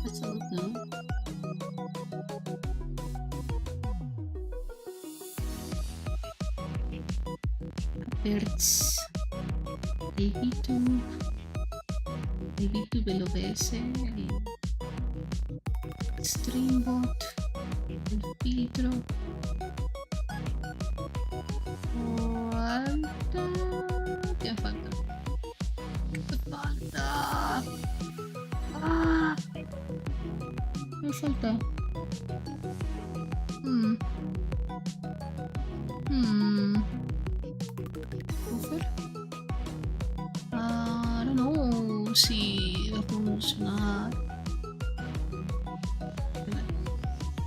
That's all now. Birds. Evito VLOS, Streambot, el filtro. Falta. ¿Qué falta? ¿Qué falta? ¡Ah! ¿Qué falta? Buffer? I don't know si va a funcionar.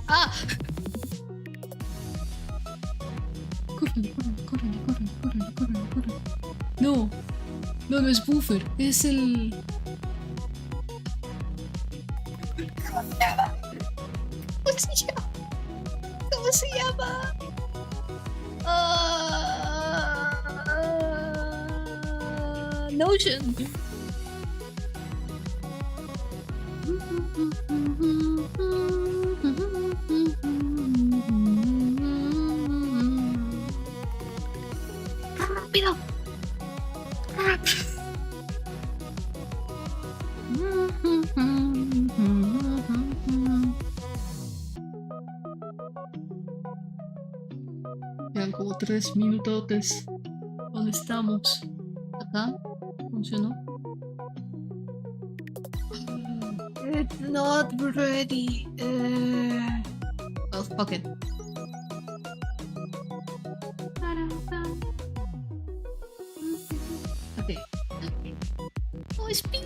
¡Ah! Córrele. No, no es buffer, es el... ¿Cómo se llama? Notion. Rápido. Quedan como 3 minutotes. ¿Dónde estamos? ¿Acá? ¿Funcionó? It's not ready. Well, fuck it. Okay. Oh, it's pink.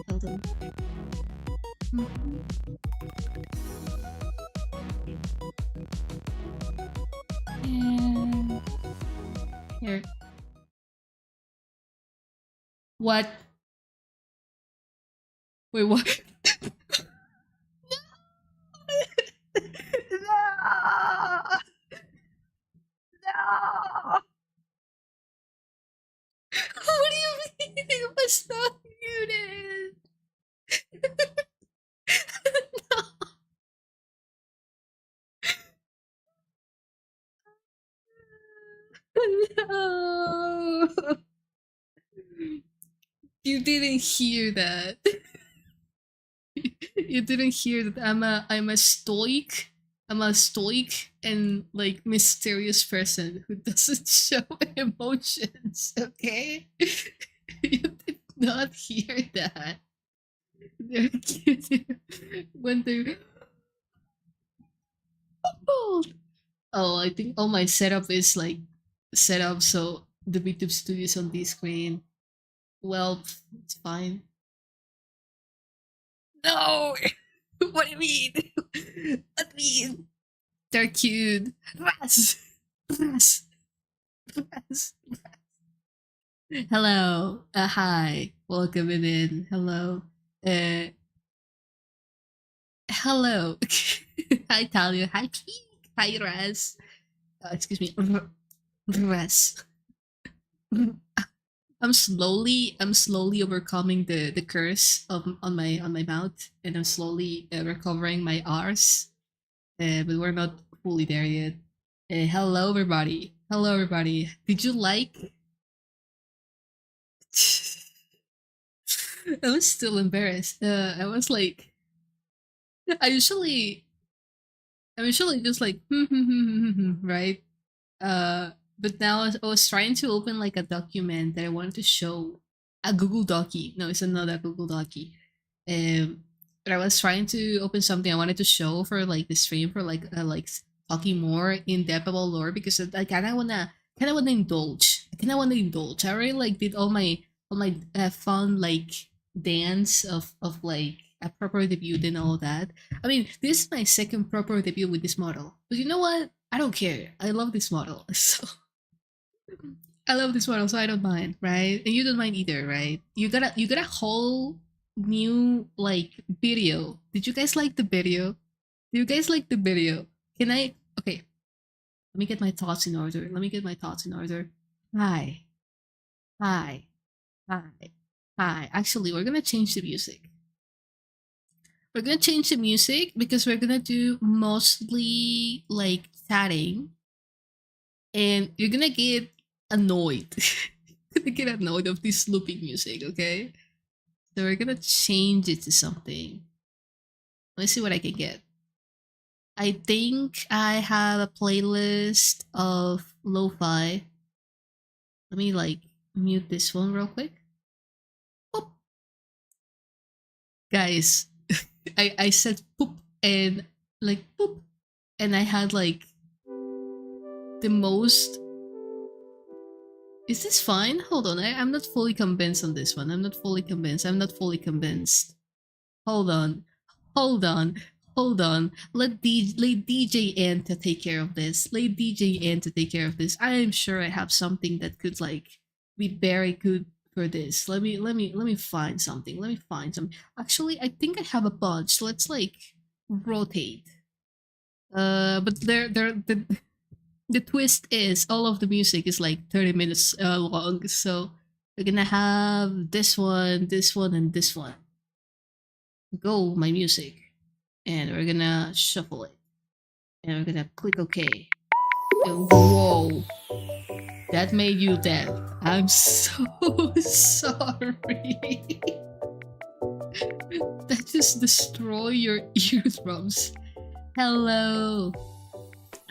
Hold on. Here. What? Wait, what? No! No! What do you mean it was not muted? No. You didn't hear that. You didn't hear that I'm a stoic and like mysterious person who doesn't show emotions, okay? You did not hear that. They're cute when they're oh, I think all my setup is like set up so the YouTube studio is on this screen. Well, it's fine. No! What do you mean? What do you mean? They're cute. Ras! Hello. Hi. Welcome in. Hello. Hello. Hi, Talia. Hi, Keek. Hi, Raz. Excuse me. Raz. I'm slowly overcoming the curse on my mouth, and I'm slowly recovering my R's. But we're not fully there yet. Hello, everybody. Hello, everybody. Did you like? I was still embarrassed. I was like, I usually, I'm usually just like, right? But now I was trying to open like a document that I wanted to show, a Google Docie. No, it's another Google Docie. But I was trying to open something I wanted to show for like the stream for like talking more in depth about lore because I kind of wanna indulge. I kind of want to indulge. I already like did all my fun like dance of like a proper debut and all that. I mean, this is my second proper debut with this model, but you know what? I don't care. I love this model, so I love this model, so I don't mind, right? And you don't mind either, right? You got a whole new like video. Did you guys like the video? Do you guys like the video? Can I? Okay, let me get my thoughts in order. Let me get my thoughts in order. Hi, hi, hi, hi. Actually, we're gonna change the music. We're gonna change the music because we're gonna do mostly like chatting, and you're gonna get annoyed. Gonna get annoyed of this looping music, okay? So we're gonna change it to something. Let's see what I can get. I think I have a playlist of lo-fi. Let me like mute this one real quick. Boop. Guys, I said poop and like poop, and I had like the most. Is this fine? Hold on, I'm not fully convinced on this one. I'm not fully convinced. Hold on, hold on, hold on. Let DJ N to take care of this. Let DJ N to take care of this. I am sure I have something that could like be very good for this. Let me find something. Let me find some. Actually, I think I have a bunch. Let's like rotate. But the twist is all of the music is like 30 minutes long, so we're gonna have this one, and this one. Go my music, and we're gonna shuffle it, and we're gonna click OK. And whoa, that made you deaf. I'm so sorry. That just destroy your eardrums. Hello.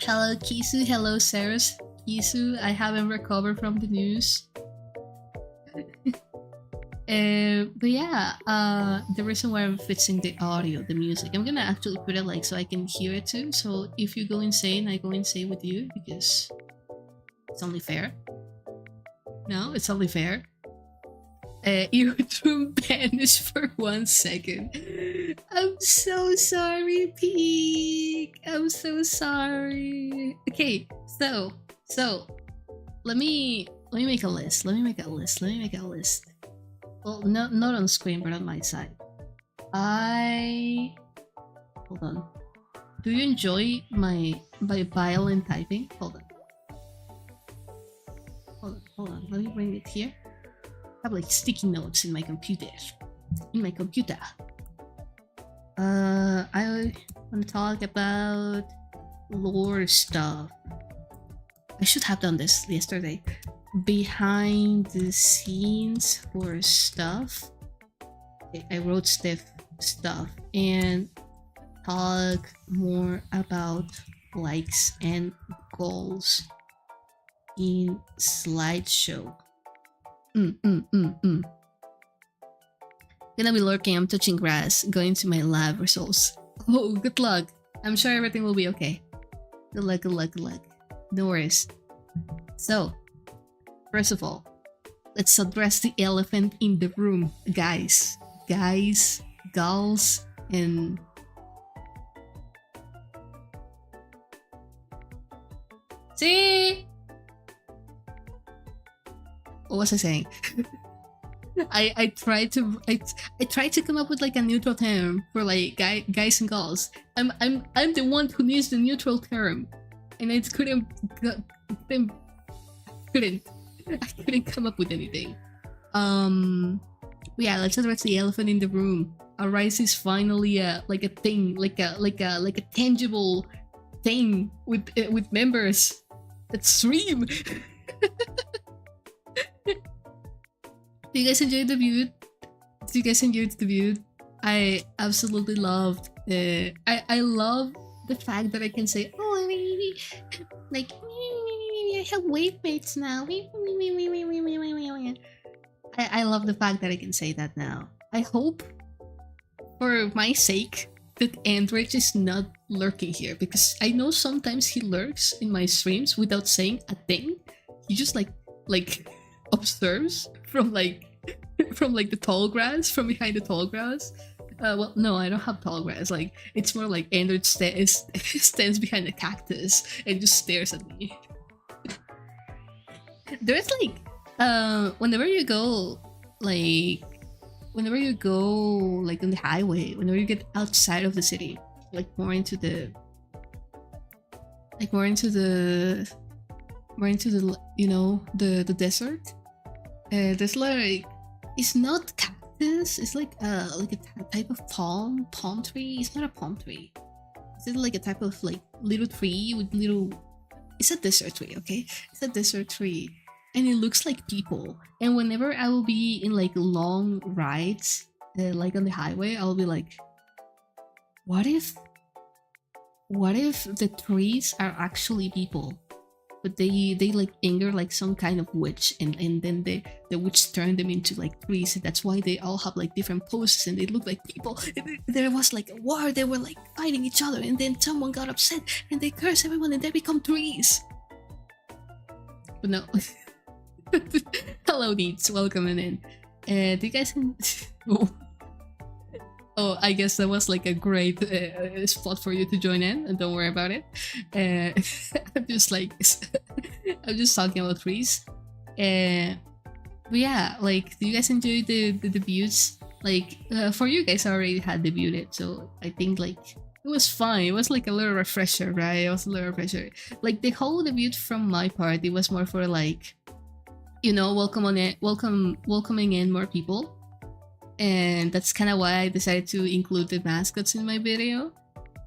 Hello, Kisu. Hello, Sarah's. Kisu, I haven't recovered from the news. But yeah, the reason why I'm fixing the audio, the music, I'm gonna actually put it like so I can hear it too. So if you go insane, I go insane with you because it's only fair. No, it's only fair. Eardrum vanished for 1 second. I'm so sorry, Peak. I'm so sorry. Okay, so let me make a list. Let me make a list. Well, not on screen, but on my side. Hold on. Do you enjoy my violent typing? Hold on. Let me bring it here. I have like sticky notes in my computer. I want to talk about lore stuff. I should have done this yesterday. Behind the scenes for stuff. Okay, I wrote stuff and talk more about likes and goals in slideshow. Gonna be lurking, I'm touching grass, going to my lab results. Oh, good luck. I'm sure everything will be okay. Good luck. No worries. So, first of all, let's address the elephant in the room. Guys, gals, and... See? What was I saying? I tried to come up with like a neutral term for like guys and girls. I'm the one who needs the neutral term, and I couldn't come up with anything. Yeah, let's address the elephant in the room. Arise is finally like a thing, like a tangible thing with members that stream. Do you guys enjoy the view? Do you guys enjoy the view? I absolutely loved. I love the fact that I can say, oh, like I have wave mates now. I love the fact that I can say that now. I hope, for my sake, that Android is not lurking here, because I know sometimes he lurks in my streams without saying a thing. He just like observes from like the tall grass, from behind the tall grass. Well, no, I don't have tall grass. Like, it's more like Android stands behind a cactus and just stares at me. There's like, whenever you go like on the highway, whenever you get outside of the city, like more into the you know, the desert, there's like, it's not cactus, it's like a type of palm tree. It's not a palm tree, it's like a type of like little tree with little, it's a desert tree, okay? It's a desert tree, and it looks like people. And whenever I will be in like long rides, like on the highway, I'll be like, what if the trees are actually people, but they like anger like some kind of witch, and then the witch turned them into like trees, and that's why they all have like different poses and they look like people. There was like a war, they were like fighting each other, and then someone got upset and they curse everyone and they become trees. But no. Hello Needs, welcome in. Do you guys oh, I guess that was like a great spot for you to join in, and don't worry about it. I'm just like I'm just talking about trees. But yeah, like, do you guys enjoy the debuts? Like, for you guys, I already had debuted, so I think like it was fun. It was like a little refresher, right? It was a little refresher. Like, the whole debut from my part, it was more for like, you know, welcoming in more people. And that's kind of why I decided to include the mascots in my video.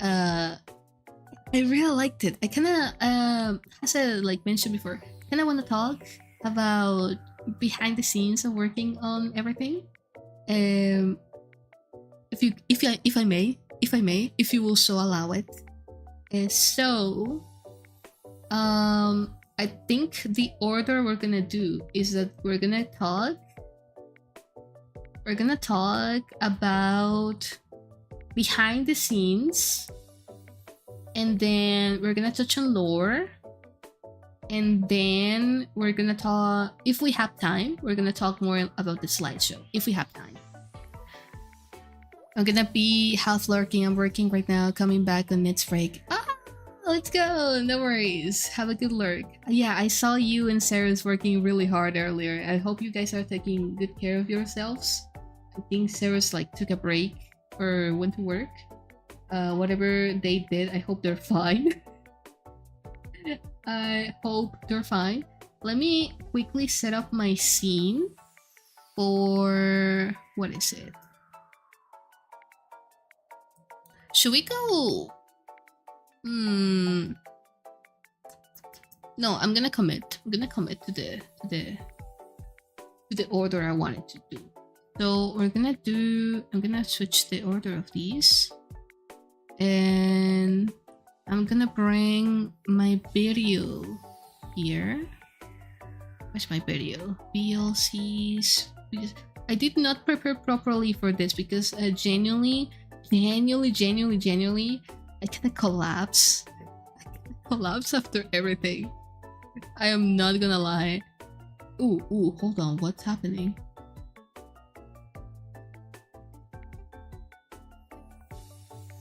I really liked it. I kind of, as I like mentioned before, kind of want to talk about behind the scenes of working on everything. If I may, if you will so allow it. I think the order we're gonna do is that we're gonna talk about behind the scenes, and then we're gonna touch on lore, and then we're gonna talk, if we have time, we're gonna talk more about the slideshow, if we have time. I'm gonna be half lurking. I'm working right now, coming back on its break. Let's go, no worries. Have a good lurk. Yeah, I saw you and Sarah's working really hard earlier. I hope you guys are taking good care of yourselves. I think Sarah's like took a break or went to work. Whatever they did, I hope they're fine. I hope they're fine. Let me quickly set up my scene for, what is it? Should we go? No, I'm gonna commit. I'm gonna commit to the order I wanted to do. So I'm gonna switch the order of these, and I'm gonna bring my video here. Where's my video? VLCs. I did not prepare properly for this because genuinely, I kind of collapse. After everything. I am not gonna lie. Ooh, hold on. What's happening?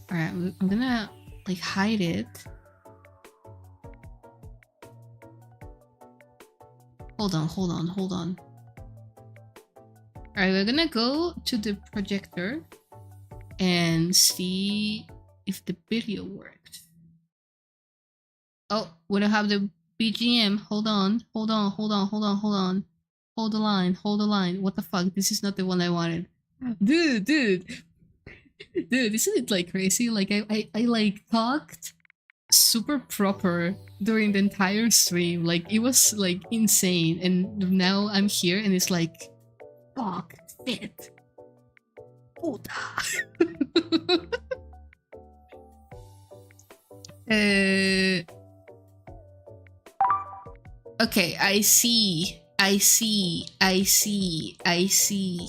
Alright, I'm gonna like hide it. Hold on. Alright, we're gonna go to the projector and see if the video worked. Oh, we don't have the BGM. Hold on. Hold the line. What the fuck? This is not the one I wanted. Dude, isn't it like crazy? Like I like talked super proper during the entire stream. Like it was like insane. And now I'm here and it's like fuck shit. Puta. uh okay, I see. I see. I see. I see.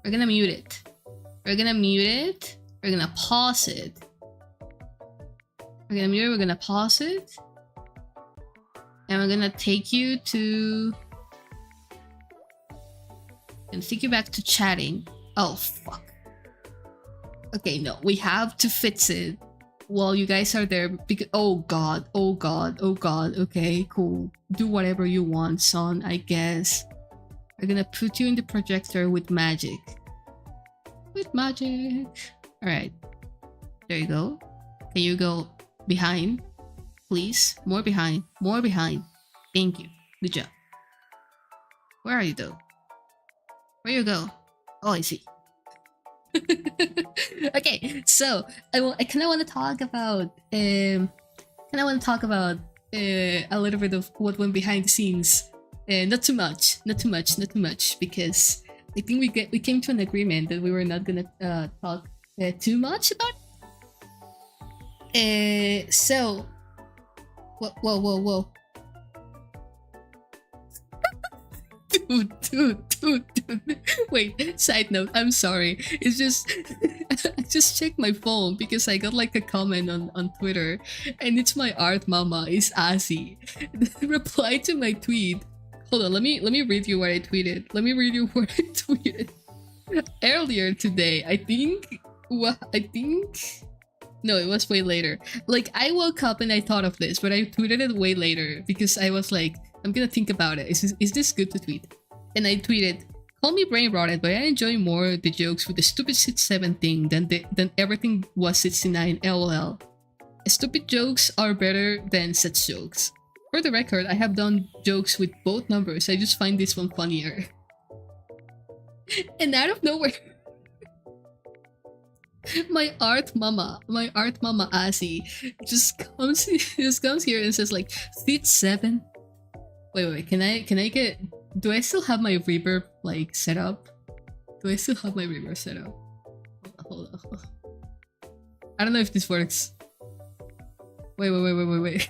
We're gonna mute it. We're gonna mute it. We're gonna pause it. We're gonna mute it. We're gonna pause it. And we're gonna take you to... and take you back to chatting. Oh, fuck. Okay, no. We have to fix it while you guys are there. Because... oh god. Oh god. Oh god. Okay, cool. Do whatever you want, son, I guess. We're gonna put you in the projector with magic. With magic. Alright. There you go. Can you go behind? Please? More behind. More behind. Thank you. Good job. Where are you though? Where you go? Oh, I see. Okay, so I kind of want to talk about a little bit of what went behind the scenes. Not too much, because I think we came to an agreement that we were not gonna talk too much about it. So, whoa. Dude. Wait, side note, I'm sorry. It's just... I just checked my phone because I got like a comment on Twitter and it's my art mama, is Azzie. Reply to my tweet. Hold on, let me read you what I tweeted. Earlier today, I think... no, it was way later. Like, I woke up and I thought of this, but I tweeted it way later because I was like, I'm gonna think about it. Is this good to tweet? And I tweeted, call me brain rotted, but I enjoy more the jokes with the stupid 67 thing than everything was 69 lol. Stupid jokes are better than such jokes. For the record, I have done jokes with both numbers. I just find this one funnier. And out of nowhere, my art mama Azzie just comes here and says like, seat 7. Wait, can I get... do I still have my reverb like set up? Hold on. I don't know if this works. Wait.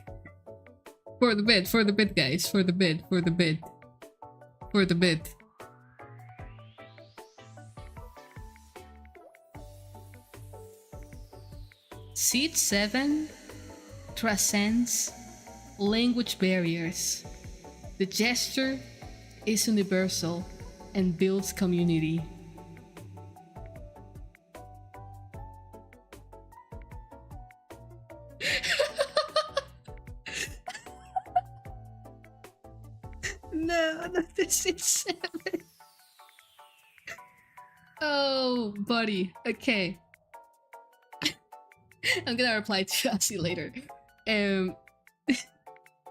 For the bid, guys. For the bid. Seat 7 transcends language barriers. The gesture is universal and builds community. No, not the 6-7. Oh, buddy. Okay. I'm gonna reply to Azzie later.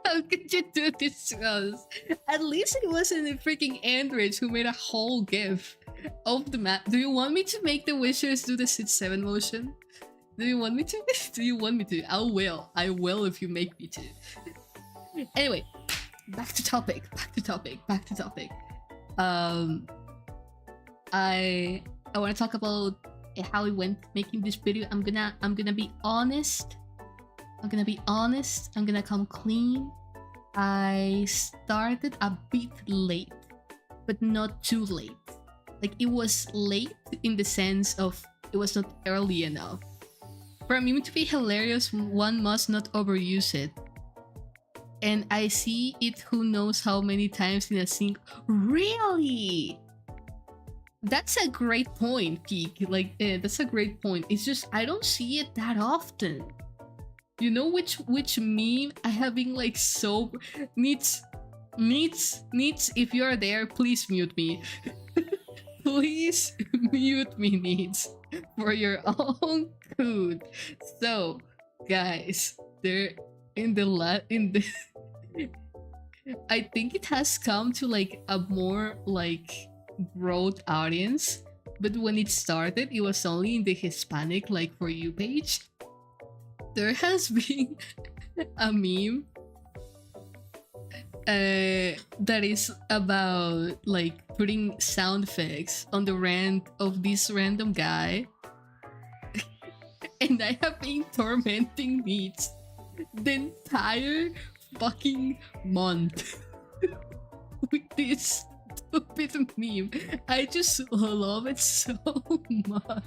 How could you do this to us? At least it wasn't a freaking Android who made a whole GIF of the map. Do you want me to make the wishers do the sit 7 motion? Do you want me to? I will if you make me to. Anyway, back to topic. I want to talk about how it went making this video. I'm gonna be honest. I'm gonna come clean. I started a bit late, but not too late. Like, it was late in the sense of it was not early enough. For a meme to be hilarious, one must not overuse it. And I see it who knows how many times in a sync. Really? That's a great point, Geek. Like, that's a great point. It's just, I don't see it that often. You know which meme I have been like so... Needs, if you're there, please mute me. Please mute me, Needs. For your own good. So, guys, they're in the I think it has come to like a more like broad audience but when it started, it was only in the Hispanic like For You page. There has been a meme that is about like putting sound effects on the rant of this random guy, and I have been tormenting Neats the entire fucking month with this stupid meme. I just love it so much.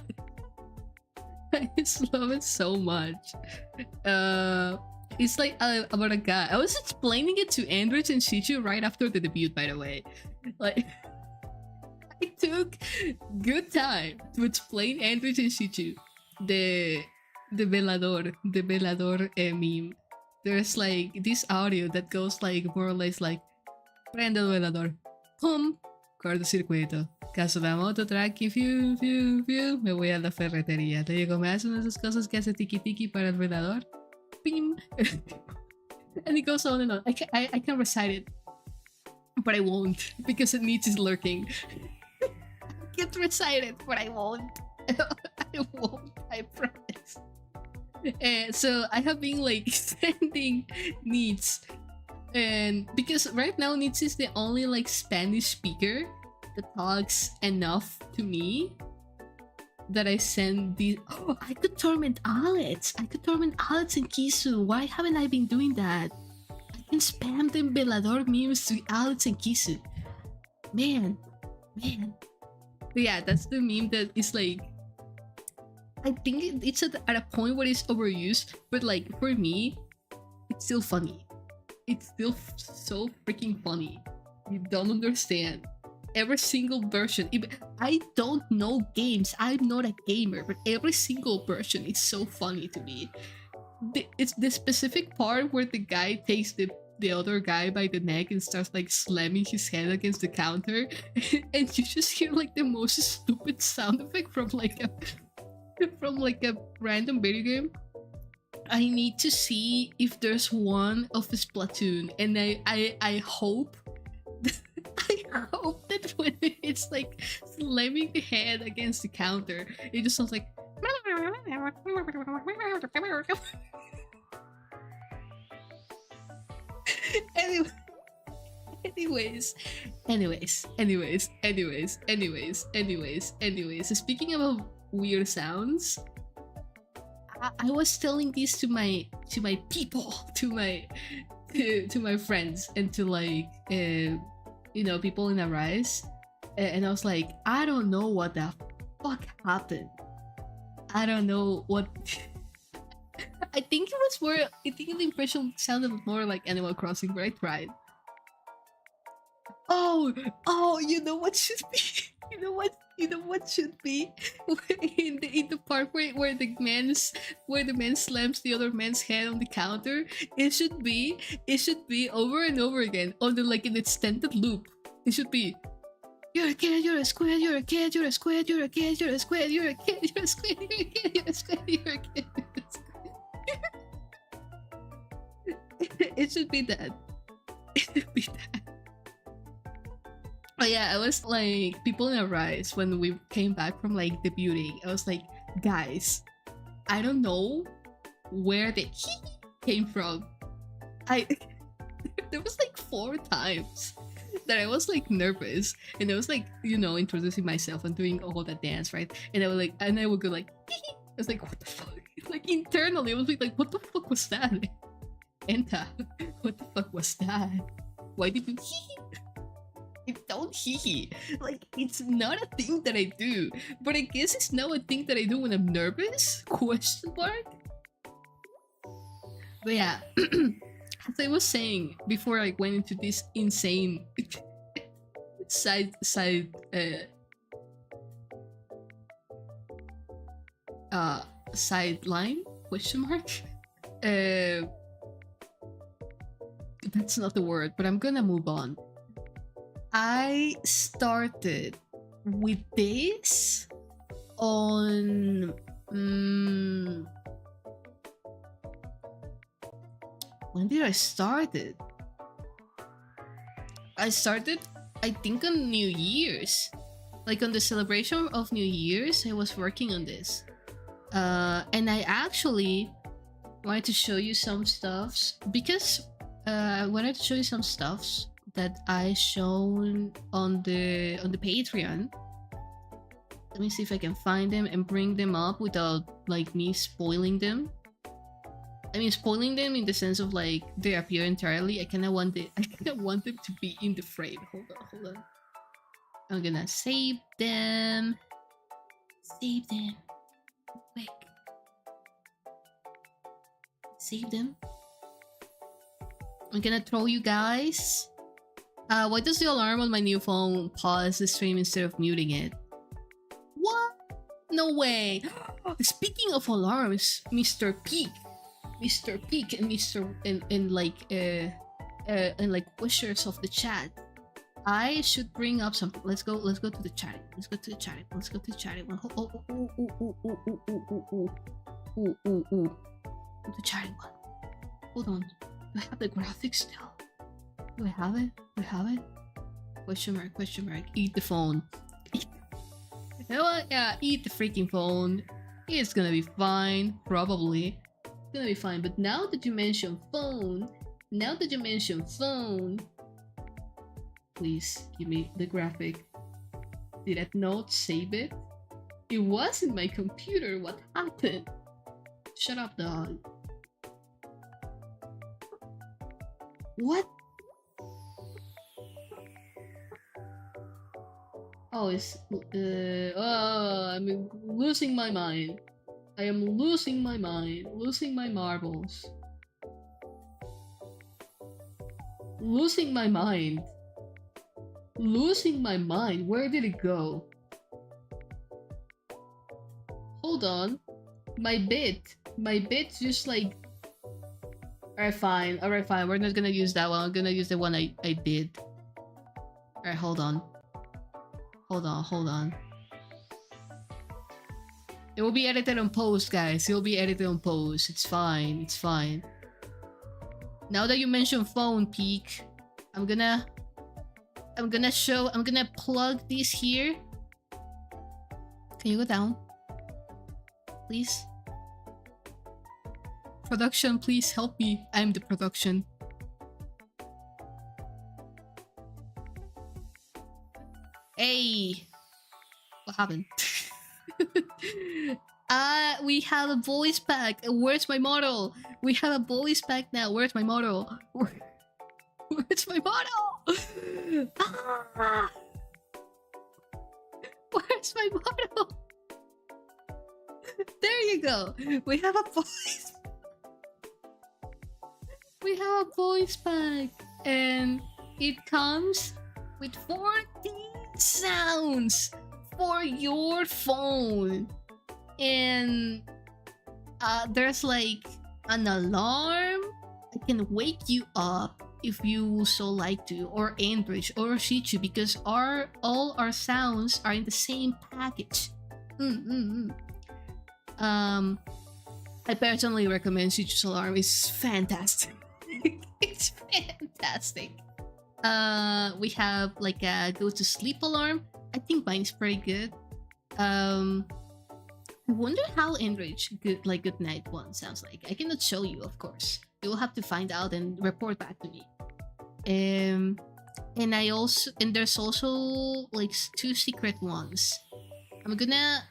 I just love it so much. It's like about a guy. I was explaining it to Android and Shichu right after the debut, by the way. Like, I took good time to explain Android and Shichu the velador meme. There's like this audio that goes like more or less like prende el velador, pum, cortocircuito. Caso la moto, tranqui, fiu, fiu, fiu, me voy a la ferretería. Te digo, ¿me hace una de esas cosas que hace tiki tiki para el velador? Pim. And it goes on and on. I can recite it, but I won't because it needs is lurking. I can't recite it, but I won't. I won't, I promise. So I have been like sending Needs, and because right now Needs is the only like Spanish speaker that talks enough to me that I send the. Oh, I could torment Alex. I could torment Alex and Kisu. Why haven't I been doing that? I can spam them velador memes to Alex and Kisu. Man. But yeah, that's the meme that is like. I think it's at a point where it's overused, but like for me, it's still funny. It's still so freaking funny. You don't understand. Every single version. I don't know games. I'm not a gamer, but every single version is so funny to me. It's the specific part where the guy takes the other guy by the neck and starts like slamming his head against the counter, and you just hear like the most stupid sound effect from like a random video game. I need to see if there's one of Splatoon, and I hope. I hope that when it's like slamming the head against the counter, it just sounds like. Anyways. Speaking about weird sounds, I was telling this to my people, to my friends, and to like people in Arise, and I was like, I don't know what the fuck happened. I don't know what. I think it was more. I think the impression sounded more like Animal Crossing, but I tried. Oh, you know what should be? You know what should be in the part where the man slams the other man's head on the counter. It should be over and over again on the like an extended loop. It should be, you're a kid, you're a squid, you're a kid, you're a squid, you're a kid, you're a squid, you're a kid, you're a squid, you're a kid, you're a squid, you're a kid. It should be that. It should be that. Oh yeah, I was like, people in Arise, when we came back from like debuting, I was like, guys, I don't know where the came from. There was like 4 times that I was like nervous, and I was like, introducing myself and doing all that dance, right? And I would go like, I was like, what the fuck? Like internally, I was like, what the fuck was that? Enta, what the fuck was that? Why did you I don't hee. Like, it's not a thing that I do. But I guess it's now a thing that I do when I'm nervous? Question mark? But yeah, as I was saying before I went into this insane sideline? Question mark? That's not the word, but I'm gonna move on. I started with this on when did I start it? I started, I think, on New Year's. Like on the celebration of New Year's, I was working on this. And I actually wanted to show you some stuffs because I wanted to show you some stuffs that I shown on the Patreon. Let me see if I can find them and bring them up without like me spoiling them. I mean, spoiling them in the sense of like they appear entirely. I kind of want them to be in the frame. Hold on. I'm gonna save them. Save them. Quick. Save them. I'm gonna throw you guys. Why does the alarm on my new phone pause the stream instead of muting it? What? No way. Speaking of alarms, Mr. Peak and Mr. and like wishers of the chat. I should bring up something. Let's go to the chat. Let's go to the chat. The chat one. Hold on. Do I have the graphics still? Do I have it? Question mark. Eat the phone. You know what? Yeah, eat the freaking phone. It's gonna be fine, probably. It's gonna be fine. But now that you mention phone, please give me the graphic. Did I not save it? It was in my computer. What happened? Shut up, dog. What? Oh, I'm losing my mind. I am losing my mind. Losing my marbles. Losing my mind. Losing my mind. Where did it go? Hold on. My bit just like... Alright, fine. We're not gonna use that one. I'm gonna use the one I did. Alright, hold on. It will be edited on post, guys. It will be edited on post. It's fine. Now that you mentioned phone, Peak, I'm gonna plug this here. Can you go down? Please? Production, please help me. I'm the production. Hey! What happened? We have a voice pack. Where's my model? We have a voice pack now. Where's my model? Where's my model? Ah! Where's my model? There you go. We have a voice pack, and it comes with 14 sounds for your phone, and there's like an alarm. I can wake you up if you so like to, or Android or Shichu, because all our sounds are in the same package. I personally recommend Shichu's alarm. It's fantastic. It's fantastic. We have like a go to sleep alarm. I think mine's pretty good. I wonder how Enrich good night one sounds like. I cannot show you, of course. You will have to find out and report back to me. And there's also like 2 secret ones. I'm gonna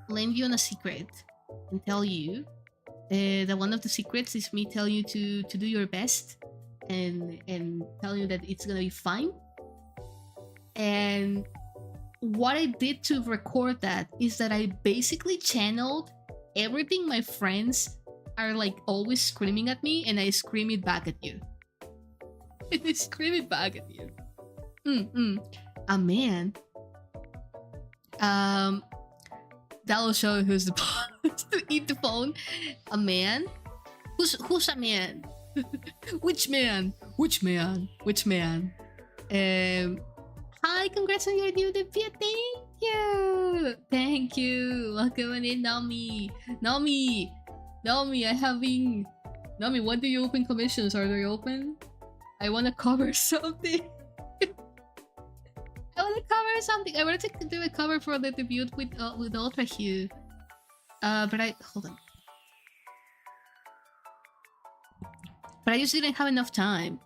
lend you on a secret and tell you that one of the secrets is me telling you to do your best and telling you that it's gonna be fine. And what I did to record that is that I basically channeled everything my friends are like always screaming at me, and I scream it back at you. I scream it back at you. A man. That'll show who's the boss to eat the phone. A man? Who's a man? Which man? Hi, congrats on your new debut. Thank you. Welcome in, Nami. Nami, when do you open commissions? Are they open? I wanna cover something. I want to cover something. I wanted to do a cover for the debut with Ultra Hue. But hold on. But I just didn't have enough time.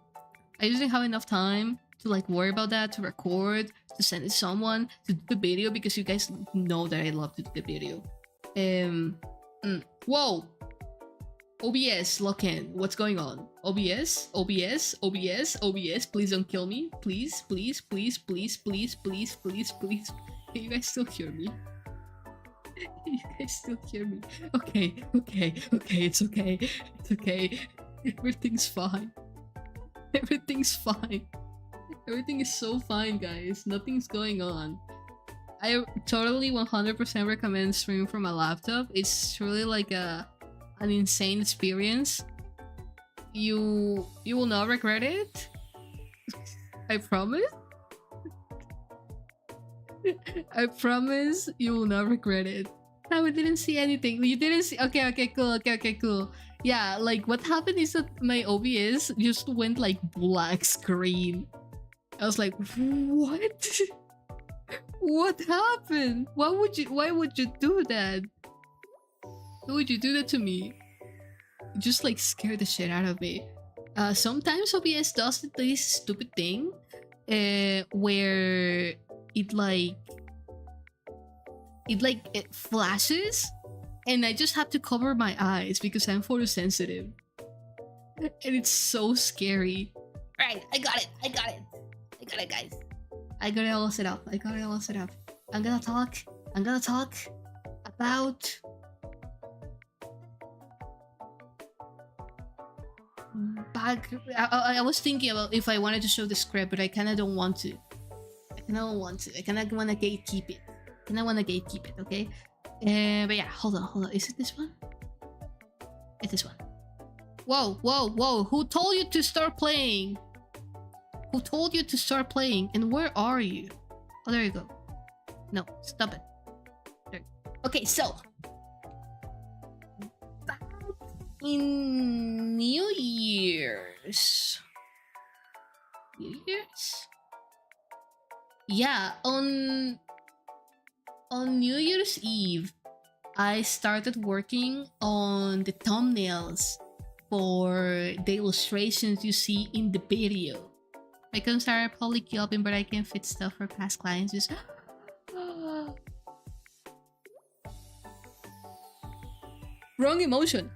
I just didn't have enough time to like worry about that, to record, to send it to someone, to do the video, because you guys know that I love to do the video. Whoa! OBS, lock in. What's going on? OBS, OBS, OBS, OBS. Please don't kill me. Please, please, please, please, please, please, please, please. Can you guys still hear me? You guys still hear me? Okay, okay, okay, it's okay. It's okay. Everything's fine. Everything's fine. Everything is so fine, guys. Nothing's going on. I totally 100% recommend streaming from a laptop. It's really like an insane experience. You will not regret it. I promise. I promise you will not regret it. No, we didn't see anything. You didn't see. Okay, okay, cool. Okay, cool. Yeah, like what happened is that my OBS just went like black screen. I was like, what? What happened? Why would you do that? Why would you do that to me? It just like scared the shit out of me. Sometimes OBS does this stupid thing where it flashes and I just have to cover my eyes because I'm photosensitive. And it's so scary. Right, I got it, guys. I got it all set up. I'm gonna talk about I was thinking about if I wanted to show the script, but I kinda don't want to. I kinda wanna gatekeep it. Okay? But yeah, hold on. Is it this one? It's this one. Whoa. Who told you to start playing? And where are you? Oh, there you go. No, stop it. There. Okay, so back in New Year's. Yeah, on New Year's Eve, I started working on the thumbnails for the illustrations you see in the video. My cones are probably open, but I can fit stuff for past clients. Just wrong emotion.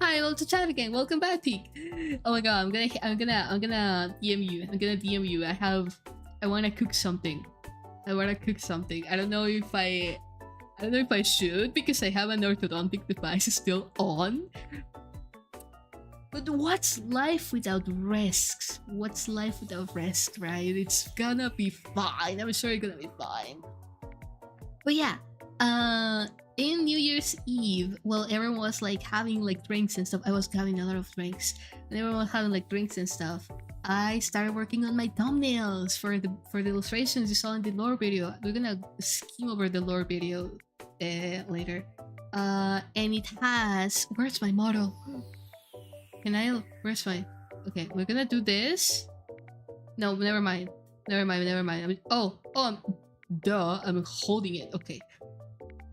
Hi, welcome to chat again. Welcome back, Peak. Oh my god, I'm gonna DM you. I wanna cook something. I don't know if I should because I have an orthodontic device still on. But what's life without risks? Right? It's gonna be fine. I'm sure it's gonna be fine. But yeah, in New Year's Eve, well, everyone was like having like drinks and stuff. I was having a lot of drinks, and everyone was having like drinks and stuff. I started working on my thumbnails for the illustrations you saw in the lore video. We're gonna skim over the lore video later. And it has. Where's my model? Where's my? Okay, we're gonna do this. No, never mind. I'm holding it. Okay.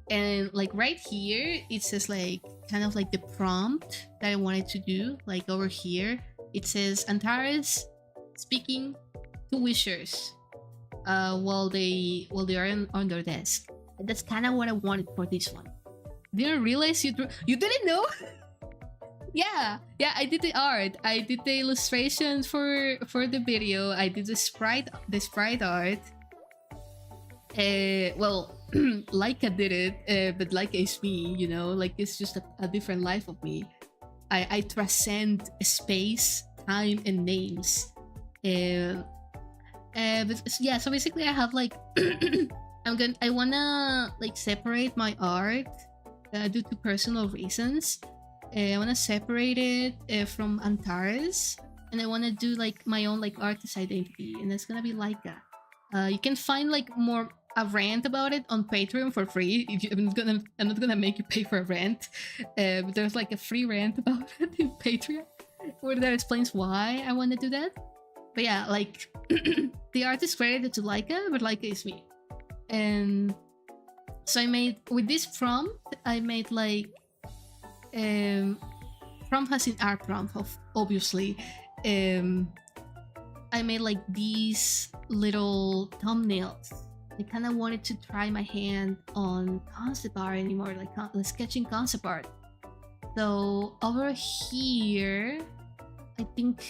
And like right here, it says like kind of like the prompt that I wanted to do. Like over here, it says Antares speaking to wishers while they are on their desk. And that's kind of what I wanted for this one. Didn't realize you didn't know. Yeah, I did the art. I did the illustrations for the video. I did the sprite art. Well, Laika did it, but Laika is me, you know, like it's just a different life of me. I transcend space, time, and names. But yeah, so basically I have like I wanna like separate my art due to personal reasons. I wanna separate it from Antares, and I wanna do like my own like artist identity, and that's gonna be Laika. You can find like a rant about it on Patreon for free. I'm not gonna make you pay for a rant, but there's like a free rant about it in Patreon, where that explains why I want to do that. But yeah, like the art is credited to Laika, but Laika is me. And so I made with this prompt, I made like prompt has an art prompt of obviously. I made like these little thumbnails. I kind of wanted to try my hand on concept art anymore, like sketching concept art. So over here, I think,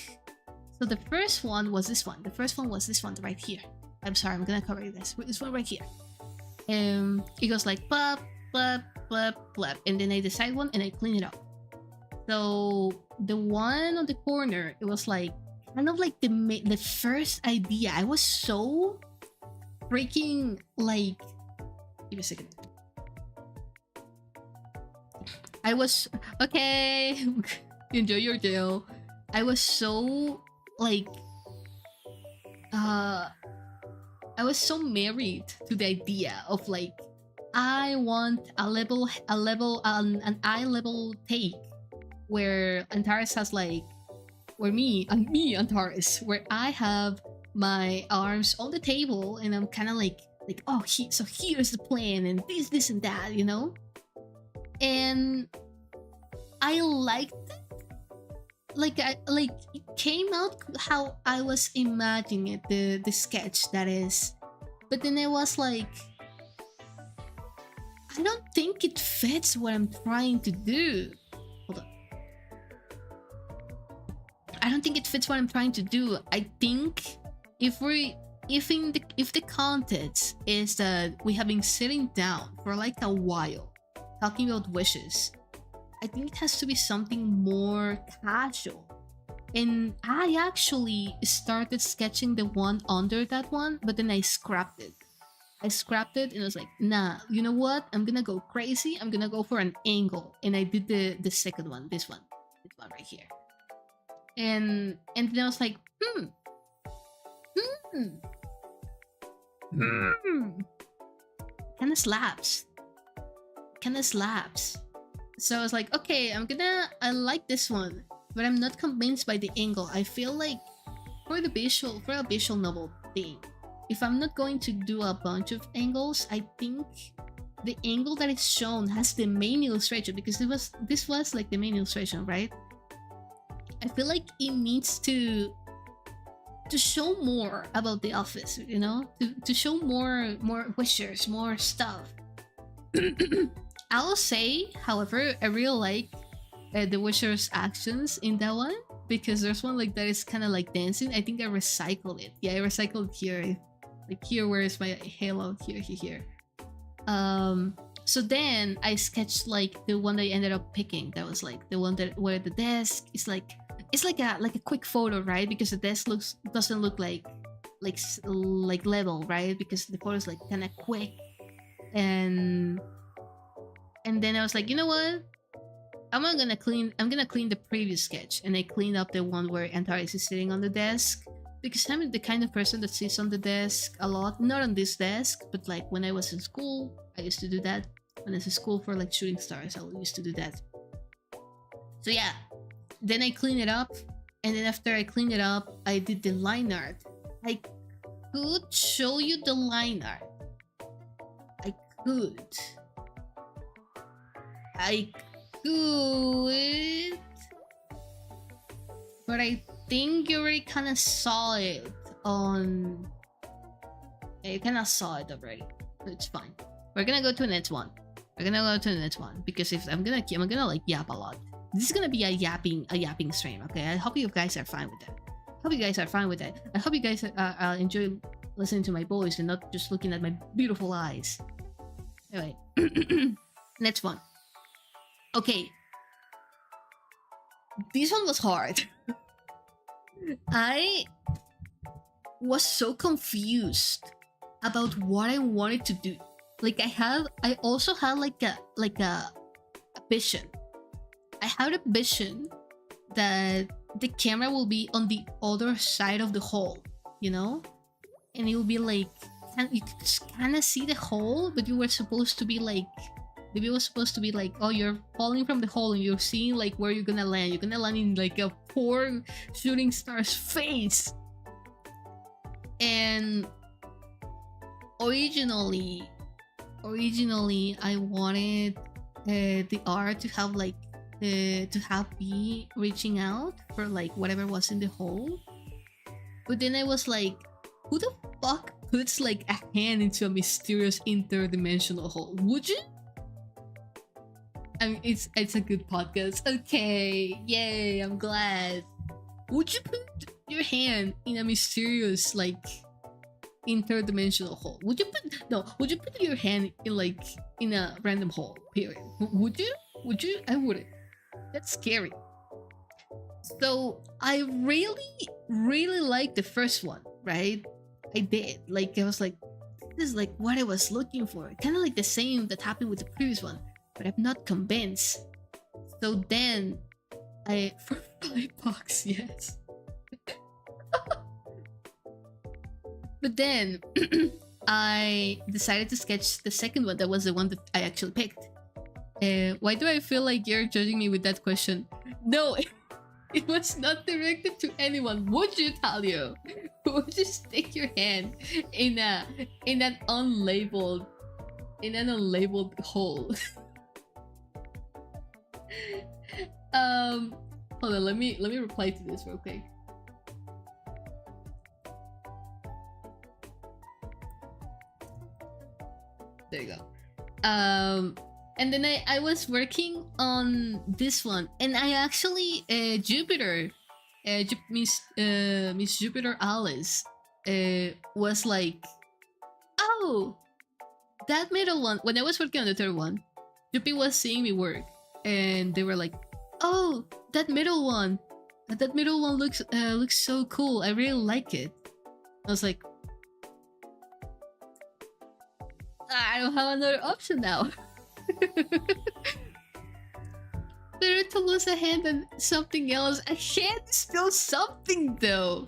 so the first one was this one. The first one was this one right here. I'm sorry, I'm gonna cover this. This one right here. It goes like blap, blap, blap, blap, and then I decide one and I clean it up. So the one on the corner, it was like kind of like the first idea. I was so freaking like, give me a second. I was okay. Enjoy your jail. I was so like, I was so married to the idea of like, I want an eye level take where Antares has like, where me Antares, where I have my arms on the table and I'm kind of like oh, so here's the plan and this and that, you know. And I liked it. Like it came out how I was imagining it, the sketch that is. But then it was like, I don't think it fits what I'm trying to do. Hold on. I don't think it fits what I'm trying to do. I think if the context is that we have been sitting down for like a while talking about wishes, I think it has to be something more casual. And I actually started sketching the one under that one, but then I scrapped it. And I was like, nah, you know what? I'm gonna go crazy. I'm gonna go for an angle. And I did the second one, this one right here. And then I was like, kind of slaps. So I was like, okay, I like this one, but I'm not convinced by the angle. I feel like for a visual novel thing, if I'm not going to do a bunch of angles, I think the angle that is shown has the main illustration, because this was like the main illustration, right? I feel like it needs to show more about the office, you know, to show more wishers, more stuff. I'll say, however, I really like the wishers' actions in that one, because there's one like that is kind of like dancing. I think I recycled it. Yeah, I recycled here, like here. Where is my halo? Here. So then I sketched like the one that I ended up picking. That was like the one that where the desk is like, it's like a quick photo, right? Because the desk doesn't look like level, right? Because the photo is like kind of quick. And then I was like, you know what? I'm gonna clean the previous sketch, and I cleaned up the one where Antares is sitting on the desk, because I'm the kind of person that sits on the desk a lot. Not on this desk, but like when I was in school, I used to do that. When I was in school for like shooting stars, I used to do that. So yeah, then I cleaned it up, and then after I cleaned it up, I did the line art. I could show you the line art. I could, but I think you already kind of saw it on. Yeah, you kind of saw it already. It's fine. We're gonna go to the next one. Because if I'm gonna like yap a lot. This is gonna be a yapping stream. Okay, I hope you guys are fine with that. I hope you guys enjoy listening to my voice and not just looking at my beautiful eyes. Anyway, next one. Okay, this one was hard. I was so confused about what I wanted to do. Like I also had like a vision. I had a vision that the camera will be on the other side of the hole, you know, and it will be like you could kind of see the hole, but you were supposed to be like. The view was supposed to be like, oh, you're falling from the hole and you're seeing like where you're gonna land. You're gonna land in like a poor shooting star's face. And originally I wanted the art to have like to have me reaching out for like whatever was in the hole. But then I was like, who the fuck puts like a hand into a mysterious interdimensional hole? Would you? I mean, it's a good podcast. Okay, yay! I'm glad. Would you put your hand in a mysterious like interdimensional hole? Would you put your hand in like in a random hole? Period. Would you? Would you? I wouldn't. That's scary. So I really liked the first one, right? I did. Like I was like, this is like what I was looking for. Kind of like the same that happened with the previous one, but I'm not convinced. So then I for $5, yes. But then I decided to sketch the second one. That was the one that I actually picked. Why do I feel like you're judging me with that question? No, it was not directed to anyone. Would you, Talio? Would you stick your hand in an unlabeled hole? Hold on, let me reply to this real quick. There you go. And then I was working on this one, and I actually Jupiter, Miss Jupiter Alice, was like, oh, that middle one. When I was working on the third one, Juppie was seeing me work, and they were like, oh, that middle one looks so cool. I really like it. I was like, I don't have another option now. Better to lose a hand than something else. A hand is still something though.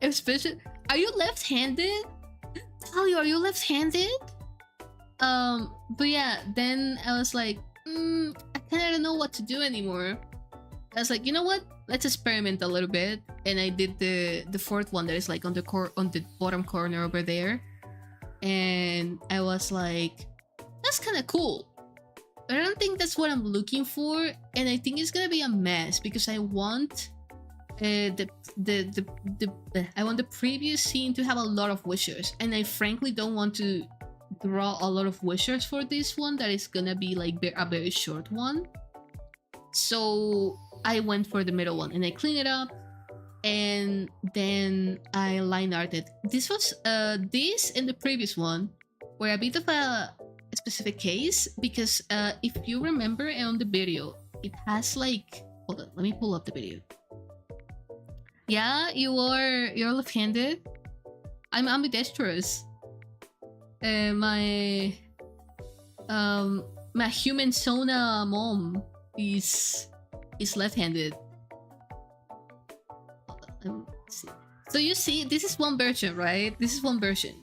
Especially, are you left-handed? Talia, are you left-handed? But yeah, then I was like, I kinda don't know what to do anymore. I was like, you know what? Let's experiment a little bit. And I did the fourth one that is like on the bottom corner over there. And I was like, that's kind of cool. But I don't think that's what I'm looking for, and I think it's gonna be a mess because I want I want the previous scene to have a lot of wishers, and I frankly don't want to draw a lot of wishers for this one. That is gonna be like a very short one. So I went for the middle one, and I cleaned it up. And then I line arted. This was this and the previous one were a bit of a specific case because if you remember on the video, it has like, hold on, let me pull up the video. Yeah, you're left-handed. I'm ambidextrous. My human Sona mom is left-handed. So you see, this is one version, right? This is one version.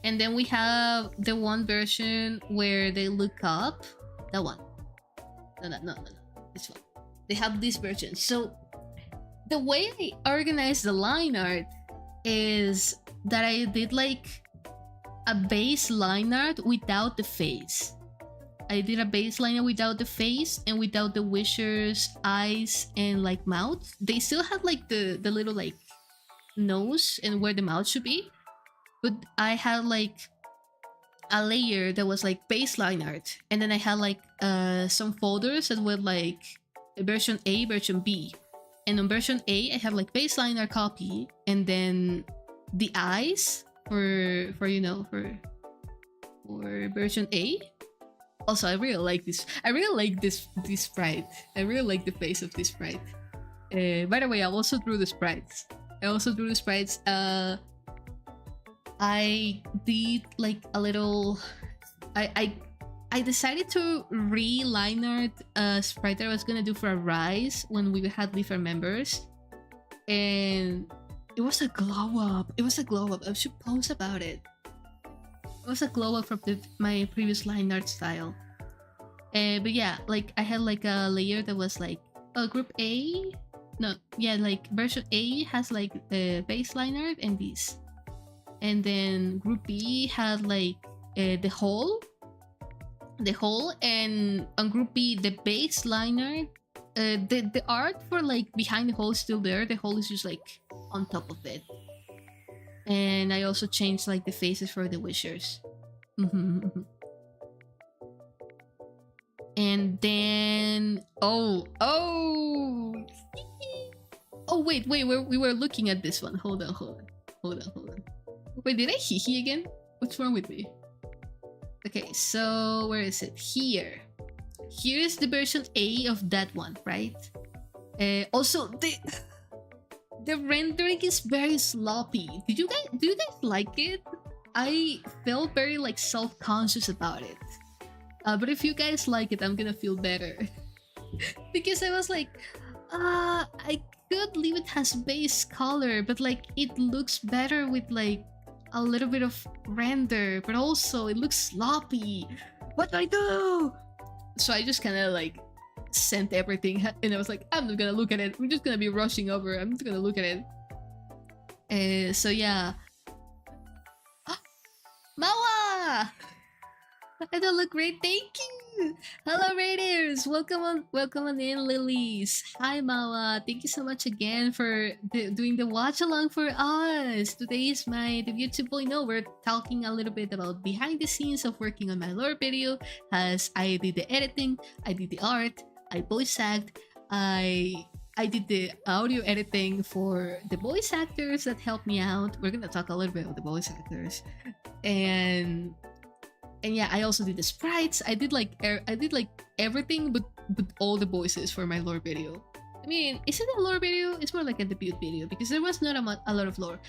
And then we have the one version where they look up. That one. No. This one. They have this version. So the way I organized the line art is that I did like a base line art without the face. I did a baseliner without the face and without the wishers, eyes, and like mouth. They still had like the little like nose and where the mouth should be. But I had like a layer that was like baseline art. And then I had like some folders that were like version A, version B. And on version A, I have like baseline art copy. And then the eyes for version A. Also, I really like this. I really like this sprite. I really like the face of this sprite. By the way, I also drew the sprites. I did like a little. I decided to re-line art a sprite that I was gonna do for a Rise when we had different members, and it was a glow up. I should post about it. It was a glow up from my previous line art style. But yeah, like I had like a layer that was like group A, no, yeah, like version A has like a baseline art and this, and then group B had like the whole, and on group B the baseline art. The art for like behind the hole is still there. The hole is just like on top of it. And I also changed like the faces for the wishers. And then oh wait, we were looking at this one. Hold on. Wait, did I hee again? What's wrong with me? Okay, so where is it? Here. Here's the version A of that one, right? Also, the rendering is very sloppy. Do you guys like it? I felt very like self-conscious about it. But if you guys like it, I'm gonna feel better. Because I was like, I could leave it as base color, but like it looks better with like a little bit of render, but also it looks sloppy. What do I do? So I just kind of like sent everything, and I was like, I'm not gonna look at it. We're just gonna be rushing over. I'm just gonna look at it. So yeah. Mawa! I don't look great, thank you! Hello Raiders! Welcome on in, Lilies! Hi Mawa! Thank you so much again for doing the watch along for us! Today is my debut 2.0. We're talking a little bit about behind the scenes of working on my lore video, as I did the editing, I did the art, I voice act, I did the audio editing for the voice actors that helped me out. We're gonna talk a little bit about the voice actors. And yeah, I also did the sprites. I did like everything but all the voices for my lore video. I mean, is it a lore video? It's more like a debut video because there was not a lot of lore.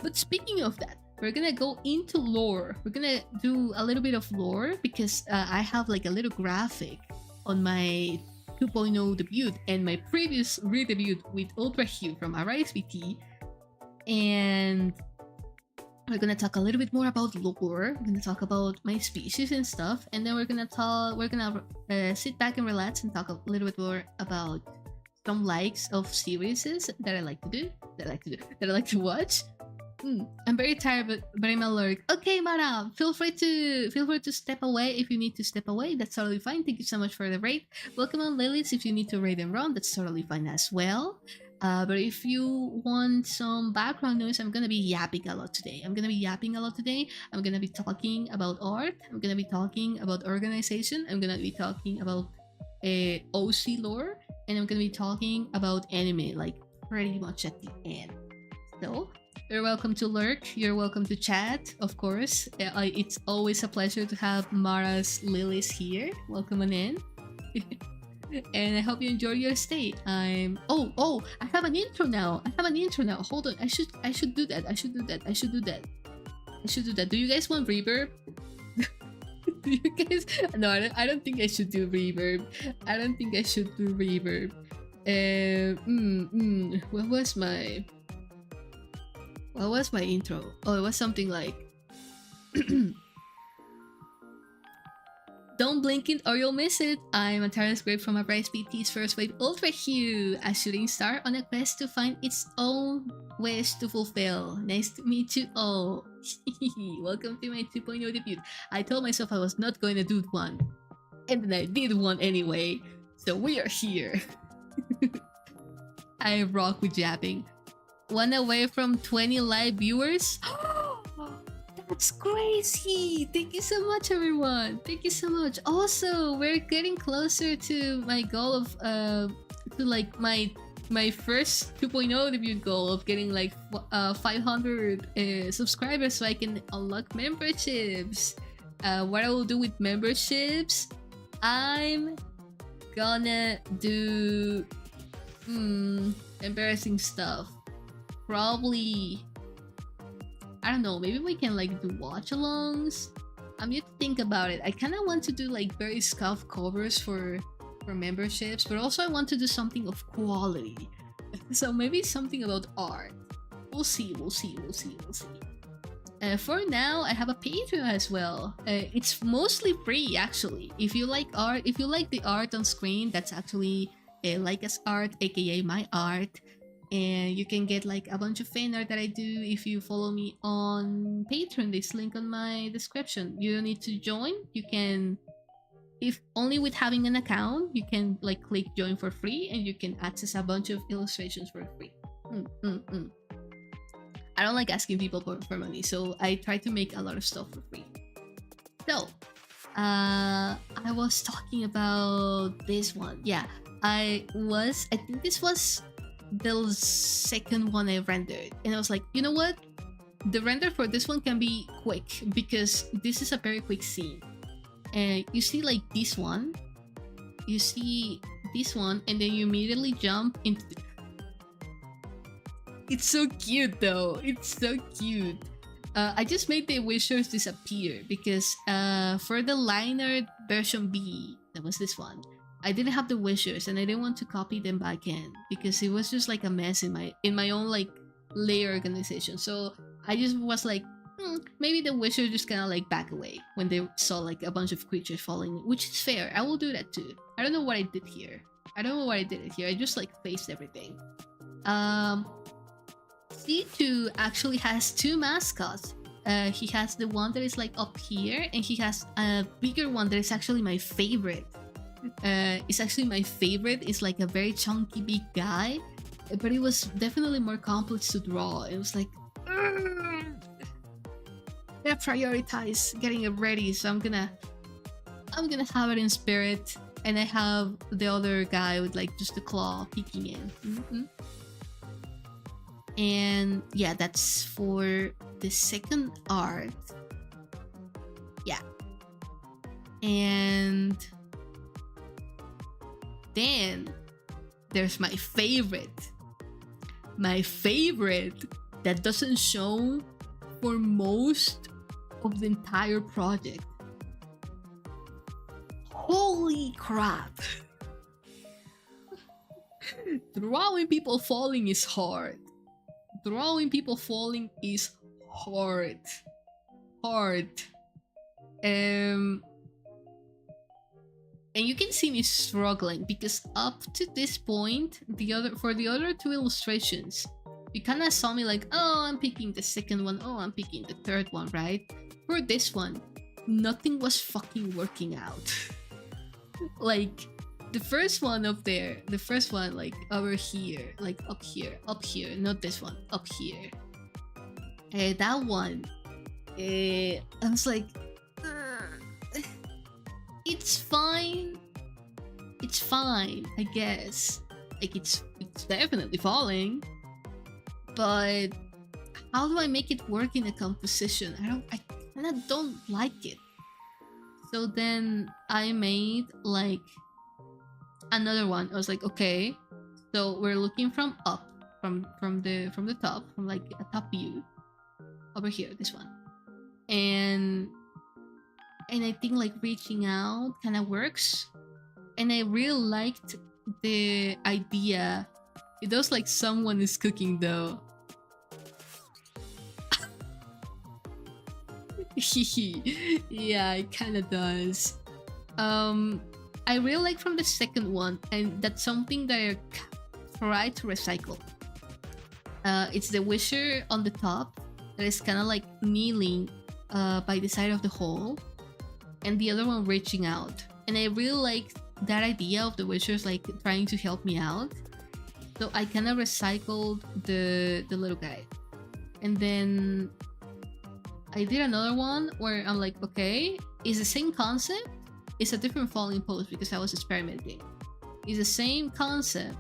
But speaking of that, we're gonna go into lore. We're gonna do a little bit of lore because I have like a little graphic on my 2.0 debut and my previous re-debut with Ultra Hue from Arise VT. And we're gonna talk a little bit more about lore. We're gonna talk about my species and stuff, and then we're gonna sit back and relax and talk a little bit more about some likes of series that I like to watch. I'm very tired, but I'm alert. Okay, Mara, feel free to step away if you need to step away. That's totally fine. Thank you so much for the raid. Welcome on, Lilies. If you need to raid and run, that's totally fine as well. But if you want some background noise, I'm gonna be yapping a lot today. I'm gonna be talking about art. I'm gonna be talking about organization. I'm gonna be talking about OC lore, and I'm gonna be talking about anime, like pretty much at the end. So you're welcome to lurk. You're welcome to chat, of course. It's always a pleasure to have Mara's Lilies here. Welcome on in. And I hope you enjoy your stay. I have an intro now. Hold on. I should do that. Do you guys want reverb? Do you guys? No, I don't think I should do reverb. What was my intro? Oh, it was something like don't blink it or you'll miss it. I'm a tireless grape from Arise BT's first wave Ultra Hue, a shooting star on a quest to find its own wish to fulfill. Nice to meet you all. Welcome to my 2.0 debut. I told myself I was not going to do one, and then I did one anyway. So we are here. I rock with jabbing. One away from 20 live viewers. That's crazy! Thank you so much, everyone. Thank you so much. Also, we're getting closer to my goal of to like my first 2.0 debut goal of getting like 500 subscribers so I can unlock memberships. What I will do with memberships, I'm gonna do embarrassing stuff. Probably, I don't know, maybe we can like do watch-alongs. I'm yet to think about it. I kind of want to do like very scuff covers for memberships, but also I want to do something of quality. So maybe something about art. We'll see. For now, I have a Patreon as well. It's mostly free, actually. If you like art, if you like the art on screen, that's actually Like Us art, aka my art, and you can get like a bunch of fan art that I do if you follow me on Patreon. This link on my description. You don't need to join. You can, if only with having an account, you can like click join for free and you can access a bunch of illustrations for free. I don't like asking people for money, so I try to make a lot of stuff for free. So I was talking about this one. Yeah, I think this was the second one I rendered, and I was like, you know what, the render for this one can be quick because this is a very quick scene. And you see like this one, you see this one, and then you immediately jump into the... It's so cute though, it's so cute. I just made the wishers disappear because for the liner version B, that was this one, I didn't have the wishers and I didn't want to copy them back in because it was just like a mess in my own like layer organization. So I just was like, maybe the wishers just kind of like back away when they saw like a bunch of creatures falling, which is fair. I will do that too. I don't know what I did here. I just like faced everything. C2 actually has two mascots. He has the one that is like up here, and he has a bigger one that is actually my favorite. It's like a very chunky big guy, but it was definitely more complex to draw. It was like, I prioritize getting it ready, so I'm gonna have it in spirit, and I have the other guy with like just the claw peeking in. And yeah, that's for the second art. Yeah. And then there's my favorite. My favorite that doesn't show for most of the entire project. Holy crap. Drawing people falling is hard. Hard. And you can see me struggling because up to this point, for the other two illustrations, you kind of saw me like, oh, I'm picking the second one, oh, I'm picking the third one, right? For this one, nothing was fucking working out. Like, the first one up there, the first one like over here, like up here, not this one, up here. That one, I was like, it's fine, I guess. Like it's definitely falling, but how do I make it work in a composition? I kinda don't like it. So then I made like another one. I was like, okay, so we're looking from up, from the top, from like a top view over here, this one, and I think like reaching out kind of works, and I really liked the idea. It does like someone is cooking though. Yeah, it kind of does. I really like from the second one, and that's something that I try to recycle. It's the wisher on the top that is kind of like kneeling by the side of the hole, and the other one reaching out. And I really like that idea of the wishers like trying to help me out. So I kind of recycled the little guy. And then I did another one where I'm like, okay, it's the same concept. It's a different falling pose because I was experimenting. It's the same concept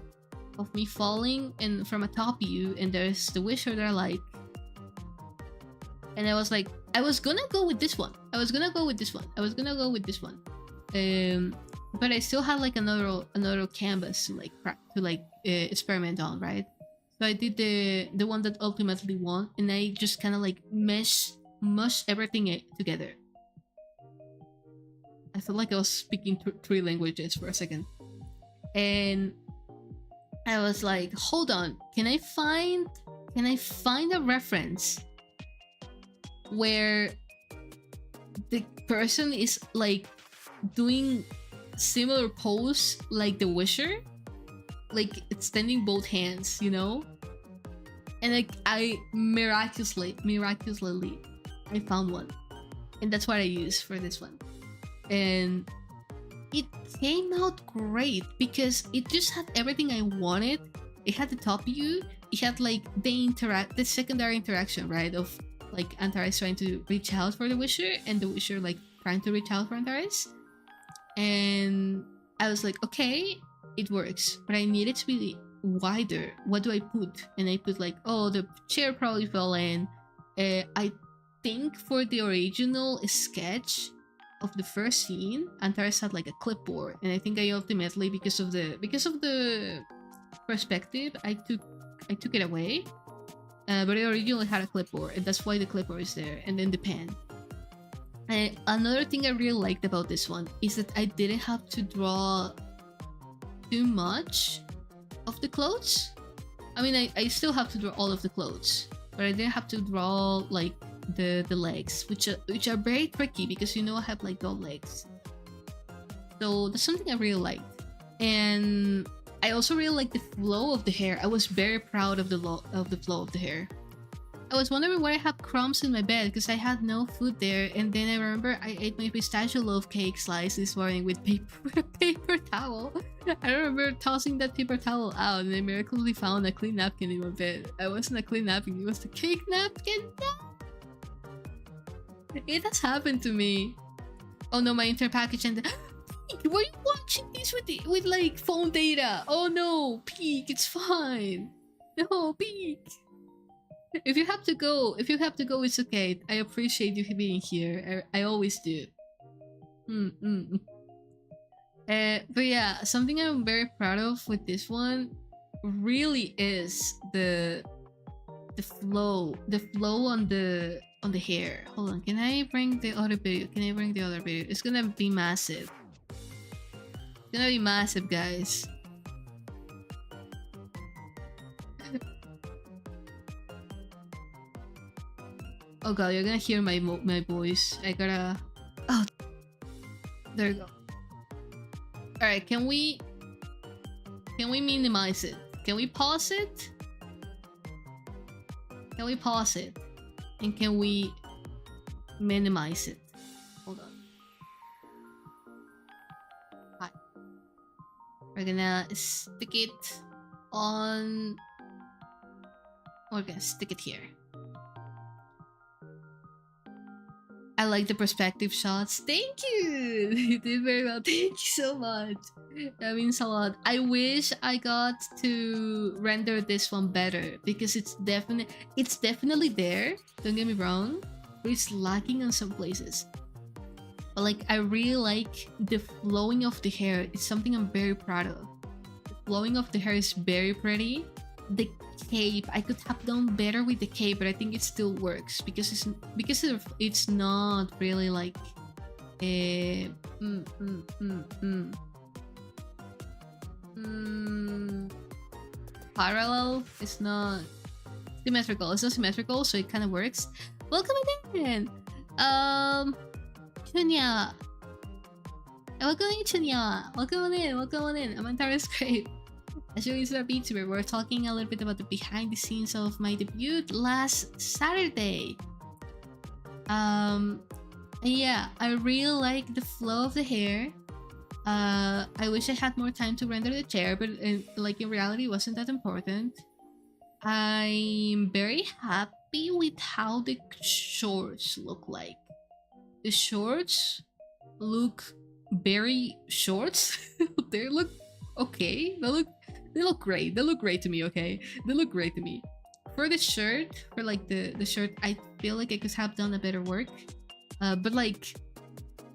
of me falling and from a top view, and there's the wisher that I like. And I was like, I was gonna go with this one. But I still had like another canvas to experiment on, right? So I did the one that ultimately won, and I just kind of like mushed everything together. I felt like I was speaking three languages for a second. And I was like, hold on, can I find a reference where the person is like doing similar pose like the wisher, like extending both hands, you know? And like I miraculously I found one. And that's what I used for this one. And it came out great because it just had everything I wanted. It had the top view, it had like the secondary interaction, right? Of like Antares trying to reach out for the Wisher and the Wisher like trying to reach out for Antares. And I was like, okay, it works, but I need it to be wider. What do I put? And I put like, oh, the chair probably fell in. I think for the original sketch of the first scene, Antares had like a clipboard, and I think I ultimately, because of the perspective, I took it away. But it originally had a clipboard, and that's why the clipboard is there, and then the pen. Another thing I really liked about this one is that I didn't have to draw too much of the clothes. I mean, I still have to draw all of the clothes, but I didn't have to draw like the legs, which are very tricky because, you know, I have like dog legs. So that's something I really liked. And I also really like the flow of the hair. I was very proud of the flow of the hair. I was wondering why I had crumbs in my bed because I had no food there, and then I remember I ate my pistachio loaf cake slice this morning with paper towel. I remember tossing that paper towel out, and I miraculously found a clean napkin in my bed. It wasn't a clean napkin, it was the cake napkin. It has happened to me. Oh no, my entire package ended. Were you watching this with like phone data? Oh no, Peak, it's fine. No, Peak. If you have to go, it's okay. I appreciate you being here. I always do. But yeah, something I'm very proud of with this one really is the flow on the hair. Hold on, can I bring the other video? It's gonna be massive. It's gonna be massive, guys. Oh god, you're gonna hear my voice. I gotta... Oh, there you go. Alright, can we minimize it? Can we pause it? Can we pause it? And can we minimize it? Hold on. Hi. We're gonna stick it on... We're gonna stick it here. I like the perspective shots. Thank you! You did very well. Thank you so much. That means a lot. I wish I got to render this one better because it's definitely there. Don't get me wrong, but it's lacking on some places. But like, I really like the flowing of the hair. It's something I'm very proud of. The flowing of the hair is very pretty. The cape, I could have done better with the cape, but I think it still works because it's not really like parallel. It's not symmetrical. It's not symmetrical, so it kind of works. Welcome in, Chunya. Welcome in, Chunya. Welcome in. I'm Antares Scrape. As you guys are VTuber, we're talking a little bit about the behind the scenes of my debut last Saturday. Yeah, I really like the flow of the hair. I wish I had more time to render the chair, but like in reality, it wasn't that important. I'm very happy with how the shorts look like. The shorts look very shorts. They look okay. They look great. They look great to me, okay? They look great to me. For the shirt, for like the shirt, I feel like I could have done a better work. But like,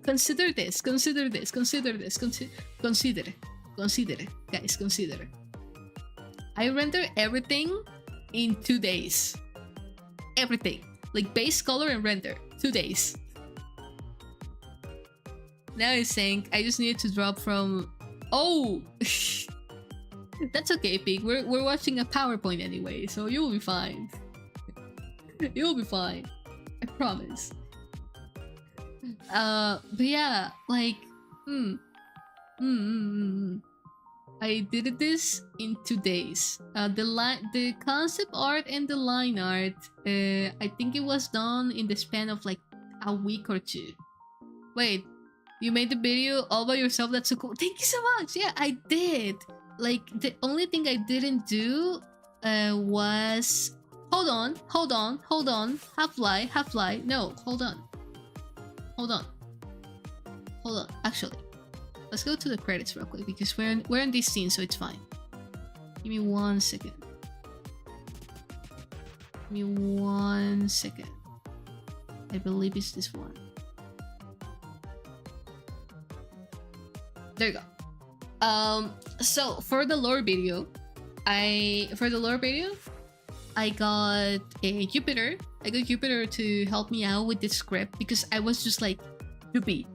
consider this, guys, consider. I render everything in 2 days. Everything. Like base color and render. 2 days. Now it's saying I just needed to drop from... Oh! That's okay, Pig. We're watching a PowerPoint anyway, so you'll be fine. You'll be fine. I promise. But yeah, like, I did this in 2 days. The concept art and the line art, I think it was done in the span of like a week or two. Wait, you made the video all by yourself? That's so cool. Thank you so much. Yeah, I did. Like, the only thing I didn't do was... Hold on. Half-lie. No, hold on. Actually, let's go to the credits real quick because we're in this scene, so it's fine. Give me 1 second. I believe it's this one. There you go. So for the lore video, I got a Jupiter. I got Jupiter to help me out with the script because I was just like, Jupi,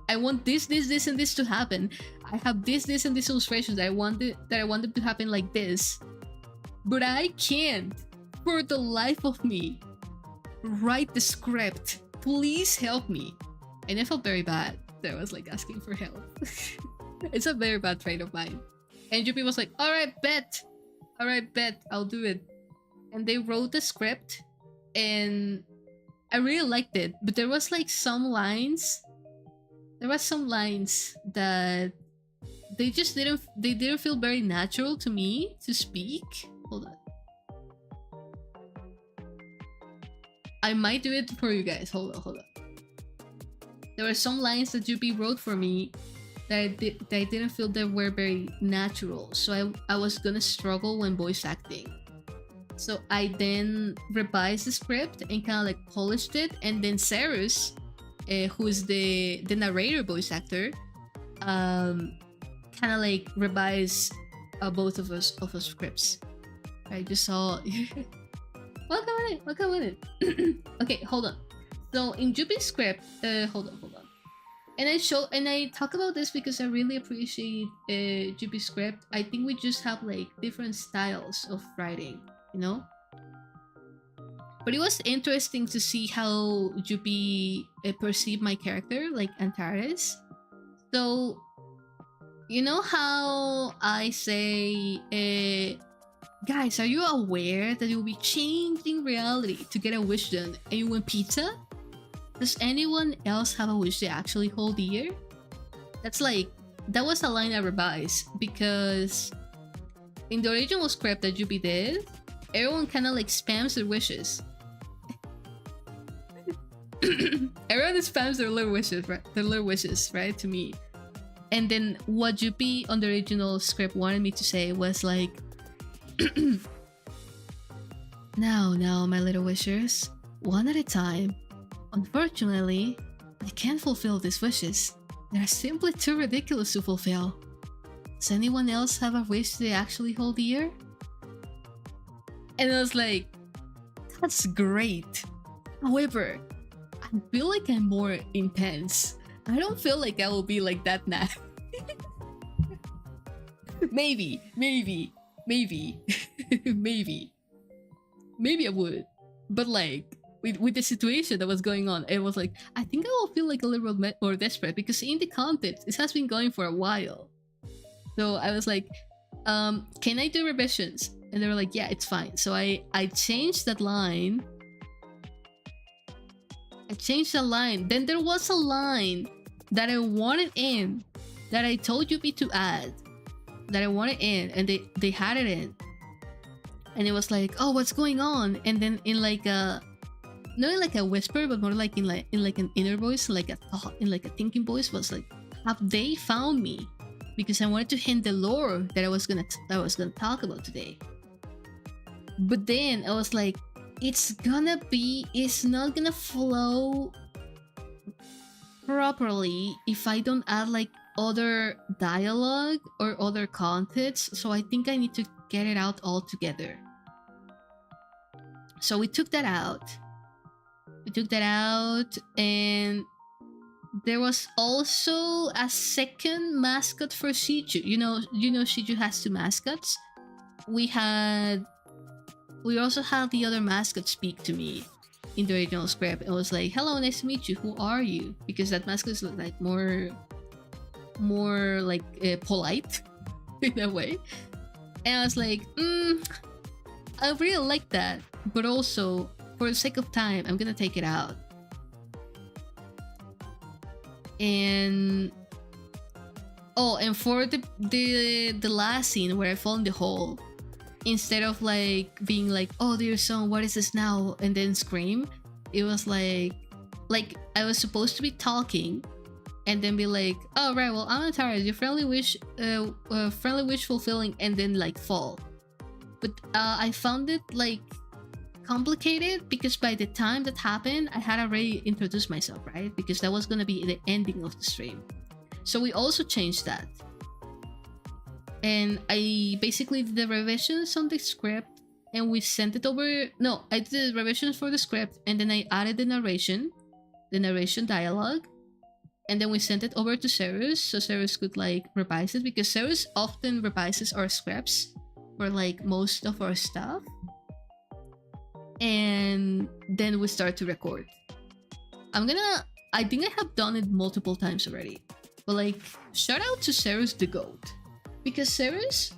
I want this, and this to happen. I have this, and this illustrations that I wanted to happen like this, but I can't, for the life of me, write the script. Please help me. And I felt very bad that I was like asking for help. It's a very bad trait of mine. And Jupi was like, alright, bet, I'll do it. And they wrote the script, and I really liked it, but there was like some lines that they didn't feel very natural to me to speak. Hold on. I might do it for you guys. Hold on. There were some lines that Jupi wrote for me that I didn't feel that were very natural, so I was gonna struggle when voice acting. So I then revised the script and kind of like polished it, and then Cyrus, who is the narrator voice actor, kind of like revised both of us scripts. I just saw. Welcome in. Okay, hold on. So in Jupi's script, hold on. And I talk about this because I really appreciate Jupi's script. I think we just have like different styles of writing, you know? But it was interesting to see how Jupi perceived my character, like Antares. So, you know how I say, guys, are you aware that you'll be changing reality to get a wish done and you want pizza? Does anyone else have a wish they actually hold dear? That was a line I revised because in the original script that Jupi did, everyone kind of like spams their wishes. Everyone spams their little wishes, right? To me. And then what Jupi on the original script wanted me to say was like, now, my little wishers, one at a time. Unfortunately, I can't fulfill these wishes. They're simply too ridiculous to fulfill. Does anyone else have a wish they actually hold dear? And I was like, that's great. However, I feel like I'm more intense. I don't feel like I will be like that now. Maybe I would. But like, with the situation that was going on, it was like, I think I will feel like a little bit more desperate because in the context, it has been going for a while. So I was like, can I do revisions? And they were like, yeah, it's fine. So I changed that line. Then there was a line that I wanted in, that I told Yubi to add, that I wanted in, and they had it in. And it was like, oh, what's going on? And then in like a, not in like a whisper, but more like in an inner voice, like a thought, in like a thinking voice, was like, have they found me? Because I wanted to hint the lore that I was gonna talk about today. But then I was like, it's not gonna flow properly if I don't add like other dialogue or other context. So I think I need to get it out all together. So we took that out. And there was also a second mascot for Shiju. You know Shiju has two mascots. We also had the other mascot speak to me in the original script. It was like, hello, nice to meet you, who are you? Because that mascot is like more more like polite in a way. And I was like, I really like that, but also for the sake of time, I'm gonna take it out. And oh, and for the last scene where I fall in the hole, instead of like being like, "Oh dear son, what is this now?" and then scream, it was like I was supposed to be talking, and then be like, "Oh right, well I'm tired. Your friendly wish fulfilling," and then like fall. But I found it like complicated because by the time that happened, I had already introduced myself, right? Because that was gonna be the ending of the stream. So we also changed that. And I basically did the revisions on the script and we sent it over. No, I did the revisions for the script and then I added the narration dialogue. And then we sent it over to Ceres so Ceres could like revise it, because Ceres often revises our scripts for like most of our stuff. And then we start to record. I think I have done it multiple times already. But like, shout out to Ceres the GOAT. Because Ceres,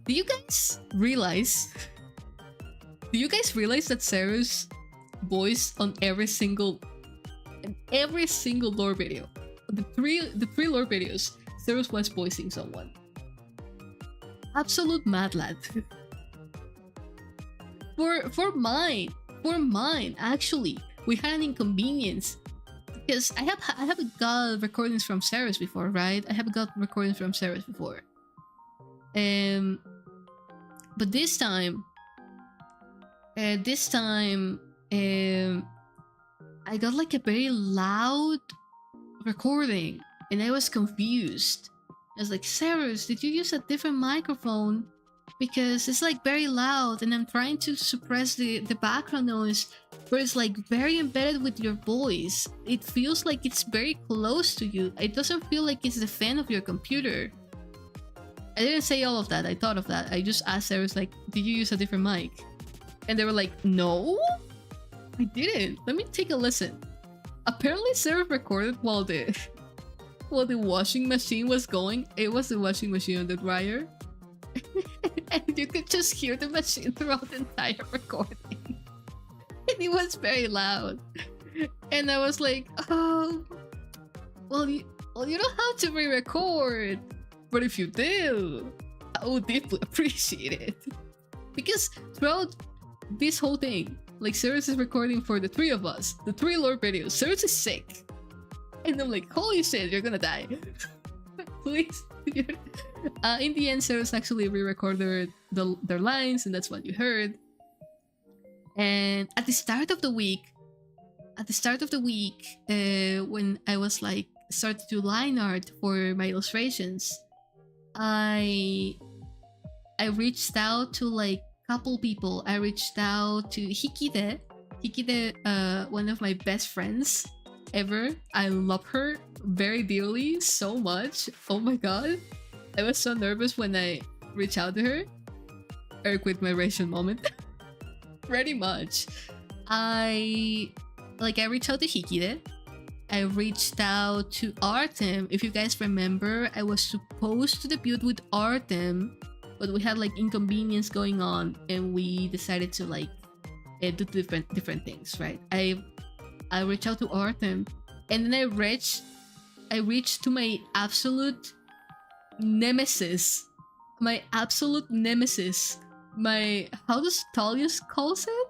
do you guys realize that Ceres voiced on every single lore video? The three lore videos, Ceres was voicing someone. Absolute mad lad. For mine, actually, we had an inconvenience because I have got recordings from Ceres before, right? I have got recordings from Ceres before. But this time, I got like a very loud recording, and I was confused. I was like, Ceres, did you use a different microphone? Because it's like very loud, and I'm trying to suppress the background noise, but it's like very embedded with your voice. It feels like it's very close to you. It doesn't feel like it's the fan of your computer. I didn't say all of that. I thought of that. I just asked Ceres, like, did you use a different mic? And they were like, no, I didn't. Let me take a listen. Apparently Ceres recorded while the washing machine was going. It was the washing machine on the dryer. And you could just hear the machine throughout the entire recording. And it was very loud. And I was like, oh, well you don't have to re-record. But if you do, I would deeply appreciate it. Because throughout this whole thing, like Ceres is recording for the three of us, the 3 lore videos. Ceres is sick. And I'm like, holy shit, you're gonna die. Please. In the end, Ceres actually re-recorded their lines, and that's what you heard. And at the start of the week, when I was like started to do line art for my illustrations, I reached out to like couple people. I reached out to Hikide, one of my best friends ever. I love her very dearly, so much. Oh my god. I was so nervous when I reached out to her. With my ration moment. Pretty much. I reached out to Hikide. I reached out to Artem. If you guys remember, I was supposed to debut with Artem, but we had like inconvenience going on, and we decided to like do different things, right? I reached out to Artem, and then I reached to my absolute nemesis. My absolute nemesis. My, how does Talius calls it?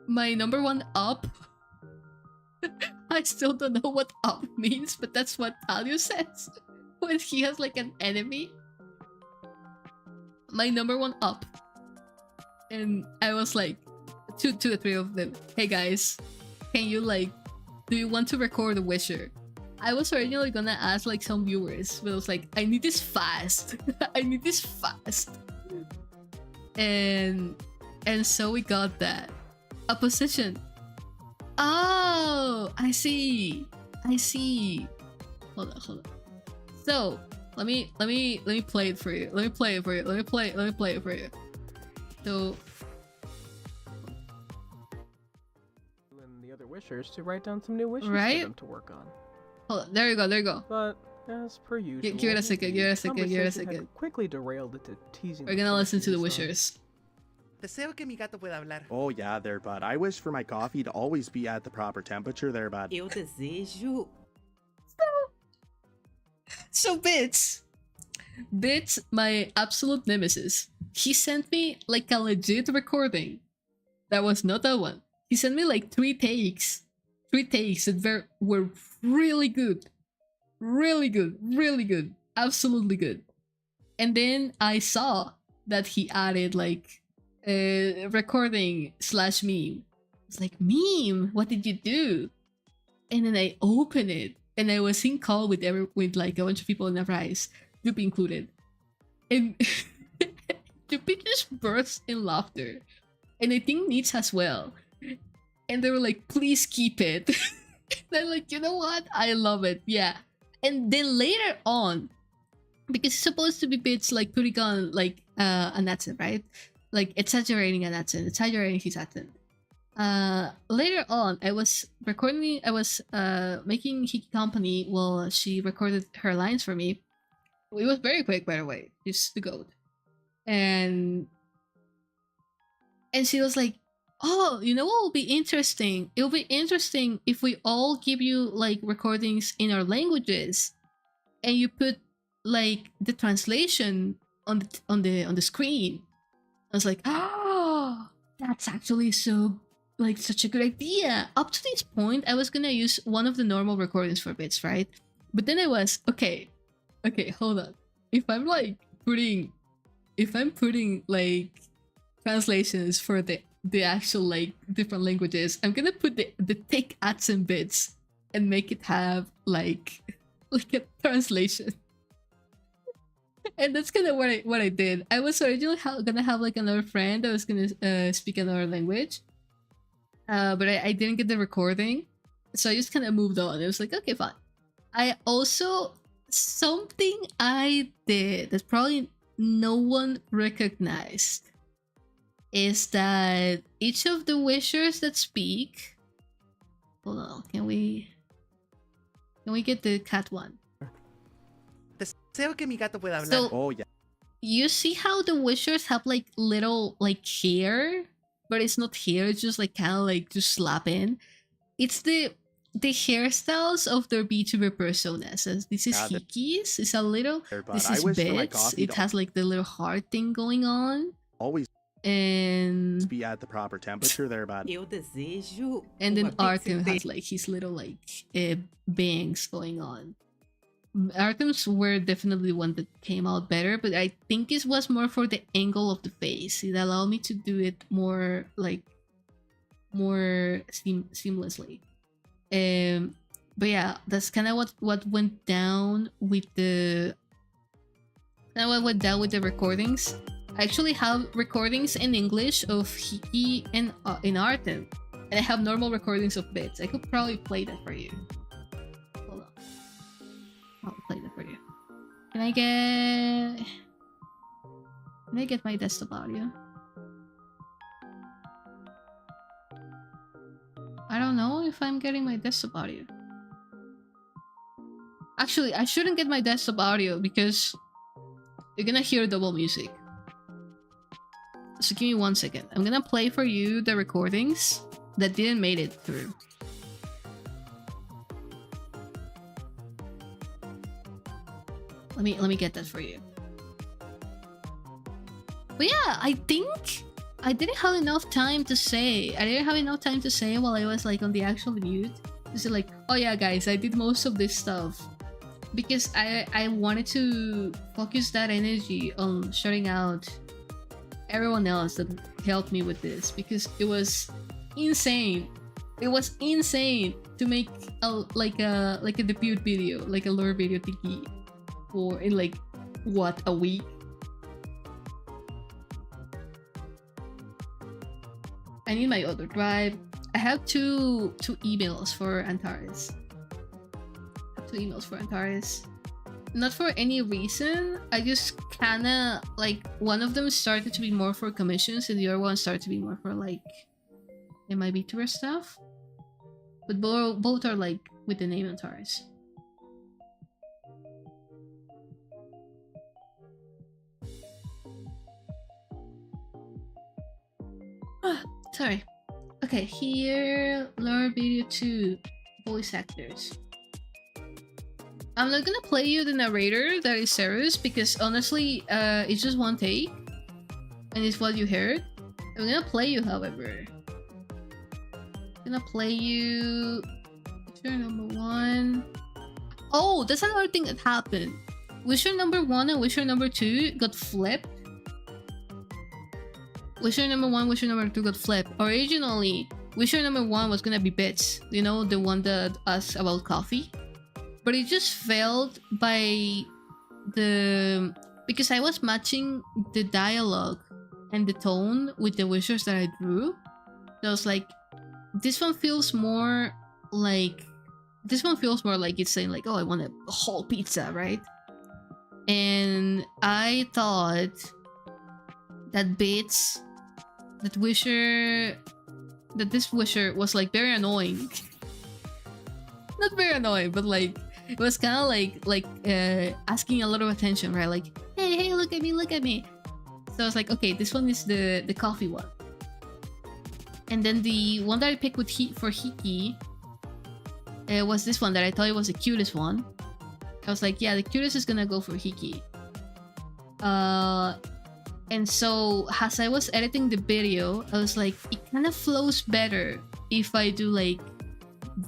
My number one up. I still don't know what up means, but that's what Talius says when he has like an enemy. My number one up. And I was like, to the 3 of them, hey guys, can you like, do you want to record a Wisher? I was originally gonna ask like some viewers, but I was like, I need this fast. I need this fast. And so we got that. A position. Oh, I see. Hold on. So let me play it for you. Let me play it for you. So and the other wishers to write down some new wishes right? for them to work on. Hold on, there you go. But As per usual, Give it a second, give it a second, give it a conversation had second. quickly derailed into teasing. We're gonna listen to the wishers. Deseo que mi gato pueda hablar. Oh yeah, there, bud. I wish for my coffee to always be at the proper temperature there, bud. Eu desejo. So Bits, my absolute nemesis. He sent me like a legit recording. That was not that one. He sent me like 3 takes. 3 takes that were really good. Really good. Really good. Absolutely good. And then I saw that he added like a recording / meme. It's like, meme? What did you do? And then I opened it. And I was in call with like a bunch of people in the rise, Yuppie included. And Yuppie just burst in laughter. And I think Neats as well. And they were like, please keep it. And I'm like, you know what? I love it. Yeah. And then later on, because it's supposed to be bits like putting on like an accent, right? Like exaggerating an accent, exaggerating his accent. Later on, I was making Hiki company while she recorded her lines for me. It was very quick, by the way, just the goat. And she was like, oh, you know what will be interesting? It'll be interesting if we all give you like recordings in our languages and you put like the translation on the screen. I was like, oh, that's actually such a good idea. Up to this point, I was gonna use one of the normal recordings for bits, right? But then I was, okay, hold on. If I'm putting like translations for the actual like different languages, I'm gonna put the thick accent bits and make it have like a translation. And that's kind of what I did. I was originally gonna have like another friend that was gonna speak another language. But I didn't get the recording, so I just kind of moved on. It was like, okay, fine. I also, something I did that probably no one recognized is that each of the wishers that speak, hold on, can we get the cat one? Deseo que mi gato pueda hablar. So, Oh yeah. you see how the wishers have like little like hair? But it's not hair, it's just like kind of like just slap in. It's the hairstyles of their VTuber personas. As this is Hiki's, it's a little, There, bud. this I is wish for my Bits, coffee it to has like the little heart thing going on. always And be at the proper temperature there, bud. Eu desejo. then uma Artem pizza has like his little like bangs going on. Artem's were definitely the one that came out better, but I think it was more for the angle of the face. It allowed me to do it more like seamlessly. But yeah, that's kind of what went down with the recordings. I actually have recordings in English of Hiki and in Artem, and I have normal recordings of Bits. I could probably play that for you. Hold on, I'll play that for you. Can I get my desktop audio? I don't know if I'm getting my desktop audio. Actually, I shouldn't get my desktop audio because you're gonna hear double music. So give me 1 second. I'm gonna play for you the recordings that didn't make it through. Let me get that for you. But yeah, I think I didn't have enough time to say. I didn't have enough time to say while I was like on the actual mute. Just like, oh yeah, guys, I did most of this stuff because I wanted to focus that energy on shutting out everyone else that helped me with this, because it was insane. It was insane to make a debut video, like a lore video thingy, for in like what, a week. I need my other drive. I have two emails for Antares. Two emails for Antares. Not for any reason. I just kinda like, one of them started to be more for commissions and the other one started to be more for like MIB tour stuff. But both are like with the name Antares. sorry. Okay, here, learn video 2, voice actors. I'm not gonna play you the narrator that is Sarah's because honestly, it's just one take, and it's what you heard. I'm gonna play you, however. I'm gonna play you. Wisher number 1. Oh, that's another thing that happened. Wisher number 1 and Wisher number 2 got flipped. Wisher number 1, Wisher number 2 got flipped. Originally, Wisher number 1 was gonna be Bits, you know, the one that asked about coffee. But it just failed by the... because I was matching the dialogue and the tone with the wishers that I drew. So I was like, this one feels more like... this one feels more like it's saying like, oh, I want a whole pizza, right? And I thought that Bits... that wisher... that this wisher was like very annoying. Not very annoying, but like it was kind of like asking a lot of attention, right? Like, hey, look at me. So I was like, okay, this one is the coffee one. And then the one that I picked with for Hiki was this one that I thought it was the cutest one. I was like, yeah, the cutest is gonna go for Hiki. And so as I was editing the video, I was like, it kind of flows better if I do like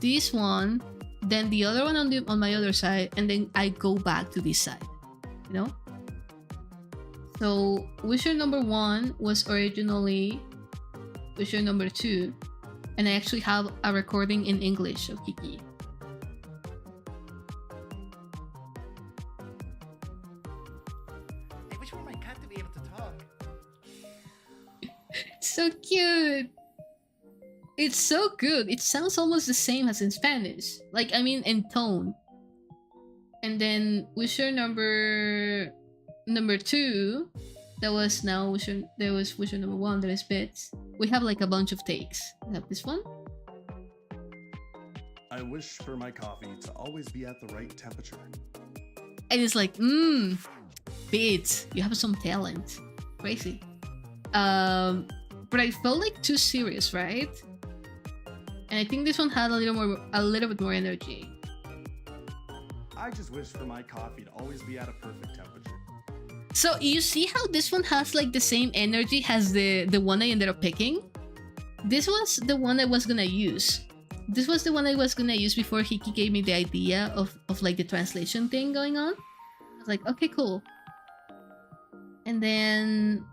this one, then the other one on my other side, and then I go back to this side, you know? So wisher number 1 was originally wisher number 2, and I actually have a recording in English of Kiki. I wish for my cat to be able to talk. So cute! It's so good. It sounds almost the same as in Spanish. Like, I mean, in tone. And then wisher number 2, that was now wisher. There was wisher number 1. That is Bits. We have like a bunch of takes. We have this one. I wish for my coffee to always be at the right temperature. And it's like, Bits, you have some talent. Crazy. But I felt like too serious, right? And I think this one had a little bit more energy. I just wish for my coffee to always be at a perfect temperature. So you see how this one has like the same energy as the one I ended up picking? This was the one I was gonna use. This was the one I was gonna use before Hiki gave me the idea of like the translation thing going on. I was like, okay, cool. And then...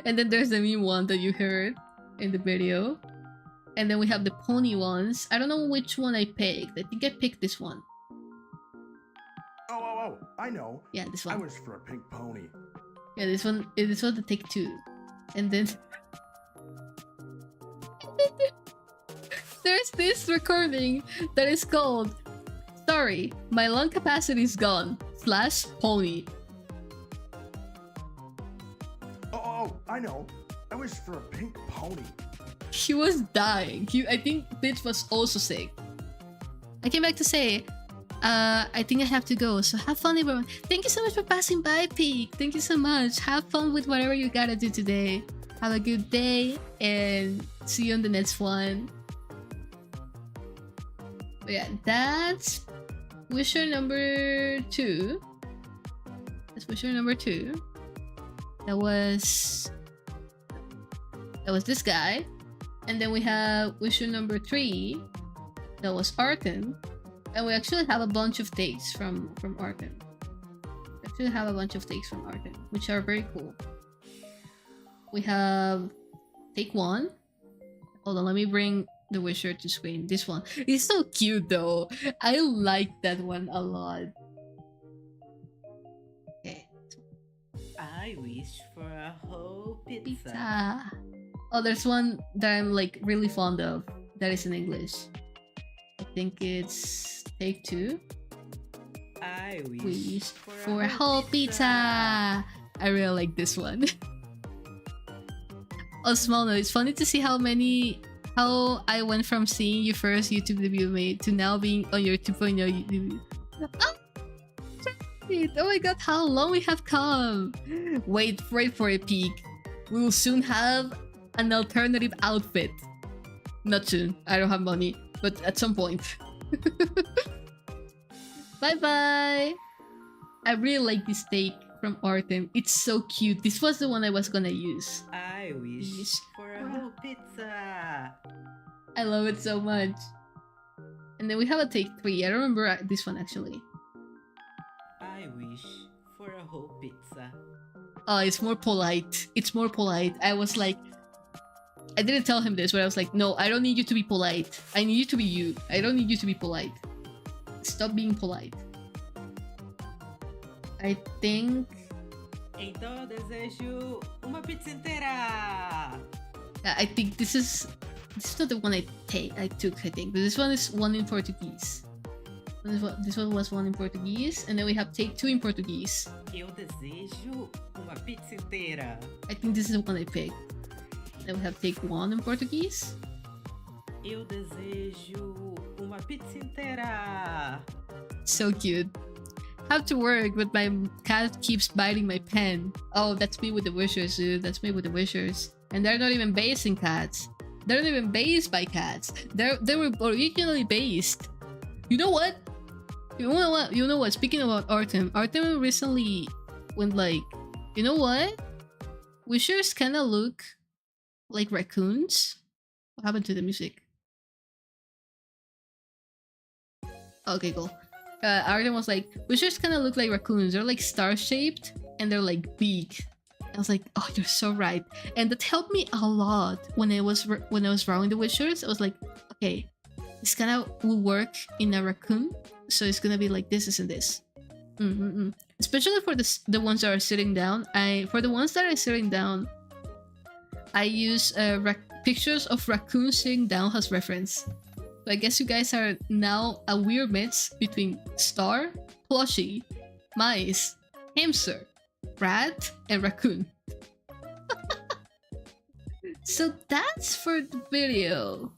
and then there's the meme one that you heard in the video. And then we have the pony ones. I don't know which one I picked. I think I picked this one. Oh, I know. Yeah, this I one. wish for a pink pony. Yeah, this one. This was the take 2. And then... there's this recording that is called "Sorry, my lung capacity is gone" / pony. Oh, I know. I wish for a pink pony. He was dying. I think Bitch was also sick. I came back to say, I think I have to go, so have fun, everyone. Thank you so much for passing by, Peak. Thank you so much. Have fun with whatever you gotta do today. Have a good day, and see you on the next one. But yeah, that's wisher number 2. That's wisher number 2. That was this guy. And then we have wisher number 3. That was Arten. And we actually have a bunch of takes from Arten. Which are very cool. We have take 1. Hold on, let me bring the wisher to screen. This one. It's so cute though. I like that one a lot. Okay. I wish for a whole pizza. Pizza. Oh, there's one that I'm like really fond of that is in English. I think it's take 2. I Wish for a whole pizza. I really like this one. Oh, small note. It's funny to see how I went from seeing your first YouTube debut made to now being on your 2.0 YouTube. Oh my god, how long we have come! Wait for a peak. We will soon have an alternative outfit. Not soon. I don't have money, but at some point. Bye bye. I really like this take from Artem. It's so cute. This was the one I was gonna use. I wish Yes. for a whole pizza. I love it so much. And then we have a take 3. I don't remember this one actually. I wish for a whole pizza. Oh, it's more polite. It's more polite. I was like, I didn't tell him this, but I was like, no, I don't need you to be polite. I need you to be you. I don't need you to be polite. Stop being polite. I think... Então eu desejo uma pizza inteira. I think this is not the one I took, I think. But this one is one in Portuguese. This one was one in Portuguese, and then we have take 2 in Portuguese. Eu desejo uma pizza inteira. I think this is the one I picked. Then we have take 1 in Portuguese. Eu desejo uma pizza inteira. So cute. Have to work, but my cat keeps biting my pen. Oh, that's me with the wishers, dude. That's me with the wishers. And they're not even based in cats. They're not even based by cats. They were originally based. You know what? You know what? You know what? Speaking about Artem recently went like, you know what? Wishers kind of look like raccoons. What happened to the music? Okay, cool. Artem was like, wishers kind of look like raccoons. They're like star-shaped and they're like big. I was like, oh, you're so right. And that helped me a lot when I was drawing the wishers. I was like, okay, this kind of will work in a raccoon. So it's gonna be like this and this. Especially for the ones that are sitting down. For the ones that are sitting down, I use pictures of raccoons sitting down as reference. So I guess you guys are now a weird mix between star, plushie, mice, hamster, rat, and raccoon. So that's for the video.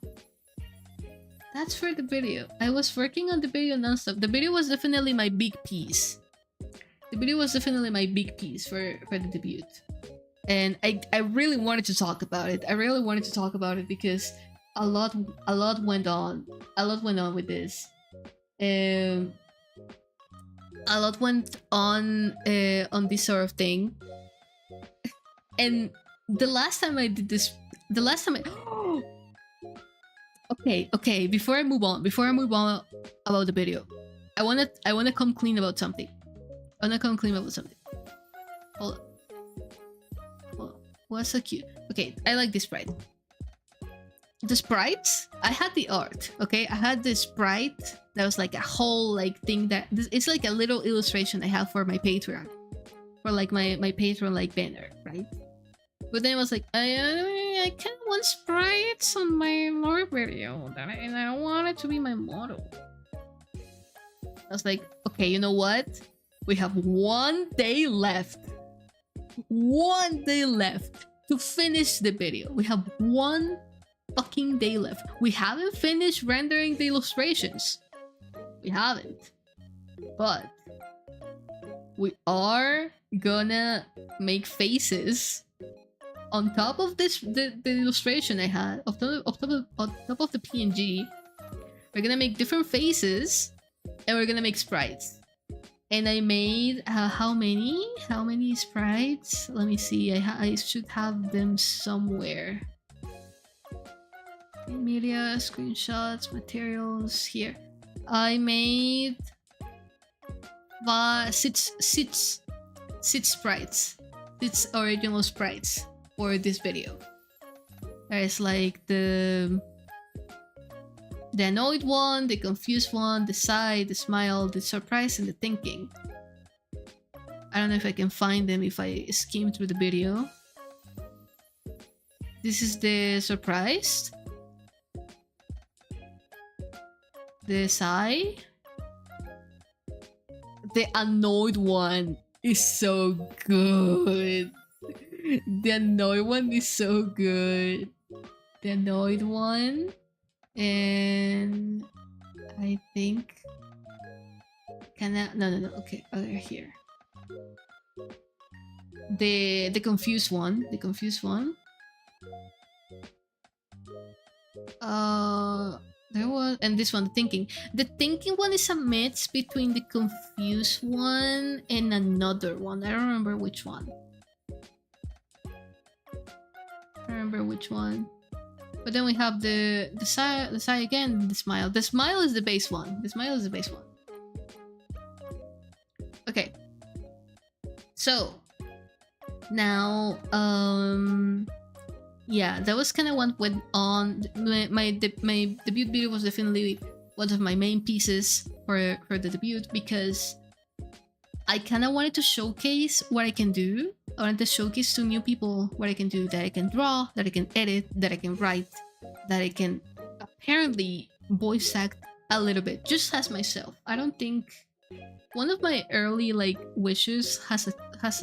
That's for the video. I was working on the video nonstop. The video was definitely my big piece. The video was definitely my big piece for the debut. And I really wanted to talk about it. I really wanted to talk about it because a lot went on. A lot went on with this. A lot went on this sort of thing. And the last time I did this, okay. Before I move on about the video, I wanna come clean about something. Hold on. What's so cute? Okay, I like this sprite. The sprites, I had the art, okay? I had this sprite that was like a whole like thing that it's like a little illustration I have for my Patreon, for like my Patreon like banner, right? But then I was like, I kind of want sprites on my lore video, and I don't want it to be my model. I was like, okay, you know what? We have 1 day left. 1 day left to finish the video. We have 1 fucking day left. We haven't finished rendering the illustrations. We haven't. But we are gonna make faces on top of this the illustration I had on top of the PNG. We're gonna make different faces and we're gonna make sprites. And I made how many sprites? Let me see. I should have them somewhere. Media, screenshots, materials here. I made six sprites. 6 original sprites for this video. There's like the annoyed one, the confused one, the sigh, the smile, the surprise, and the thinking. I don't know if I can find them if I skim through the video. This is the surprise. The sigh. The annoyed one is so good. The annoyed one is so good. The annoyed one. And I think no, okay, they're here. The confused one, There was, and this one, thinking. The thinking one is a mix between the confused one and another one. I don't remember which one. I don't remember which one. But then we have the sigh again, the smile. The smile is the base one. The smile is the base one. Okay. So now, yeah, that was kind of what went on. My debut video was definitely one of my main pieces for the debut, because I kind of wanted to showcase what I can do. I wanted to showcase to new people what I can do, that I can draw, that I can edit, that I can write, that I can apparently voice act a little bit, just as myself. I don't think one of my early like wishes has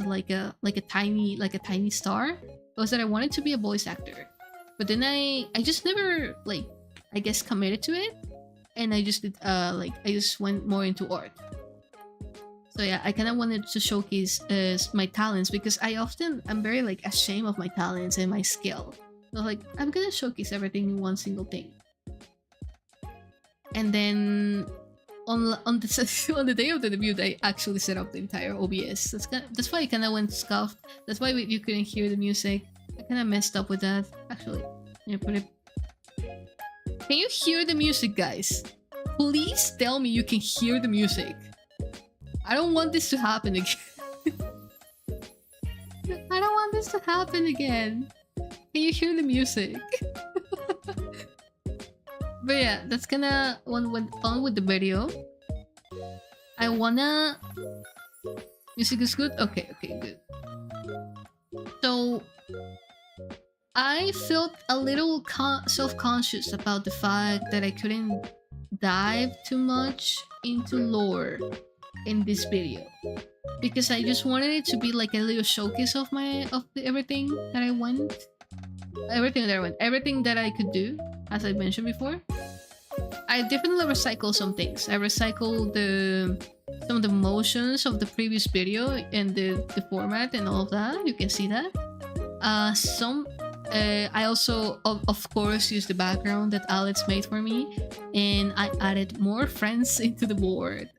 like a tiny star was that I wanted to be a voice actor, but then I just never, like, I guess, committed to it, and I just did I just went more into art. So yeah, I kind of wanted to showcase my talents, because I'm very like ashamed of my talents and my skill. So like, I'm gonna showcase everything in one single thing. And then on the day of the debut, I actually set up the entire OBS. That's why I kind of went scuffed. That's why you couldn't hear the music. I kind of messed up with that. Actually, let me put it. Can you hear the music, guys? Please tell me you can hear the music. I don't want this to happen again. I don't want this to happen again. Can you hear the music? But yeah, that's kinda what went on with the video. I wanna... Music is good? Okay, good. So... I felt a little self-conscious about the fact that I couldn't dive too much into lore in this video, because I just wanted it to be like a little showcase of everything that I went, everything that I could do, as I mentioned before. I definitely recycled some things. I recycled some of the motions of the previous video and the format and all of that. You can see that. I also, of course, used the background that Alex made for me, and I added more friends into the board.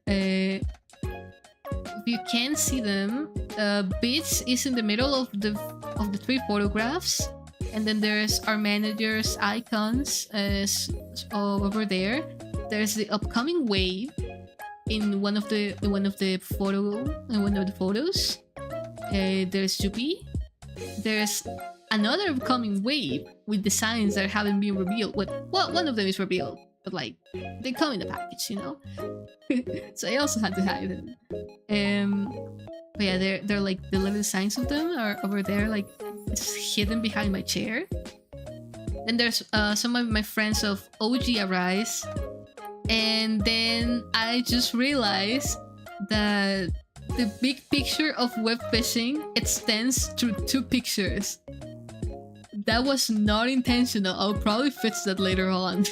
If you can see them, Bits is in the middle of the 3 photographs, and then there's our manager's icons over there. There's the upcoming wave in one of the photos. There's Jupi. There's another upcoming wave with designs that haven't been revealed. Well, one of them is revealed, but like, they come in the package, you know? So I also had to hide them. But yeah, they're like, the little designs of them are over there, like, it's hidden behind my chair. Then there's some of my friends of OG Arise. And then I just realized that the big picture of web fishing extends through 2 pictures. That was not intentional. I'll probably fix that later on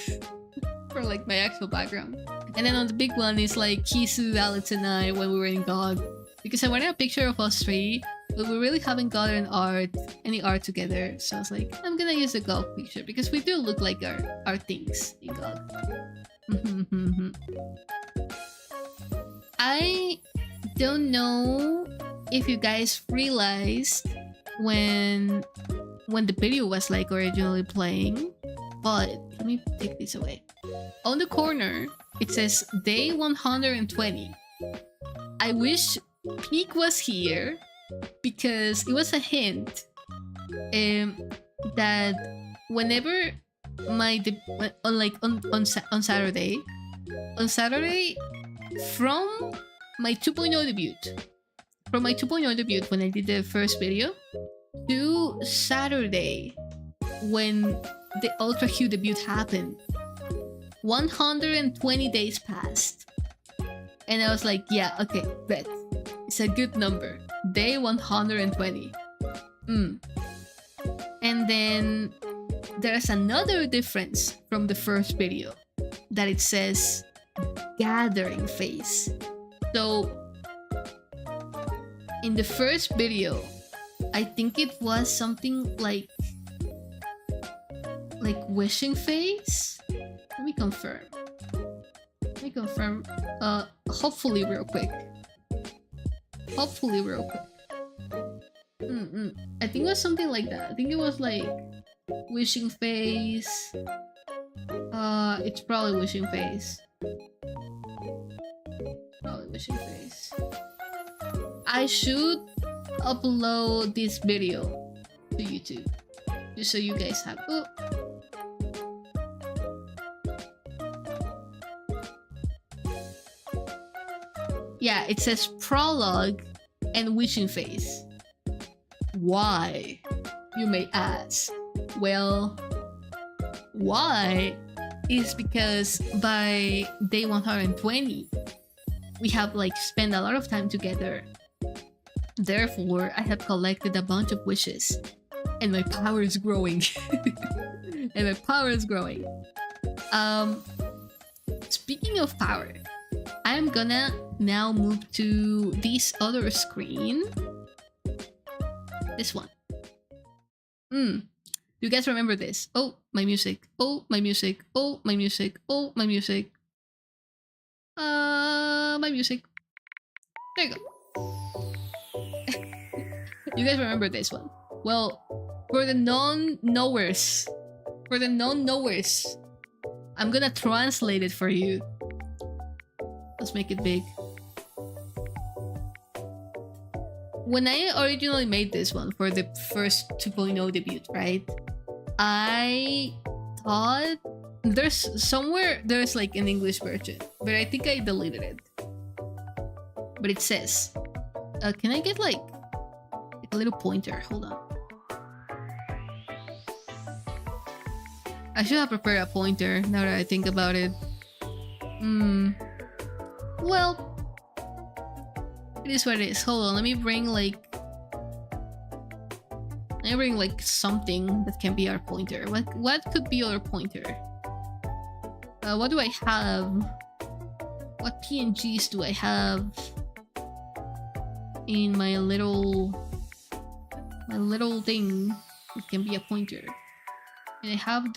for like my actual background. And then on the big one is like Kisu, Alex, and I when we were in GOG, because I wanted a picture of us 3, but we really haven't gotten any art together. So I was like, I'm gonna use the GOG picture because we do look like our things in GOG. I don't know if you guys realized when the video was like originally playing, but let me take this away. On the corner, it says day 120. I wish Peak was here, because it was a hint that whenever on Saturday from my 2.0 debut, when I did the first video, to Saturday when the Ultra Hue debut happened, 120 days passed, and I was like, yeah, okay, bet, it's a good number, day 120. And then there's another difference from the first video, that it says gathering phase. So in the first video, I think it was something like like wishing face. Let me confirm. Hopefully real quick. I think it was something like that. I think it was like wishing face. It's probably wishing face. I should upload this video to YouTube just so you guys have. Oh. Yeah, it says prologue and wishing face. Why, you may ask? Well, why is because by day 120 we have like spent a lot of time together. Therefore, I have collected a bunch of wishes and my power is growing. Speaking of power, I'm gonna now move to this other screen. This one. You guys remember this? Oh, my music. My music. There you go. You guys remember this one? Well, for the non-knowers, I'm gonna translate it for you. Let's make it big. When I originally made this one for the first 2.0 debut, right? I thought there's like an English version, but I think I deleted it. But it says, can I get like a little pointer? Hold on. I should have prepared a pointer now that I think about it. Well, it is what it is. Hold on, let me bring like something that can be our pointer. What could be our pointer? What do I have? What PNGs do I have in my little thing that can be a pointer? And I have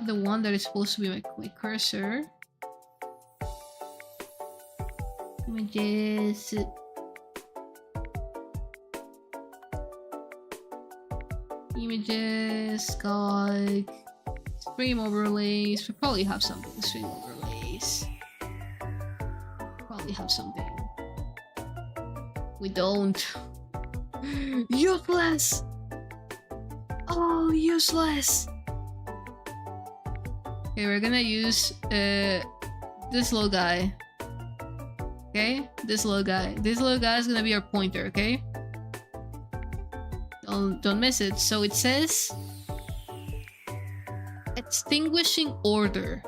the one that is supposed to be my cursor. Images, God, stream overlays. We probably have something. Stream overlays. Probably have something. We don't. Useless! Oh, useless! Okay, we're gonna use this little guy. Okay, this little guy. This little guy is gonna be our pointer. Okay, don't miss it. So it says extinguishing order,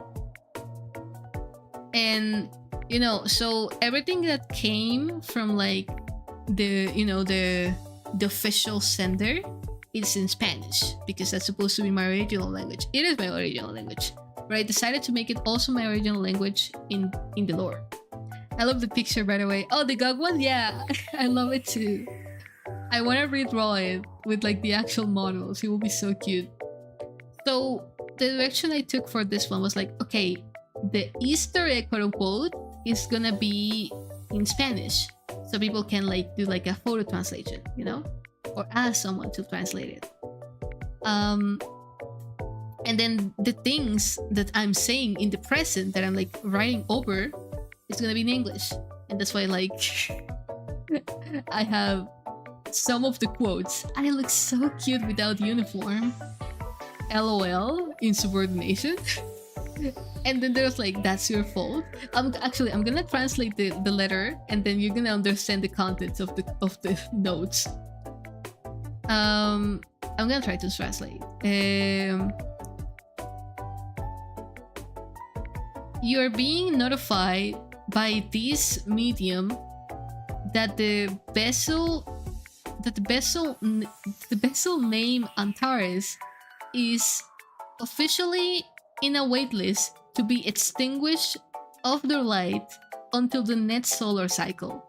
and you know, so everything that came from like the official sender is in Spanish because that's supposed to be my original language. It is my original language. But I decided to make it also my original language in the lore. I love the picture, by the way. Oh, the GOG one? Yeah, I love it too. I want to redraw it with like the actual models. It will be so cute. So the direction I took for this one was like, okay, the Easter egg, quote unquote, is gonna be in Spanish. So people can like do like a photo translation, you know? Or ask someone to translate it. And then the things that I'm saying in the present that I'm like writing over is gonna be in English. And that's why like I have some of the quotes. I look so cute without uniform. LOL, insubordination. And then there's like, that's your fault. I'm gonna translate the letter and then you're gonna understand the contents of the notes. I'm gonna try to translate. You are being notified by this medium that the vessel name Antares is officially in a waitlist to be extinguished of their light until the next solar cycle.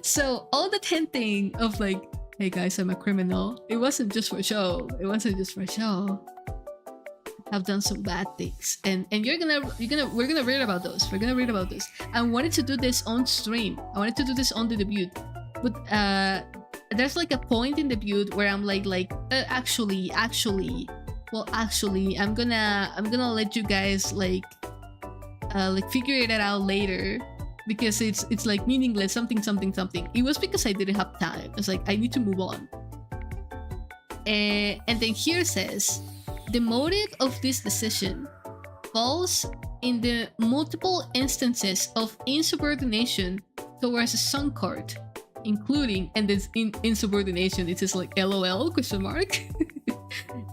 So all that hinting of like, hey guys, I'm a criminal. It wasn't just for show. It wasn't just for show. I've done some bad things, and we're gonna read about those. We're gonna read about this. I wanted to do this on stream. I wanted to do this on the debut, but there's like a point in the debut where I'm actually, I'm gonna let you guys like figure it out later, because it's like meaningless, something. It was because I didn't have time. It's like I need to move on. And then here says, the motive of this decision falls in the multiple instances of insubordination towards a song card, including, and this insubordination, it says like LOL question mark,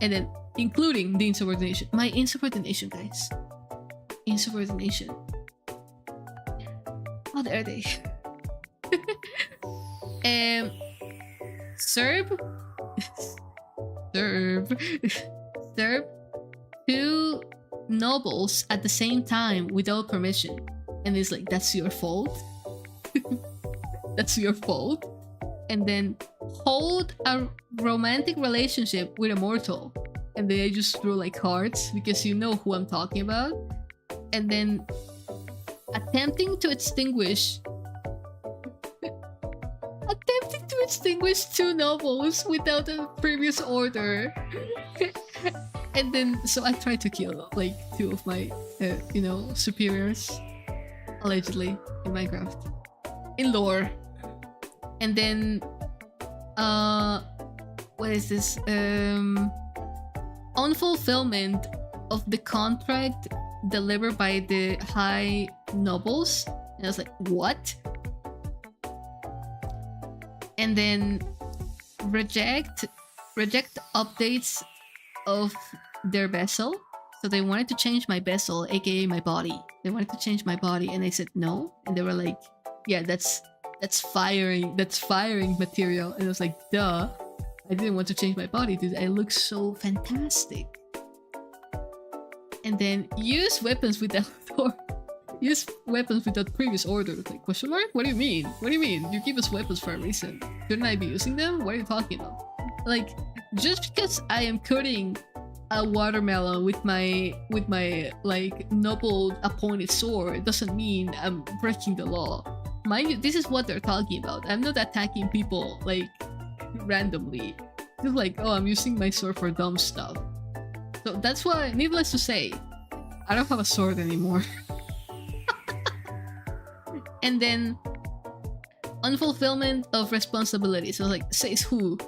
and then including the insubordination. My insubordination, guys. Insubordination. Oh, there they. Serve two nobles at the same time without permission, and it's like, that's your fault. That's your fault. And then hold a romantic relationship with a mortal, and then I just threw like hearts because you know who I'm talking about. And then attempting to extinguish two nobles without a previous order. And then, so I tried to kill like two of my, superiors, allegedly, in Minecraft, in lore. And then, what is this? Unfulfillment of the contract delivered by the high nobles. And I was like, what? And then reject updates of their vessel. So they wanted to change my vessel, aka my body. They wanted to change my body, and I said no. And they were like, yeah, that's firing material. And I was like, duh. I didn't want to change my body, dude. I look so fantastic. And then use weapons without previous order. It's like, question mark? What do you mean? What do you mean? You give us weapons for a reason. Shouldn't I be using them? What are you talking about? Like, just because I am cutting a watermelon with my like noble appointed sword doesn't mean I'm breaking the law. Mind you, this is what they're talking about. I'm not attacking people like randomly. It's like, oh, I'm using my sword for dumb stuff. So that's why, needless to say, I don't have a sword anymore. And then unfulfillment of responsibility. So like, says who?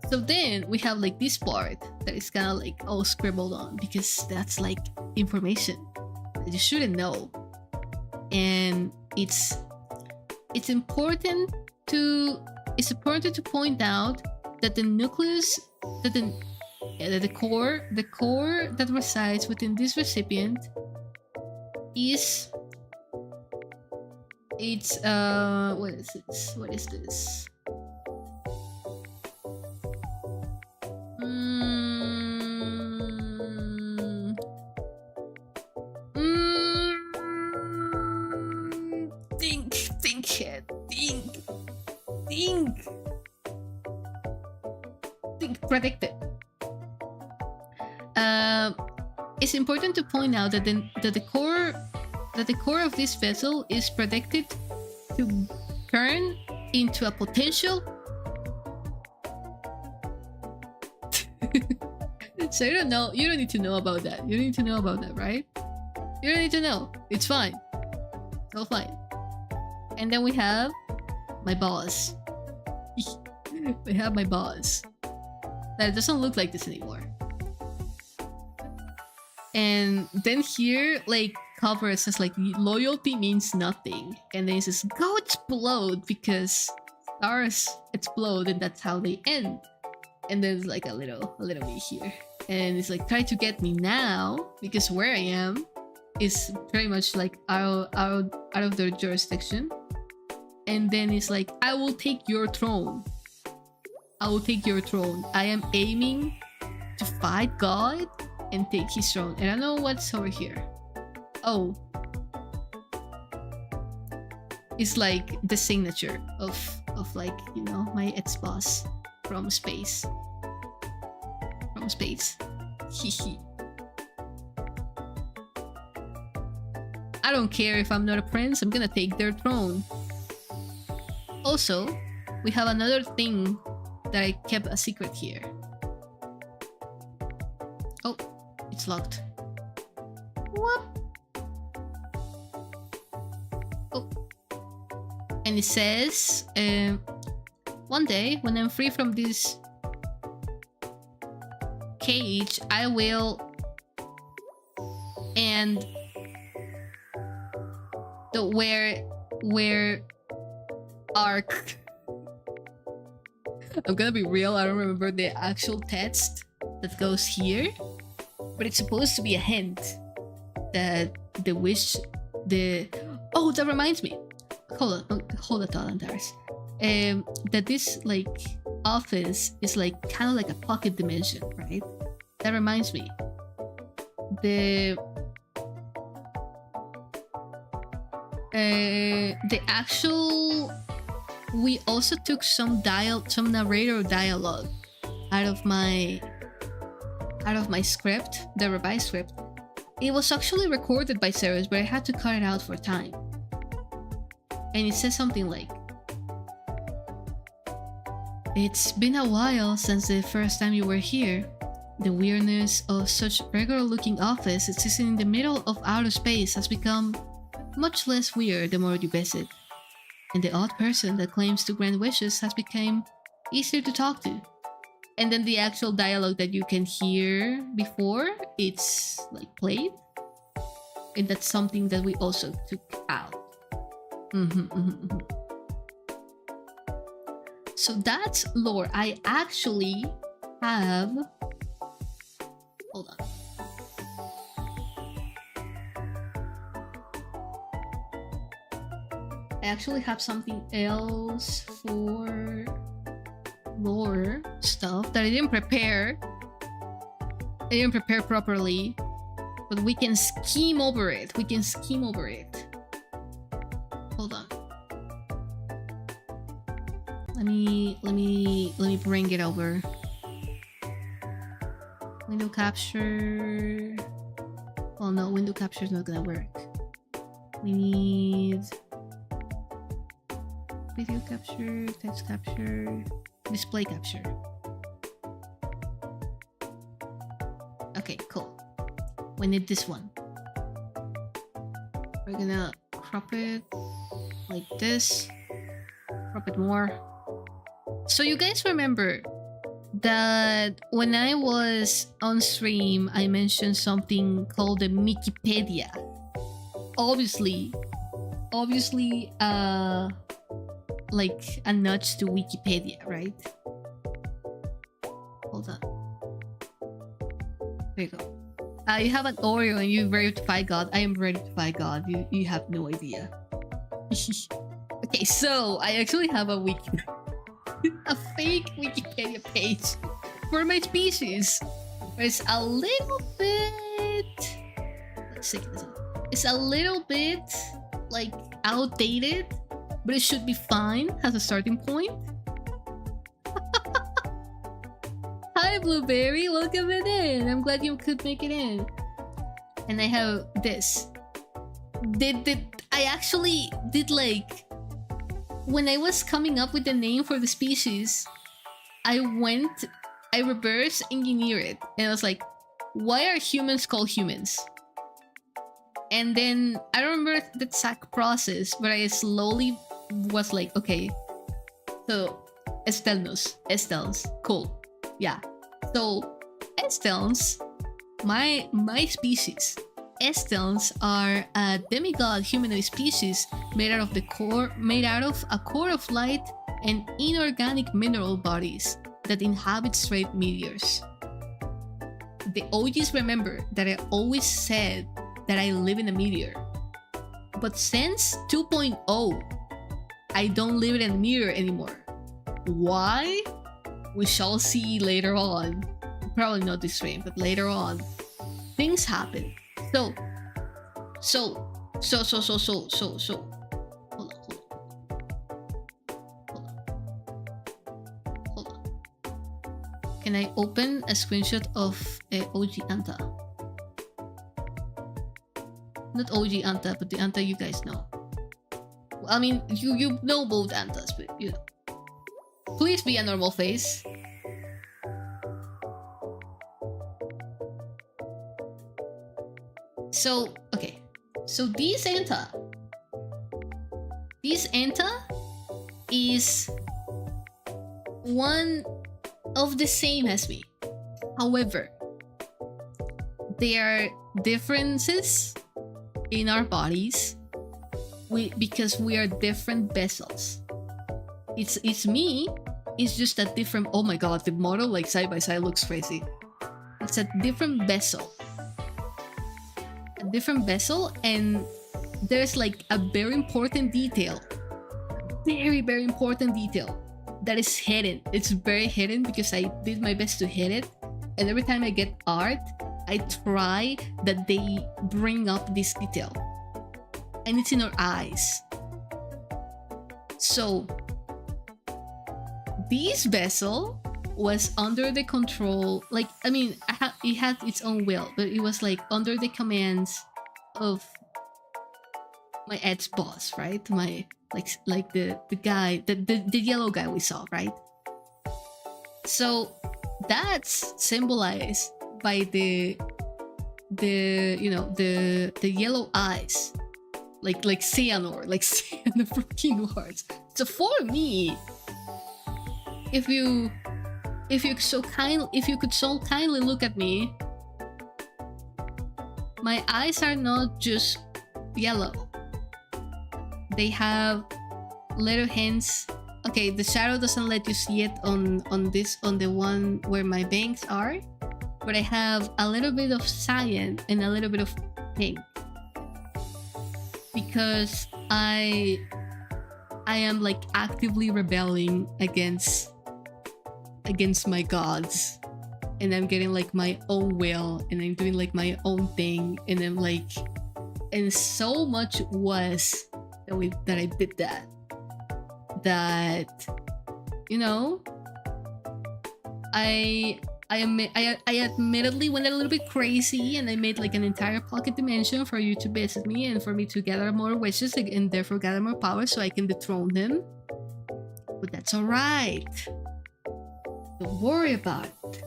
So then we have like this part that is kind of like all scribbled on, because that's like information that you shouldn't know. And it's important to point out that the nucleus, that the core that resides within this recipient is, it's what is this? What is this? Think predicted. It's important to point out that the core of this vessel is predicted to turn into a potential. So you don't need to know about that. You don't need to know about that, right? You don't need to know. It's fine. It's all fine. And then we have my boss. We have my boss. That doesn't look like this anymore. And then here, like, cover says like, loyalty means nothing. And then it says, go explode, because stars explode and that's how they end. And then it's like a little me here. And it's like, try to get me now, because where I am is very much like out of their jurisdiction. And then it's like, I will take your throne. I will take your throne. I am aiming to fight God and take his throne. And I don't know what's over here. Oh. is like the signature of like, you know, my ex-boss from space. From space. Hehe. I don't care if I'm not a prince, I'm gonna take their throne. Also, we have another thing that I kept a secret here. Oh, it's locked. What? Oh. And it says, one day when I'm free from this cage, I will and the where arc. I'm gonna be real, I don't remember the actual text that goes here, but it's supposed to be a hint that the wish, oh, that reminds me. Hold a thought, Antares. That this like office is like kind of like a pocket dimension, right? That reminds me. The actual, we also took some narrator dialogue out of my script, the revised script. It was actually recorded by Ceres, but I had to cut it out for time. And it says something like, "It's been a while since the first time you were here. The weirdness of such regular-looking office existing in the middle of outer space has become much less weird the more you visit. And the odd person that claims to grant wishes has become easier to talk to." And then the actual dialogue that you can hear before it's like played, and that's something that we also took out. So that's lore. I actually have, hold on. I actually have something else for lore stuff that I didn't prepare. I didn't prepare properly, but we can scheme over it. We can scheme over it. Hold on. Let me bring it over. Window capture. Oh no, window capture is not gonna work. We need video capture, text capture, display capture. Okay, cool. We need this one. We're gonna crop it like this. Crop it more. So you guys remember that when I was on stream, I mentioned something called the Wikipedia. Obviously, like a nudge to Wikipedia, right? Hold on. There you go. You have an Oreo and you ready to fight God. I am ready to fight God. You have no idea. Okay, so I actually have a a fake Wikipedia page for my species. It's a little bit, let's see this out. It's a little bit like outdated, but it should be fine as a starting point. Hi Blueberry, welcome it in. I'm glad you could make it in. And I have this. I actually did like, when I was coming up with the name for the species, I reverse engineered it, and I was like, why are humans called humans? And then I don't remember the exact process, but I slowly was like, okay, so Estels, cool, yeah. So Estels, my species, Estels are a demigod humanoid species made out of a core of light and inorganic mineral bodies that inhabit straight meteors. The OGs remember that I always said that I live in a meteor, but since 2.0, I don't live in a meteor anymore. Why? We shall see later on. Probably not this stream, but later on, things happen. So. Hold on. and I open a screenshot of OG Anta. Not OG Anta, but the Anta you guys know. I mean, you know both Antas, but you know. Please be a normal face. So, okay. So this Anta is one of the same as me. However, there are differences in our bodies because we are different vessels. It's me. It's just a different. Oh my god, the model like side by side looks crazy. It's a different vessel. A different vessel, and there's like a very important detail. Very important detail that is hidden. It's very hidden because I did my best to hit it, and every time I get art, I try that they bring up this detail, and it's in our eyes. So this vessel was under the control, like, I mean, it had its own will, but it was like under the commands of my ex-boss, right? My like the guy, the yellow guy we saw, right? So that's symbolized by the you know the yellow eyes, like Xehanort, like Xehanort from Kingdom Hearts. So for me, if you could so kindly look at me, my eyes are not just yellow. They have little hints. Okay, the shadow doesn't let you see it on the one where my bangs are, but I have a little bit of cyan and a little bit of pink because I am like actively rebelling against my gods, and I'm getting like my own will, and I'm doing like my own thing, and I'm like, and so much was that I did that you know, I admittedly went a little bit crazy, and I made like an entire pocket dimension for you to visit me and for me to gather more wishes and therefore gather more power so I can dethrone him. But that's alright. Don't worry about it.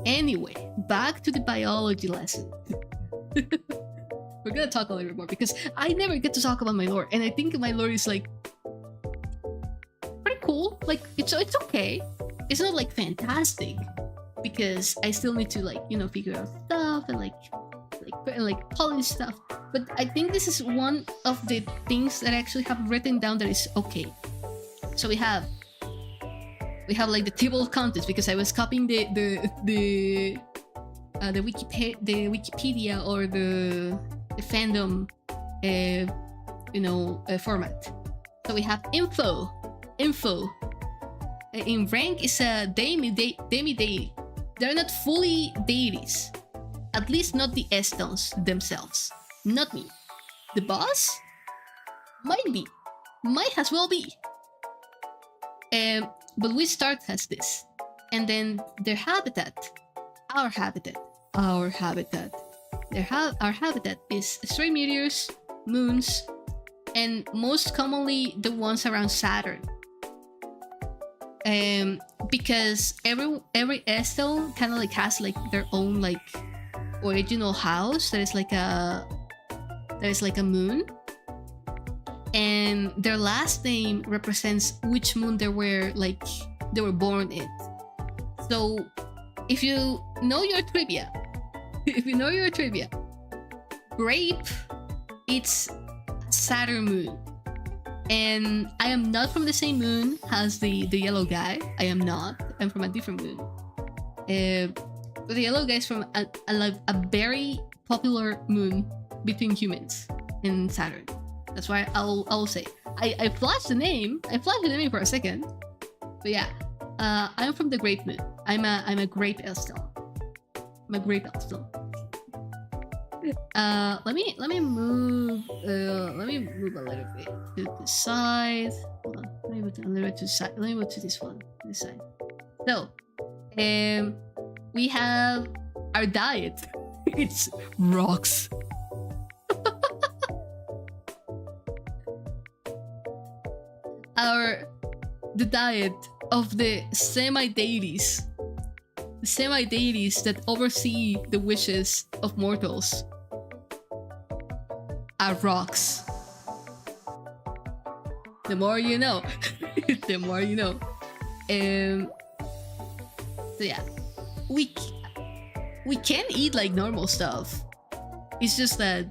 Anyway, back to the biology lesson. We're gonna talk a little bit more because I never get to talk about my lore, and I think my lore is like pretty cool. Like it's okay. It's not like fantastic because I still need to like, you know, figure out stuff and like polish stuff. But I think this is one of the things that I actually have written down that is okay. So we have like the table of contents because I was copying the Wikipedia or the fandom format. So we have info. In rank is a demi-deity. They're not fully deities, at least not the Estons themselves. Not me. The boss might as well be. But we start as this, and then their habitat, our habitat. Our habitat is stray meteors, moons, and most commonly the ones around Saturn. Because every Estel kind of like has like their own like original house that is like a moon, and their last name represents which moon they were born in. So if you know your trivia, Grape, it's Saturn moon. And I am not from the same moon as the yellow guy. I am not. I'm from a different moon. But the yellow guy is from a very popular moon between humans and Saturn. That's why I'll say. I flashed the name. I flashed the name for a second. But yeah, I'm from the Grape moon. I'm a Grape Estel. I'm a Grape Estel. Let me move a little bit to the side. Hold on. Let me move a little bit to the side. Let me move to this one. This side. So, We have our diet. It's rocks. The diet of the semi-deities. The semi-deities that oversee the wishes of mortals are rocks. The more you know. The more you know. So yeah, we can eat like normal stuff. It's just that,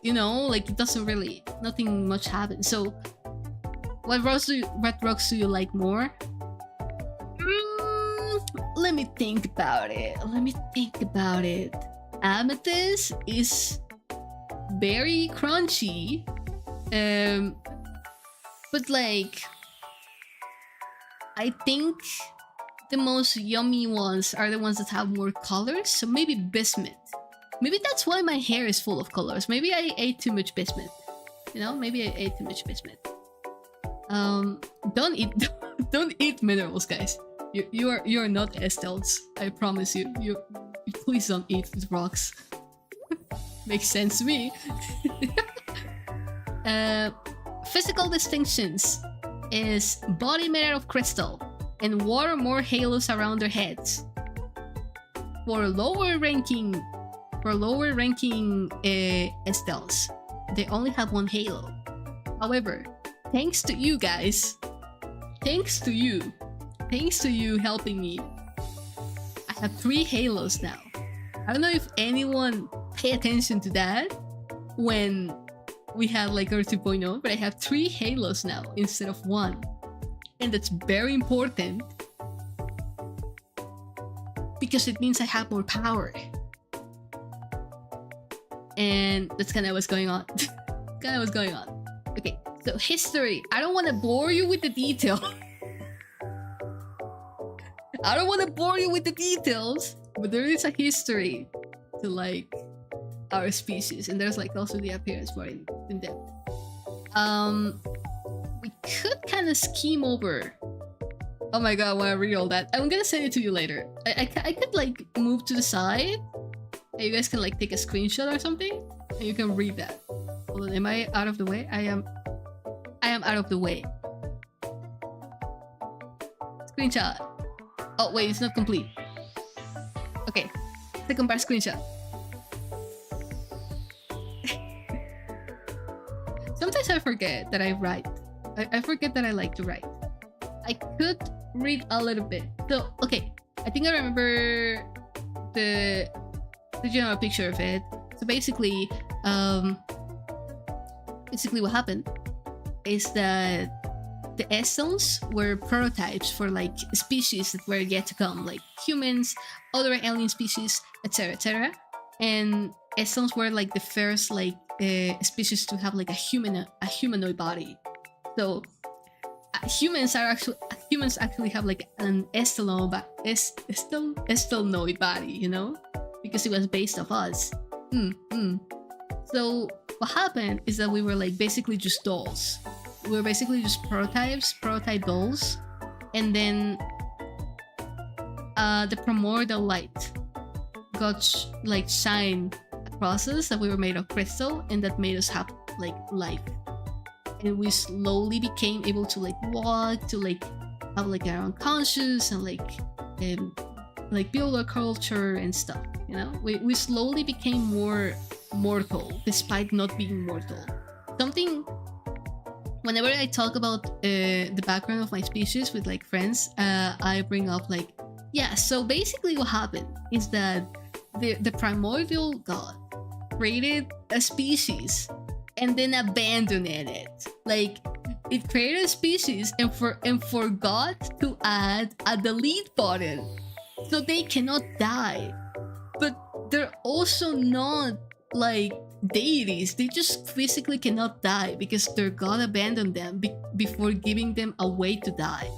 you know, like it doesn't really, nothing much happens. So what rocks do you like more? Let me think about it. Amethyst is very crunchy. But like, I think the most yummy ones are the ones that have more colors. So maybe bismuth. Maybe that's why my hair is full of colors. Maybe I ate too much bismuth. You know, maybe I ate too much bismuth. Don't eat minerals, guys. You are not estels. I promise you. You please don't eat these rocks. Makes sense to me. Physical distinctions is body made out of crystal and one or more halos around their heads. For lower ranking estels, they only have one halo. However, thanks to you guys, thanks to you helping me, I have 3 halos now. I don't know if anyone pay attention to that when we had like our 2.0, but I have 3 halos now instead of 1. And that's very important because it means I have more power. And that's kind of what's going on. Okay, so history. I don't want to bore you with the detail. But there is a history to like our species, and there's like also the appearance more in depth. We could kind of skim over. Oh my god, I want to read all that. I'm gonna send it to you later. I could like move to the side, and you guys can like take a screenshot or something, and you can read that. Hold on, am I out of the way? I am out of the way. Screenshot. Oh wait, it's not complete. Okay, second part screenshot. Sometimes I forget that I write. I forget that I like to write. I could read a little bit. So, okay, I think I remember the general picture of it. So basically what happened is that the Estons were prototypes for like species that were yet to come, like humans, other alien species, etc., etc. And Estons were like the first like species to have like a humanoid body. So humans actually have like an Estelnoid body, you know, because it was based off us. So what happened is that we were like basically just dolls. We were basically just prototype dolls, and then the primordial light got like shine across us, that we were made of crystal, and that made us have like life. And we slowly became able to like walk, to like have like our own conscious, and like build our culture and stuff, you know. We slowly became more mortal despite not being mortal. Whenever I talk about the background of my species with like friends, I bring up like, yeah, so basically what happened is that the primordial god created a species and then abandoned it. Like, it created a species and forgot to add a delete button, so they cannot die. But they're also not like deities. They just physically cannot die because their god abandoned them before giving them a way to die.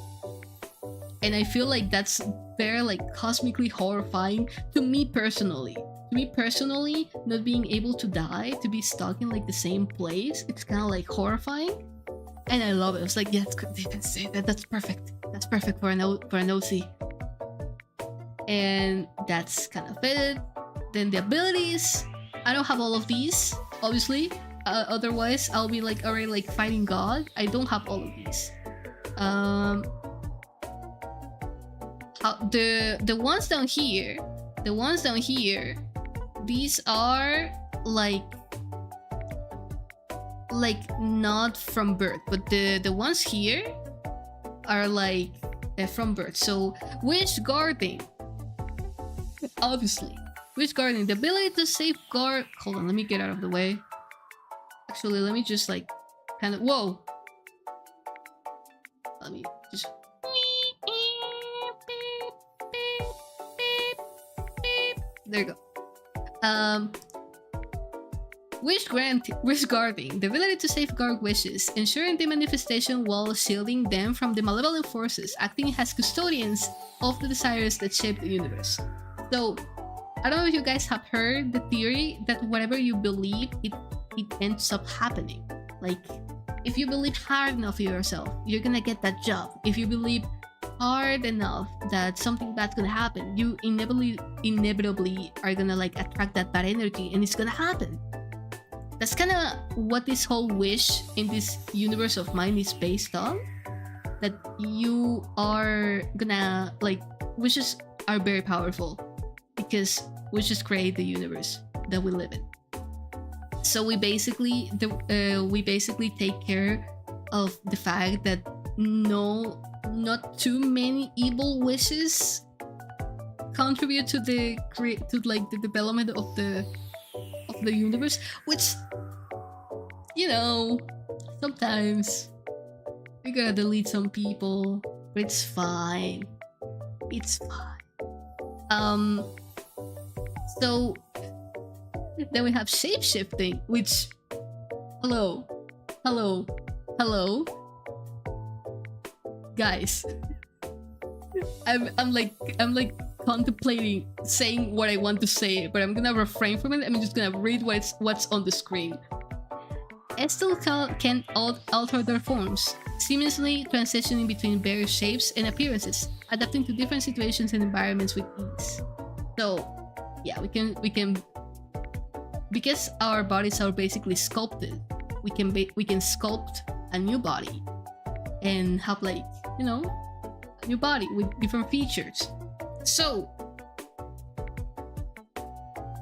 And I feel like that's very like cosmically horrifying to me personally. Not being able to die, to be stuck in like the same place, it's kind of like horrifying. And I love it. I was like, yeah, that's perfect. That's perfect for an OC. And that's kind of it. Then the abilities, I don't have all of these, obviously. Otherwise, I'll be like already like fighting God. I don't have all of these. The ones down here, these are like not from birth, but the ones here are like from birth. So wish guarding, obviously. Wish guarding, the ability to safeguard. Hold on, let me get out of the way. Actually, let me just like kind of. Whoa. Let me just. There you go. Wish guarding, the ability to safeguard wishes, ensuring the manifestation while shielding them from the malevolent forces, acting as custodians of the desires that shape the universe. So, I don't know if you guys have heard the theory that whatever you believe, it ends up happening. Like, if you believe hard enough in yourself, you're gonna get that job. If you believe hard enough that something bad's gonna happen, you inevitably are gonna like attract that bad energy, and it's gonna happen. That's kind of what this whole wish in this universe of mine is based on. That you are gonna like, wishes are very powerful because wishes create the universe that we live in. So we basically take care of the fact that not too many evil wishes contribute to the development of the universe, which, you know, sometimes we gotta delete some people, but it's fine. It's fine. So then we have shapeshifting, which hello guys. I'm like contemplating saying what I want to say, but I'm gonna refrain from it. I'm just gonna read what's on the screen. Estelle can alter their forms, seamlessly transitioning between various shapes and appearances, adapting to different situations and environments with ease. So, yeah, we can because our bodies are basically sculpted. We can sculpt a new body and have, like, you know, a new body with different features. So,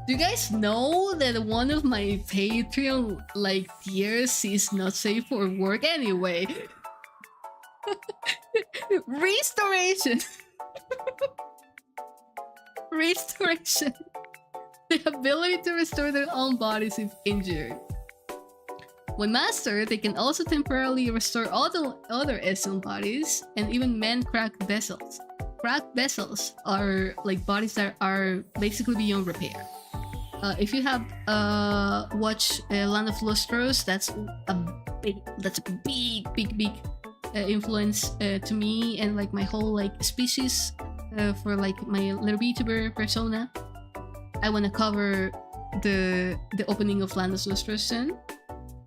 do you guys know that one of my Patreon like tiers is not safe for work anyway? Restoration. Restoration. The ability to restore their own bodies if injured. When mastered, they can also temporarily restore all the other Estelle bodies and even mend cracked vessels. Cracked vessels are like bodies that are basically beyond repair. If you have watched Land of Lustros, that's a big influence to me and like my whole like species for like my little VTuber persona. I want to cover the opening of Land of Lustros soon.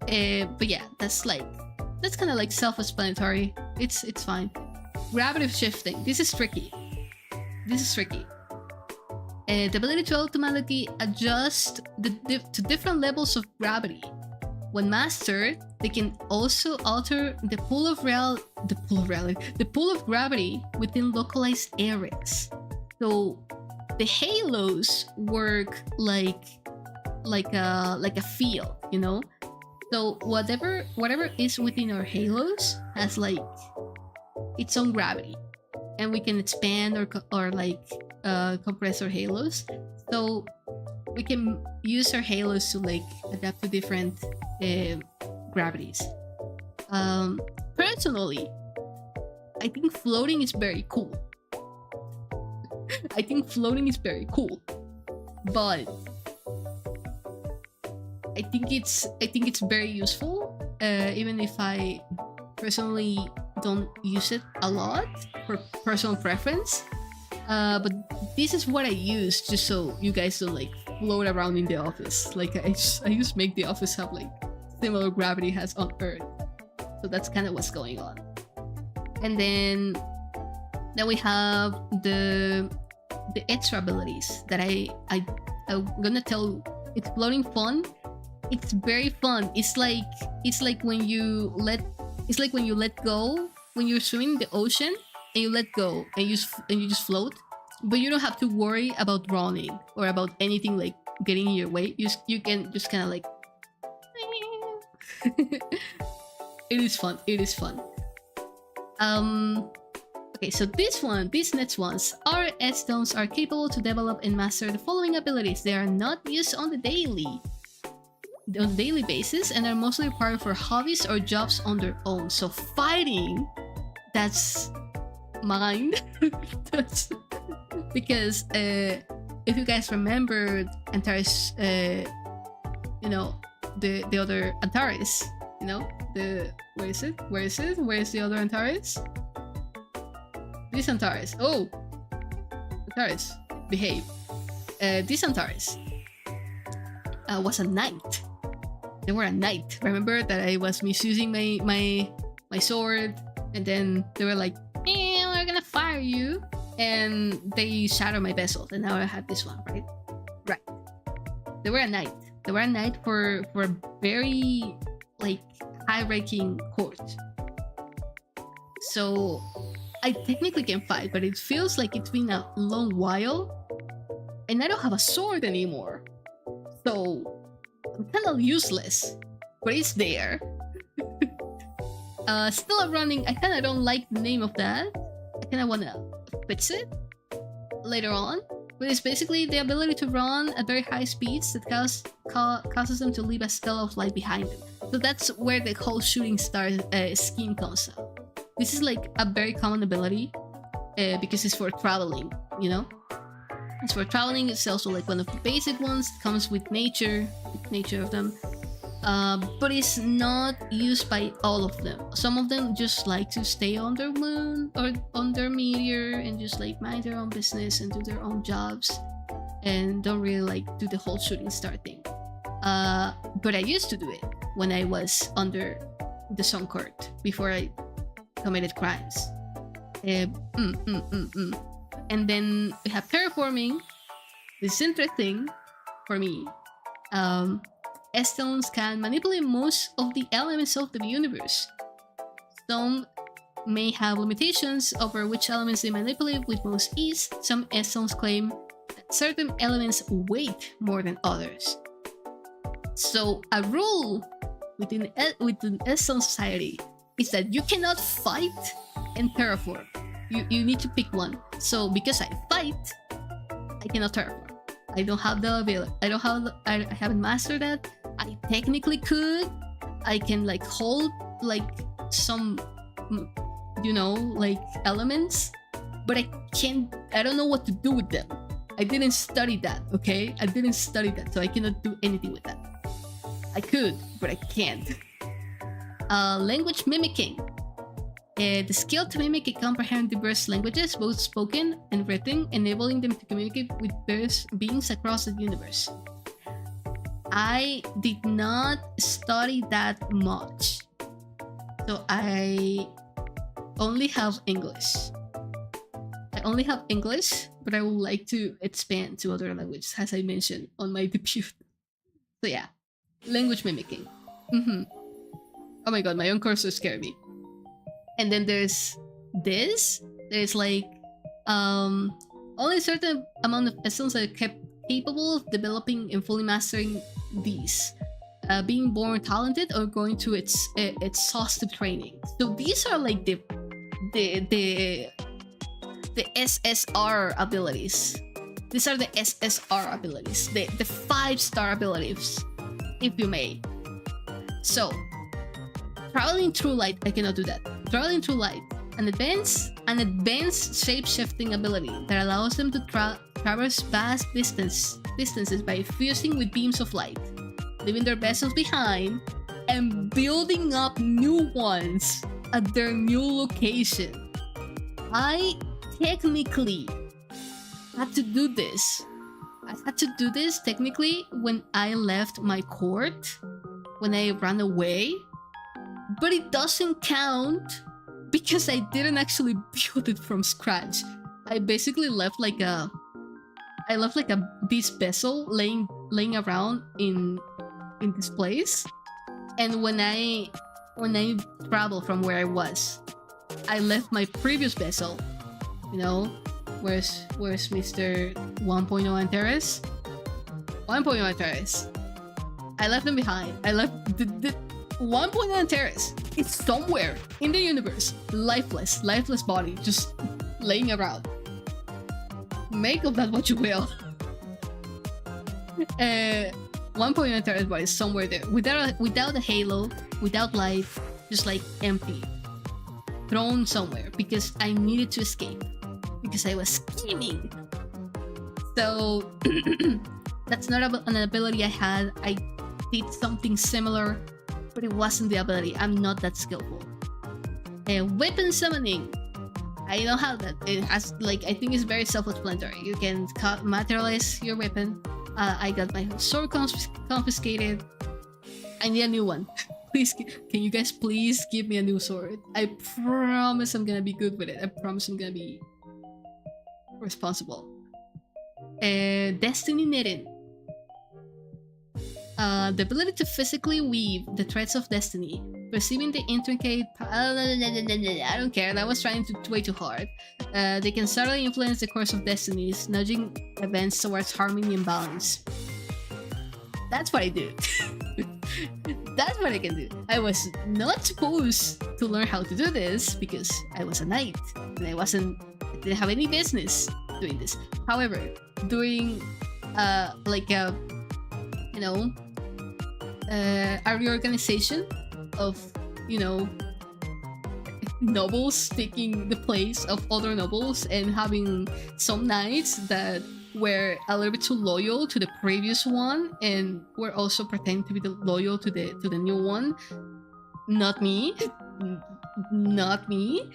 But yeah, that's kind of like self-explanatory. It's fine. Gravity shifting. This is tricky. The ability to automatically adjust to different levels of gravity. When mastered, they can also alter the pool of gravity within localized areas. So the halos work like a field, you know. So whatever is within our halos has like its own gravity, and we can expand or like compress our halos. So we can use our halos to like adapt to different gravities. Personally, I think floating is very cool. But I think it's very useful, even if I personally don't use it a lot for personal preference. But this is what I use just so you guys don't like float around in the office. Like I just make the office have like similar gravity has on Earth. So that's kind of what's going on. And then we have the the extra abilities that I'm gonna tell. Exploring fun. It's very fun. It's like when you let go when you're swimming in the ocean and you let go and you just float, but you don't have to worry about drowning or about anything like getting in your way. You can just kind of like. It is fun. It is fun. Okay, so these next ones, our S-stones are capable to develop and master the following abilities. They are not used on the daily basis and are mostly required for hobbies or jobs on their own. So fighting, that's mine. That's because if you guys remember Antares, you know, the other Antares, you know, where is it? Where is the other Antares? This Antares. Oh, Antares, behave. This Antares was a knight. They were a knight. Remember that I was misusing my sword, and then they were like, "We're gonna fire you," and they shattered my vessels, and now I have this one, right? Right. They were a knight. They were a knight for a very like high-ranking court. So I technically can fight, but it feels like it's been a long while, and I don't have a sword anymore. So I'm kind of useless, but it's there. Still running. I kind of don't like the name of that. I kind of want to fix it later on. But it's basically the ability to run at very high speeds that causes them to leave a scale of light behind them. So that's where the whole shooting star scheme comes out. This is like a very common ability because it's for traveling, you know? It's for traveling. It's also like one of the basic ones. It comes with nature of them. But it's not used by all of them. Some of them just like to stay on their moon or on their meteor and just like mind their own business and do their own jobs and don't really like do the whole shooting star thing. But I used to do it when I was under the Sun Court before I committed crimes. And then we have terraforming. This is interesting for me. S-stones can manipulate most of the elements of the universe. Some may have limitations over which elements they manipulate with most ease. Some S-stones claim that certain elements weight more than others. So a rule within S-stone society is that you cannot fight and terraform. You need to pick one. So because I fight, I cannot terraform. I don't have the ability. I haven't mastered that. I technically could. I can like hold like some, you know, like elements, but I can't. I don't know what to do with them. I didn't study that. Okay, I didn't study that, so I cannot do anything with that. I could, but I can't. Language mimicking. The skill to mimic and comprehend diverse languages, both spoken and written, enabling them to communicate with various beings across the universe. I did not study that much, so I only have English. But I would like to expand to other languages, as I mentioned on my debut. So yeah, language mimicking. Oh my god, my own cursor scared me. And then there's this. There's like only a certain amount of essence that are kept capable of developing and fully mastering these. Being born talented or going to exhaustive training. So these are like the SSR abilities. These are the SSR abilities, the 5-star abilities, if you may. So traveling through light, I cannot do that. Traveling through light, an advanced shape-shifting ability that allows them to traverse vast distances by fusing with beams of light, leaving their vessels behind, and building up new ones at their new location. I technically had to do this. I had to do this technically when I left my court, when I ran away. But it doesn't count because I didn't actually build it from scratch. I basically left like a I left like this vessel laying around in this place, and when I traveled from where I was, I left my previous vessel. You know, where's Mr. 1.0 Antares? 1.0 Antares. I left them behind. I left the 1.0 Antares. It's somewhere in the universe, lifeless body, just laying around. Make of that what you will. 1.0 Antares body is somewhere there, without a halo, without life, just like empty, thrown somewhere because I needed to escape, because I was scheming. So that's not an ability I had. I did something similar, but it wasn't the ability. I'm not that skillful. Weapon summoning, I don't have that. It has, like, I think it's very self-explanatory. You can materialize your weapon. I got my sword confiscated. I need a new one. Please, can you guys please give me a new sword? I promise I'm gonna be good with it. I promise I'm gonna be responsible. Destiny knitting. The ability to physically weave the threads of destiny, perceiving the intricate. I don't care. That was trying to way too hard. They can subtly influence the course of destinies, nudging events towards harmony and balance. That's what I do. That's what I can do. I was not supposed to learn how to do this because I was a knight and I didn't have any business doing this. However, doing like a a reorganization of nobles taking the place of other nobles and having some knights that were a little bit too loyal to the previous one and were also pretending to be loyal to the new one. Not me. Not me.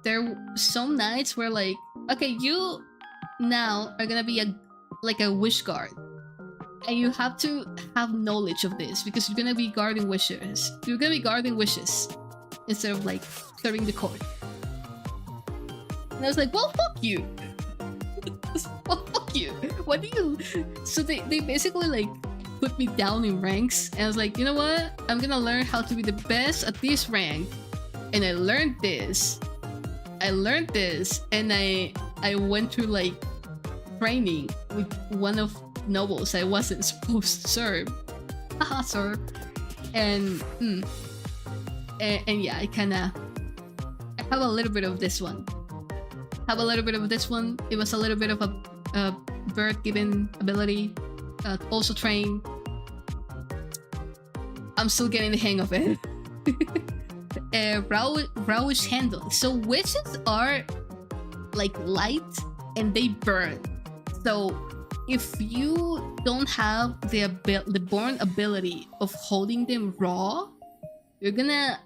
There some knights were like, okay, you now are gonna be a wish guard, and you have to have knowledge of this because you're gonna be guarding wishes. You're gonna be guarding wishes instead of like serving the court. And I was like, well, fuck you. Well, fuck you. What do you? So they basically like put me down in ranks, and I was like, you know what? I'm gonna learn how to be the best at this rank, and I learned this. And I went through like training with one of nobles I wasn't supposed to serve. Haha, sir. And yeah, I have a little bit of this one. It was a little bit of a bird given ability. Also train. I'm still getting the hang of it. Rawish handle. So witches are like light and they burn. So if you don't have the born ability of holding them raw, you're gonna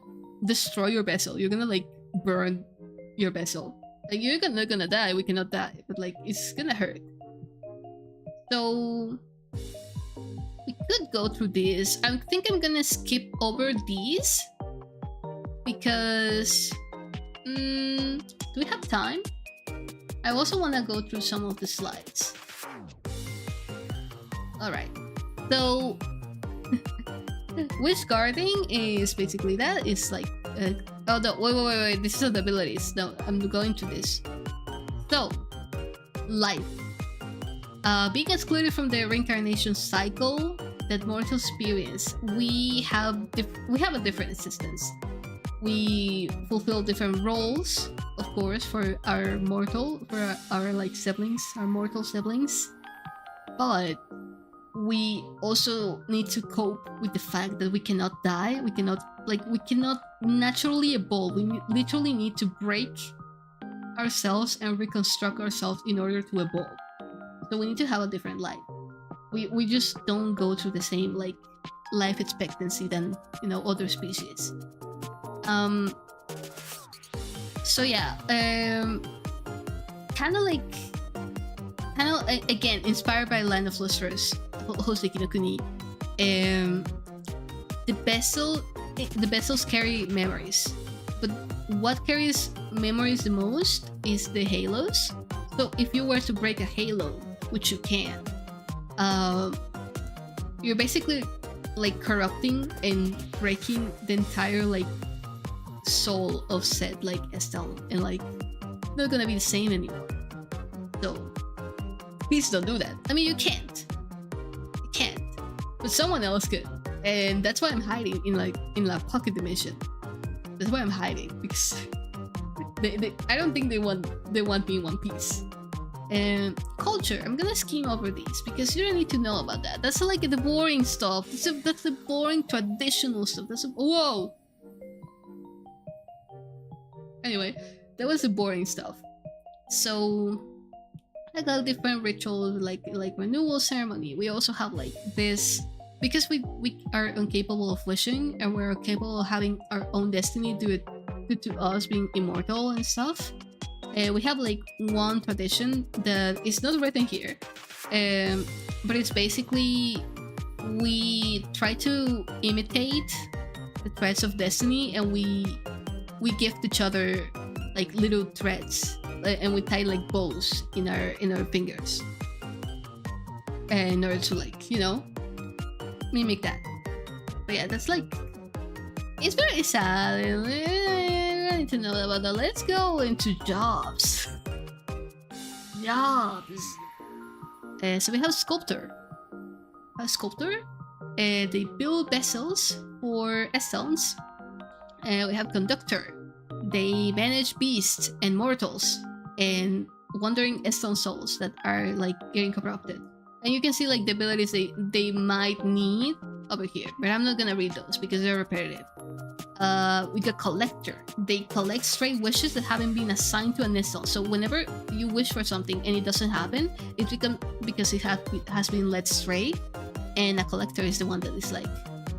destroy your vessel. You're gonna like burn your vessel. Like you're not gonna die. We cannot die, but like it's gonna hurt. So we could go through this. I think I'm gonna skip over these because do we have time? I also want to go through some of the slides. Alright, so wish guarding is basically that. It's like oh no, wait, this is the abilities. No, I'm going to this. So life, being excluded from the reincarnation cycle that mortals experience. We have a different existence. We fulfill different roles, of course, for our mortal siblings, our mortal siblings, but we also need to cope with the fact that we cannot die. We cannot naturally evolve. We literally need to break ourselves and reconstruct ourselves in order to evolve. So we need to have a different life. We just don't go through the same like life expectancy than other species. So yeah, kind of again inspired by Land of Lustrous, Hoseki no Kuni. The vessels carry memories, but what carries memories the most is the halos. So if you were to break a halo, which you can, you're basically like corrupting and breaking the entire like soul of said like Estelle, and like not gonna be the same anymore. So please don't do that. I mean, you can't, but someone else could, and that's why I'm hiding in la pocket dimension. That's why I'm hiding, because I don't think they want me in One Piece. And culture, I'm gonna skim over these because you don't need to know about that. That's like the boring stuff. That's the boring traditional stuff. Whoa. Anyway, that was the boring stuff. So I got different rituals like renewal ceremony. We also have like this, because we are incapable of wishing, and we're capable of having our own destiny due to us being immortal and stuff. We have like one tradition that is not written here, but it's basically we try to imitate the threads of destiny, and we gift each other like little threads, and we tie like bows in our fingers in order to like, you know, mimic that. But yeah, that's like, it's very sad. I need to know about that. Let's go into jobs. So we have sculptor. They build vessels for Estons. We have conductor. They manage beasts and mortals and wandering Eston souls that are like getting corrupted. And you can see like the abilities they might need over here, but I'm not gonna read those because they're repetitive. We got collector. They collect stray wishes that haven't been assigned to an Eston. So whenever you wish for something and it doesn't happen, it's because it has been led stray, and a collector is the one that is like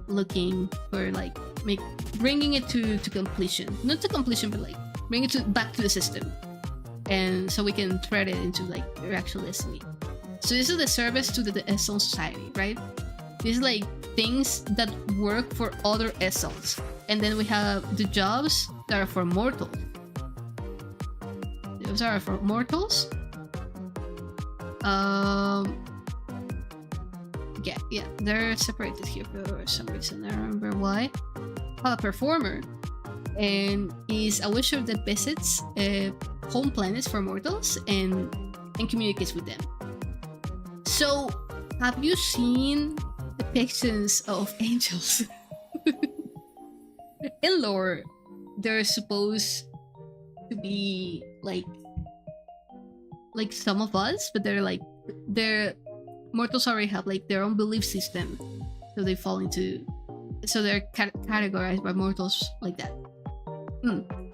looking for like bringing it to completion. Not to completion, but like bring it back to the system, and so we can thread it into like your actual destiny. So this is the service to the Eston society, right? These like things that work for other Estons. And then we have the jobs that are for mortals. Those are for mortals. Yeah, they're separated here for some reason. I don't remember why. A performer, and is a wisher that visits home planets for mortals and communicates with them. So, have you seen depictions of angels? In lore, they're supposed to be like some of us, but they're mortals already have like their own belief system, so they fall into, so they're categorized by mortals like that.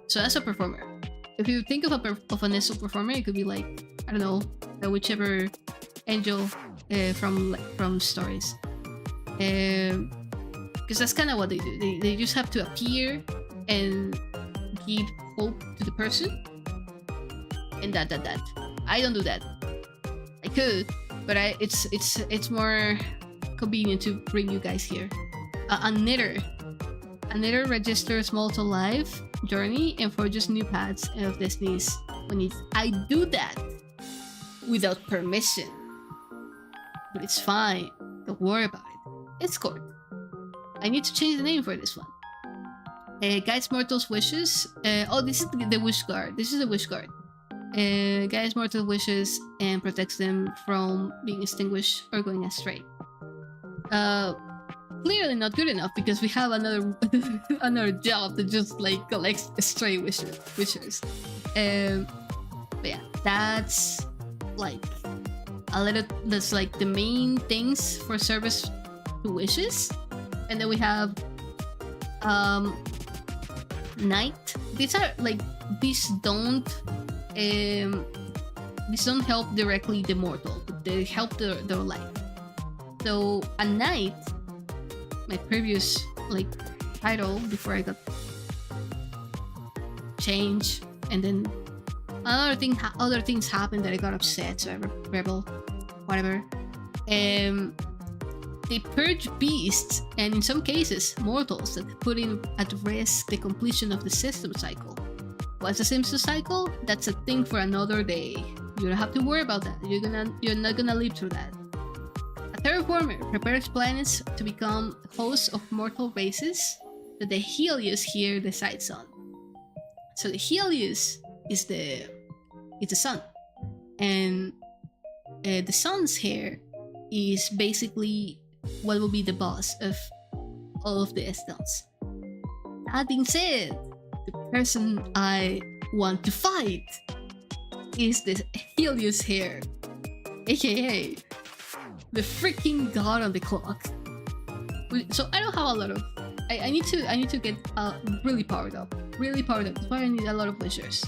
So that's a performer. If you think of an Eston performer, it could be like, I don't know, whichever angel from stories. Because that's kind of what they do. They just have to appear and give hope to the person, and that. I don't do that. I could, but it's more convenient to bring you guys here. A knitter registers mortal life journey and forges new paths of destinies when it's. I do that without permission, but it's fine. Don't worry about it. Escort. I need to change the name for this one. Guides mortals' wishes. This is the wish guard. This is a wish guard. Guides mortals' wishes and protects them from being extinguished or going astray. Clearly not good enough because we have another job that just like collects stray wishers. But yeah, that's like that's like the main things for service to wishes. And then we have knight. These don't help directly the mortal, but they help their life. So a knight, my previous like title before I got changed, and then other things happened that I got upset, so I rebel, whatever. They purge beasts, and in some cases mortals, that put at risk the completion of the system cycle. What's the system cycle? That's a thing for another day. You don't have to worry about that. You're not gonna live through that. A terraformer prepares planets to become hosts of mortal races that the Helios here decides on. So the Helios is the sun, and the sun's hair is basically what will be the boss of all of the Estels. That being said, the person I want to fight is the Helios hair, aka the freaking god on the clock. So I don't have a lot of. I need to get really powered up. That's why I need a lot of wishes.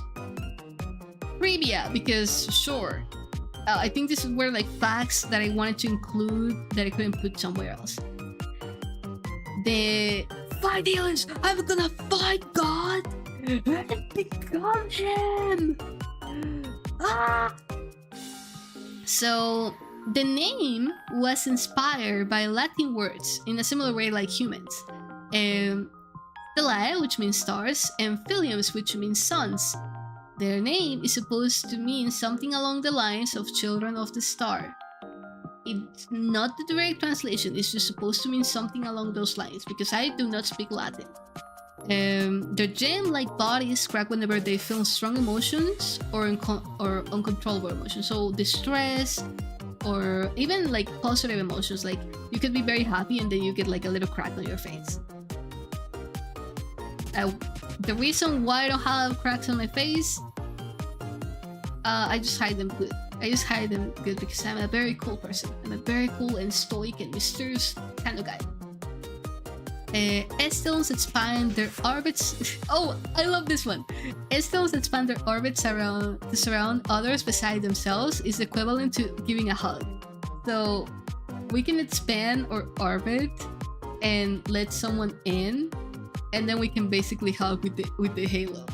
Trivia, because sure, I think this is where like facts that I wanted to include that I couldn't put somewhere else. The 5 aliens, I'm gonna fight God and become him. So the name was inspired by Latin words in a similar way like humans. Stellae, which means stars, and Philiums, which means sons. Their name is supposed to mean something along the lines of children of the star. It's not the direct translation, it's just supposed to mean something along those lines, because I do not speak Latin. Their gem-like bodies crack whenever they feel strong emotions or uncontrollable emotions. So distress, or even like positive emotions, like you could be very happy and then you get like a little crack on your face. The reason why I don't have cracks on my face, I just hide them good. Because I'm a very cool person. I'm a very cool and stoic and mysterious kind of guy. Estels expand their orbits. Oh, I love this one. Estels expand their orbits to surround others beside themselves is equivalent to giving a hug. So we can expand our orbit and let someone in, and then we can basically hug with the halo.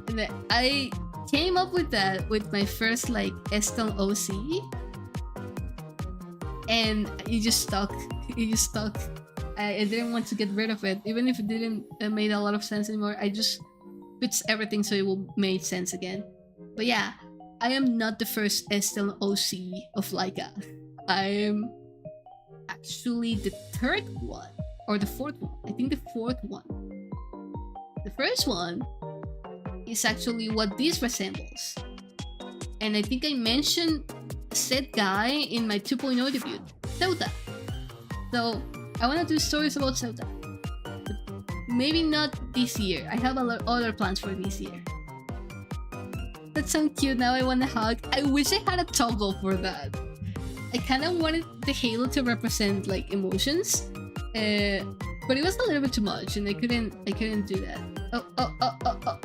And then I came up with that with my first like Estel OC, and it just stuck. I didn't want to get rid of it, even if it didn't made a lot of sense anymore. I just fixed everything so it will make sense again. But yeah, I am not the first Estel OC of Laika. I am actually the third one, or the fourth one. I think the fourth one. The first one is actually what this resembles. And I think I mentioned said guy in my 2.0 debut, Ceuta. So I want to do stories about Ceuta. But maybe not this year. I have a lot other plans for this year. That sounds cute. Now I want to hug. I wish I had a toggle for that. I kind of wanted the halo to represent like emotions, but it was a little bit too much, and I couldn't do that. Oh!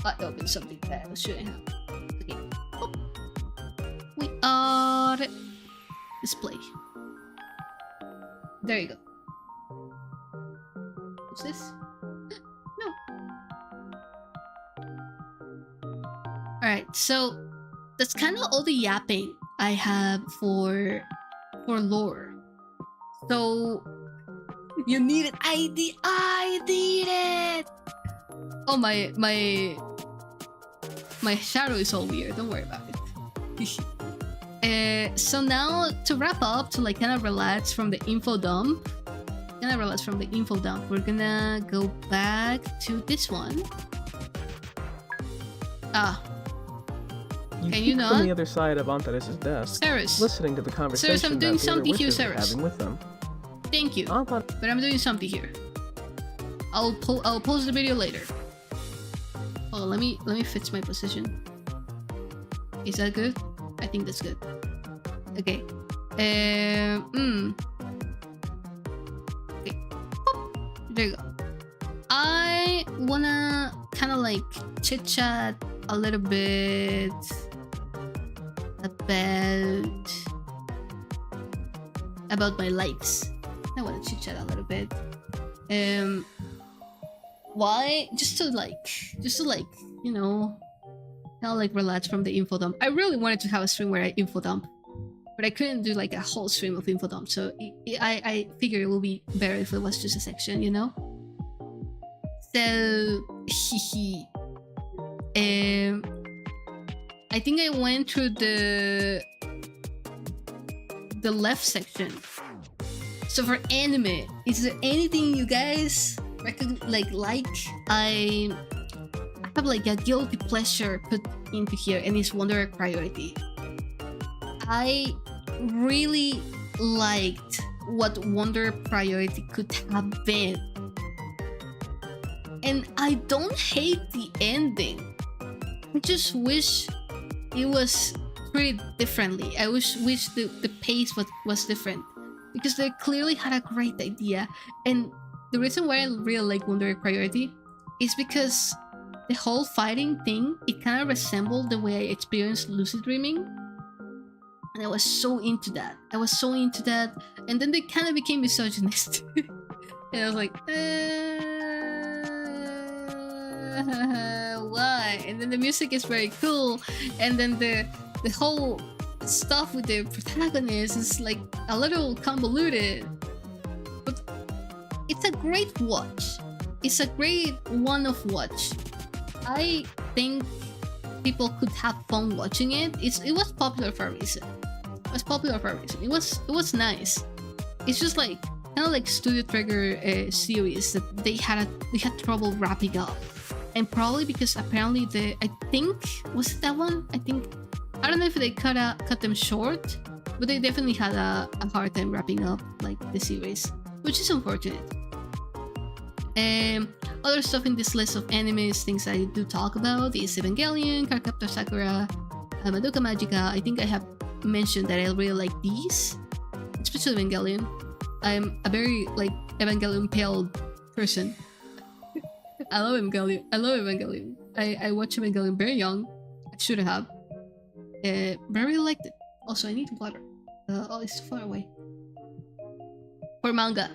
I opened something that I shouldn't have. Okay. Oh. We are display. There you go. What's this? No. Alright, so that's kind of all the yapping I have for lore. So you need it. I did it. Oh, my shadow is all weird. Don't worry about it. So now to wrap up, to like kind of relax from the info dump. We're gonna go back to this one. Can you not? On the other side of Antares' desk, Ceres. listening to the conversation Ceres, I'm that doing the other something here, witches were Ceres. having with them. Thank you. But But I'm doing something here. I'll post the video later. Oh, let me fix my position. Is that good? I think that's good. Okay. Okay. There you go. I wanna kind of like chit chat a little bit about my likes. I wanna chit chat a little bit. Why? Just to like, you know, kind of like relax from the info dump. I really wanted to have a stream where I info dump, but I couldn't do like a whole stream of info dump. So I figured it would be better if it was just a section, you know. So, I I think I went through the left section. So for anime, is there anything you guys like? I have like a guilty pleasure put into here, and it's Wonder Priority. I really liked what Wonder Priority could have been, and I don't hate the ending. I just wish it was treated differently. I wish the pace was different, because they clearly had a great idea. And the reason why I really like Wonder Priority is because the whole fighting thing, it kind of resembled the way I experienced lucid dreaming, and I was so into that. And then they kind of became misogynist. And I was like, why? And then the music is very cool, and then the whole stuff with the protagonist is like a little convoluted, but it's a great watch. It's a great one-off watch. I think people could have fun watching it. It was popular for a reason. It was nice. It's just like kind of like Studio Trigger series that they had trouble wrapping up, and probably because apparently I think was it that one? I don't know if they cut them short, but they definitely had a hard time wrapping up like the series, which is unfortunate. Other stuff in this list of animes, things I do talk about, is Evangelion, Cardcaptor Sakura, Madoka Magica. I think I have mentioned that I really like these, especially Evangelion. I'm a very like Evangelion pale person. I love Evangelion. I watched Evangelion very young. I should have. But I really liked it. Also, I need water. Oh, it's too far away. For manga.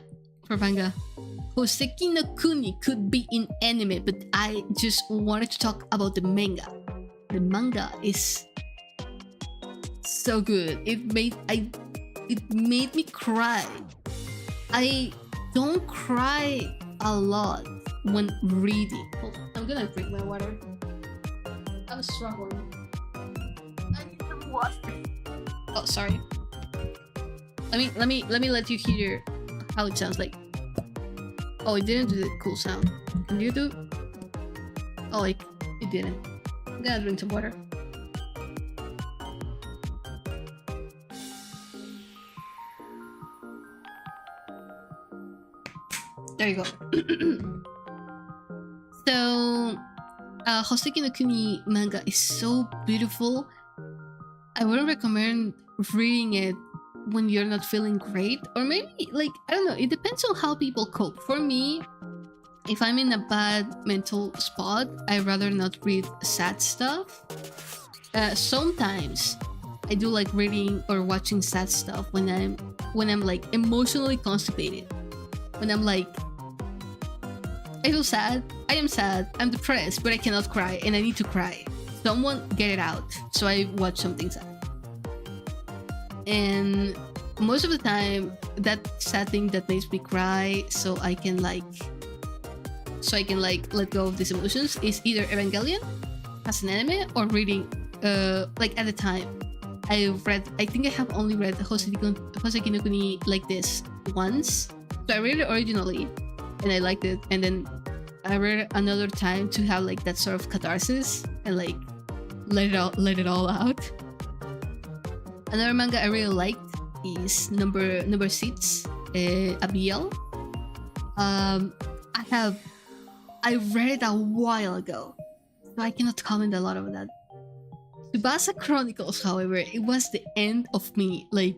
Hoseki no Kuni could be in anime, but I just wanted to talk about the manga. The manga is so good. It made me cry. I don't cry a lot when reading. Hold on, I'm gonna drink my water. I'm struggling. I need some water. Oh, sorry. Let me let you hear how it sounds like. Oh, it didn't do the cool sound. Can you do? Oh, it didn't. I'm gonna drink some water. There you go. So, Hoseki no Kuni manga is so beautiful. I wouldn't recommend reading it when you're not feeling great, or maybe like I don't know. It depends on how people cope. For me, if I'm in a bad mental spot, I'd rather not read sad stuff. Sometimes I do like reading or watching sad stuff when I'm like emotionally constipated. When I'm like, I feel sad, I am sad, I'm depressed, but I cannot cry and I need to cry. Someone get it out. So I watch something sad. And most of the time, that sad thing that makes me cry, so I can let go of these emotions, is either Evangelion as an anime or reading. Like at the time, I think I have only read Hoseki no Kuni like this once. So I read it originally, and I liked it, and then I read it another time to have like that sort of catharsis and like let it all out. Another manga I really liked is number 6, Abiel. I read it a while ago, so I cannot comment a lot on that. Tsubasa Chronicles, however, it was the end of me. Like,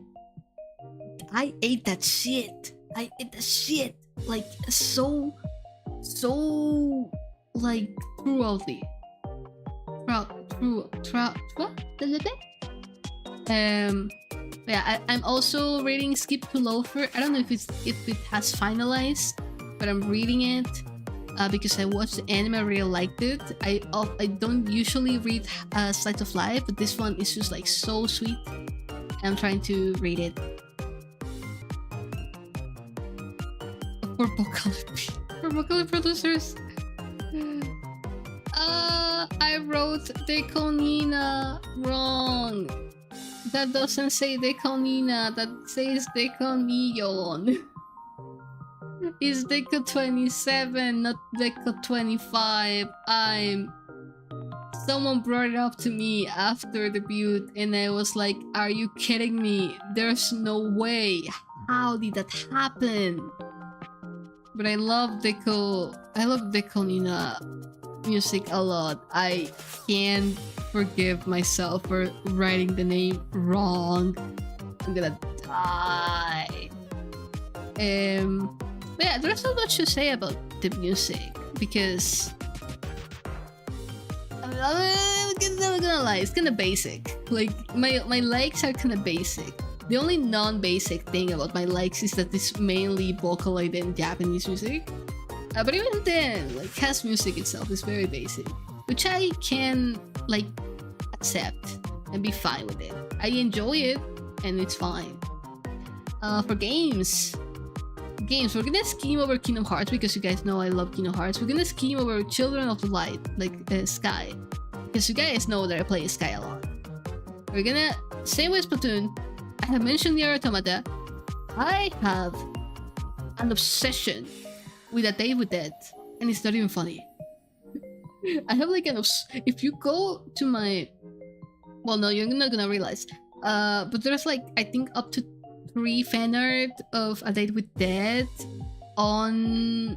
I ate that shit. Like so like cruelty. Yeah, I'm also reading Skip to Loafer. I don't know if it has finalized, but I'm reading it because I watched the anime. I really liked it. I don't usually read Slice of Life, but this one is just like so sweet. I'm trying to read it. For Vocaloid producers. I wrote Deconina wrong. That doesn't say Deconina, that says Deconion. It's Deco 27, not Deco 25. Someone brought it up to me after the build, and I was like, are you kidding me? There's no way. How did that happen? But I love Deconina music a lot. I can't forgive myself for writing the name wrong. I'm gonna die. But yeah, there's not much to say about the music because I'm not gonna lie, it's kind of basic. Like my likes are kind of basic. The only non-basic thing about my likes is that it's mainly vocaloid and Japanese music. But even then, like cast music itself is very basic, which I can like accept and be fine with it. I enjoy it and it's fine. For games, we're gonna scheme over Kingdom Hearts because you guys know I love Kingdom Hearts. We're gonna scheme over Children of the Light, like Sky, because you guys know that I play Sky a lot. We're gonna, same with Splatoon. I have mentioned the Automata. I have an obsession with A Day with Dead, and it's not even funny. I have like if you go to my, well, no, you're not gonna realize. But there's like I think up to 3 fan art of A Day with Dead on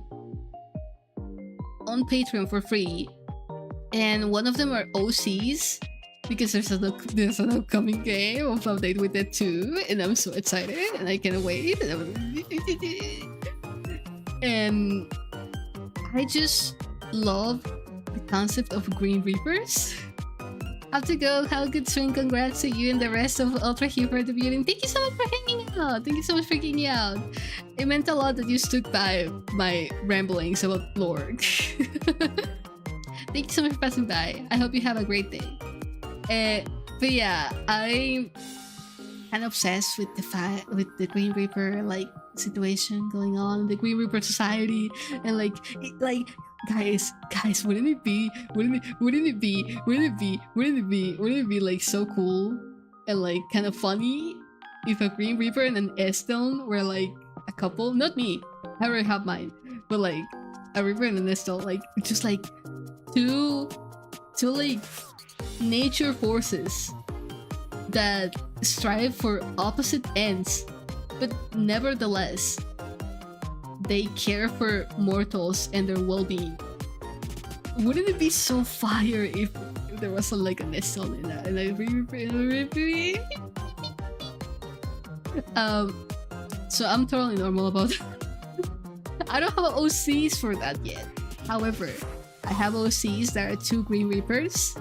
Patreon for free, and one of them are OCs because there's an upcoming game of A Day with Dead 2, and I'm so excited and I can't wait. And I just love the concept of Green Reapers. Have to go. Have a good swing. Congrats to you and the rest of Ultra Here for debuting. Thank you so much for hanging out. Thank you so much for hanging out. It meant a lot that you stood by my ramblings about lore. Thank you so much for passing by. I hope you have a great day. But yeah, I'm kind of obsessed with the Green Reaper like situation going on, the Green Reaper society, and like guys, wouldn't it be like so cool and like kind of funny if a Green Reaper and an Estelle were like a couple? Not me, I already have mine, but like a Reaper and an Estelle, like just like two like nature forces that strive for opposite ends, but nevertheless they care for mortals and their well-being. Wouldn't it be so fire if there was like a Estelle in that? And so I'm totally normal about it. I don't have OCs for that yet. However, I have OCs that are 2 Green Reapers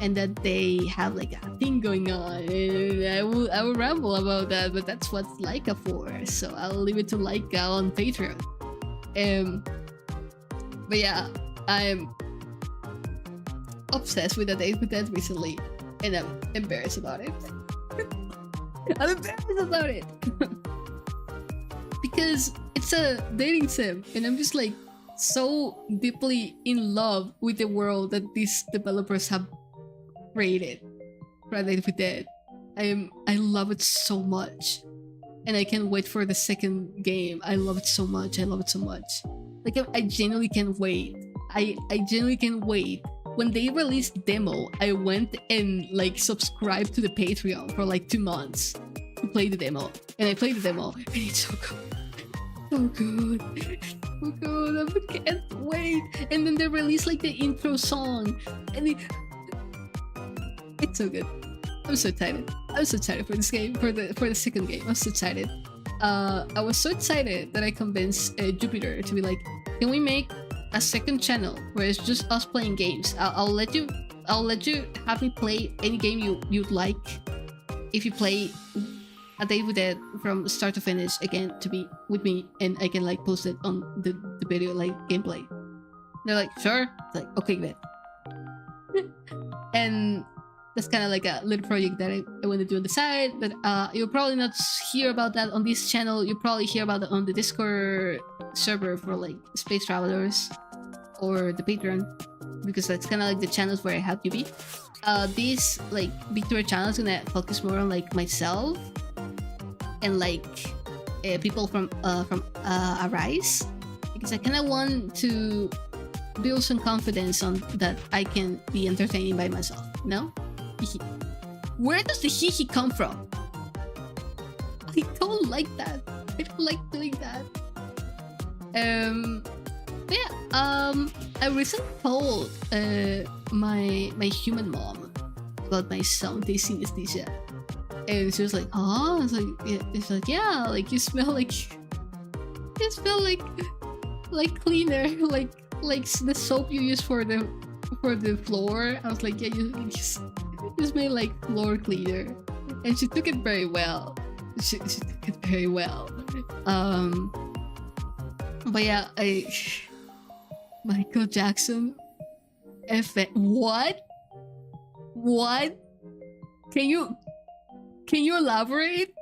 and that they have like a thing going on, and I will ramble about that, but that's what's Laika for, so I'll leave it to Laika on Patreon. But yeah, I'm obsessed with A Day with Dead recently, and I'm embarrassed about it. I'm embarrassed about it because it's a dating sim, and I'm just like so deeply in love with the world that these developers have created for A Day with Dead. I love it so much, and I can't wait for the second game. I love it so much. Like I genuinely can't wait. I genuinely can't wait. When they released demo, I went and like subscribed to the Patreon for like 2 months to play the demo, and I played the demo, and it's so good. So good. So good. I can't wait. And then they released like the intro song, and it's so good. I'm so excited. I'm so excited for this game, for the second game. I'm so excited. I was so excited that I convinced Jupiter to be like, can we make a second channel where it's just us playing games? I'll let you have me play any game you'd like if you play A Day with Dead from start to finish again to be with me, and I can like post it on the video like gameplay. They're like, sure. It's like, okay, bet. And that's kind of like a little project that I want to do on the side, but you'll probably not hear about that on this channel. You'll probably hear about it on the Discord server for like Space Travelers or the Patreon. because that's kind of like the channels where I have to be. This like Victoria channel is gonna focus more on like myself and like people from Arise, because I kind of want to build some confidence on that I can be entertaining by myself. No, where does the hee come from? I don't like that. I don't like doing that. But yeah, I recently told my human mom about my sound tasting anesthesia, and she was like, "Oh," it's like, yeah, like you smell like cleaner, like the soap you use for the floor. I was like, yeah, you smell like floor cleaner, and she took it very well. She took it very well. But yeah, Michael Jackson. What? Can you elaborate?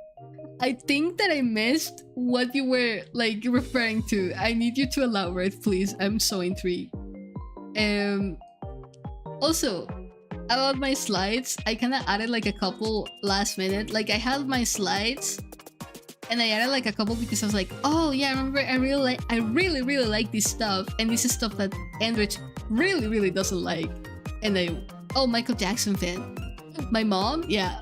I think that I missed what you were like referring to. I need you to elaborate, please. I'm so intrigued. Also, about my slides, I kind of added like a couple last minute. Like I had my slides, and I added like a couple because I was like, oh yeah, I remember I really like this stuff, and this is stuff that Andrich really doesn't like. And Michael Jackson fan. My mom, yeah.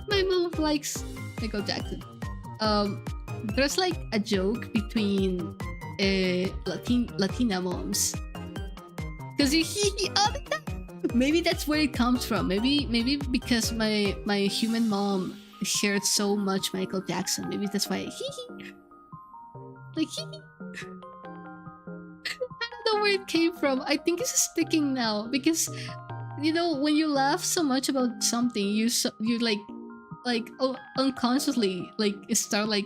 My mom likes Michael Jackson. There's like a joke between Latina moms, because maybe that's where it comes from. Maybe because my human mom shared so much Michael Jackson. Maybe that's why like I don't know where it came from. I think it's sticking now because you know when you laugh so much about something, you unconsciously like start like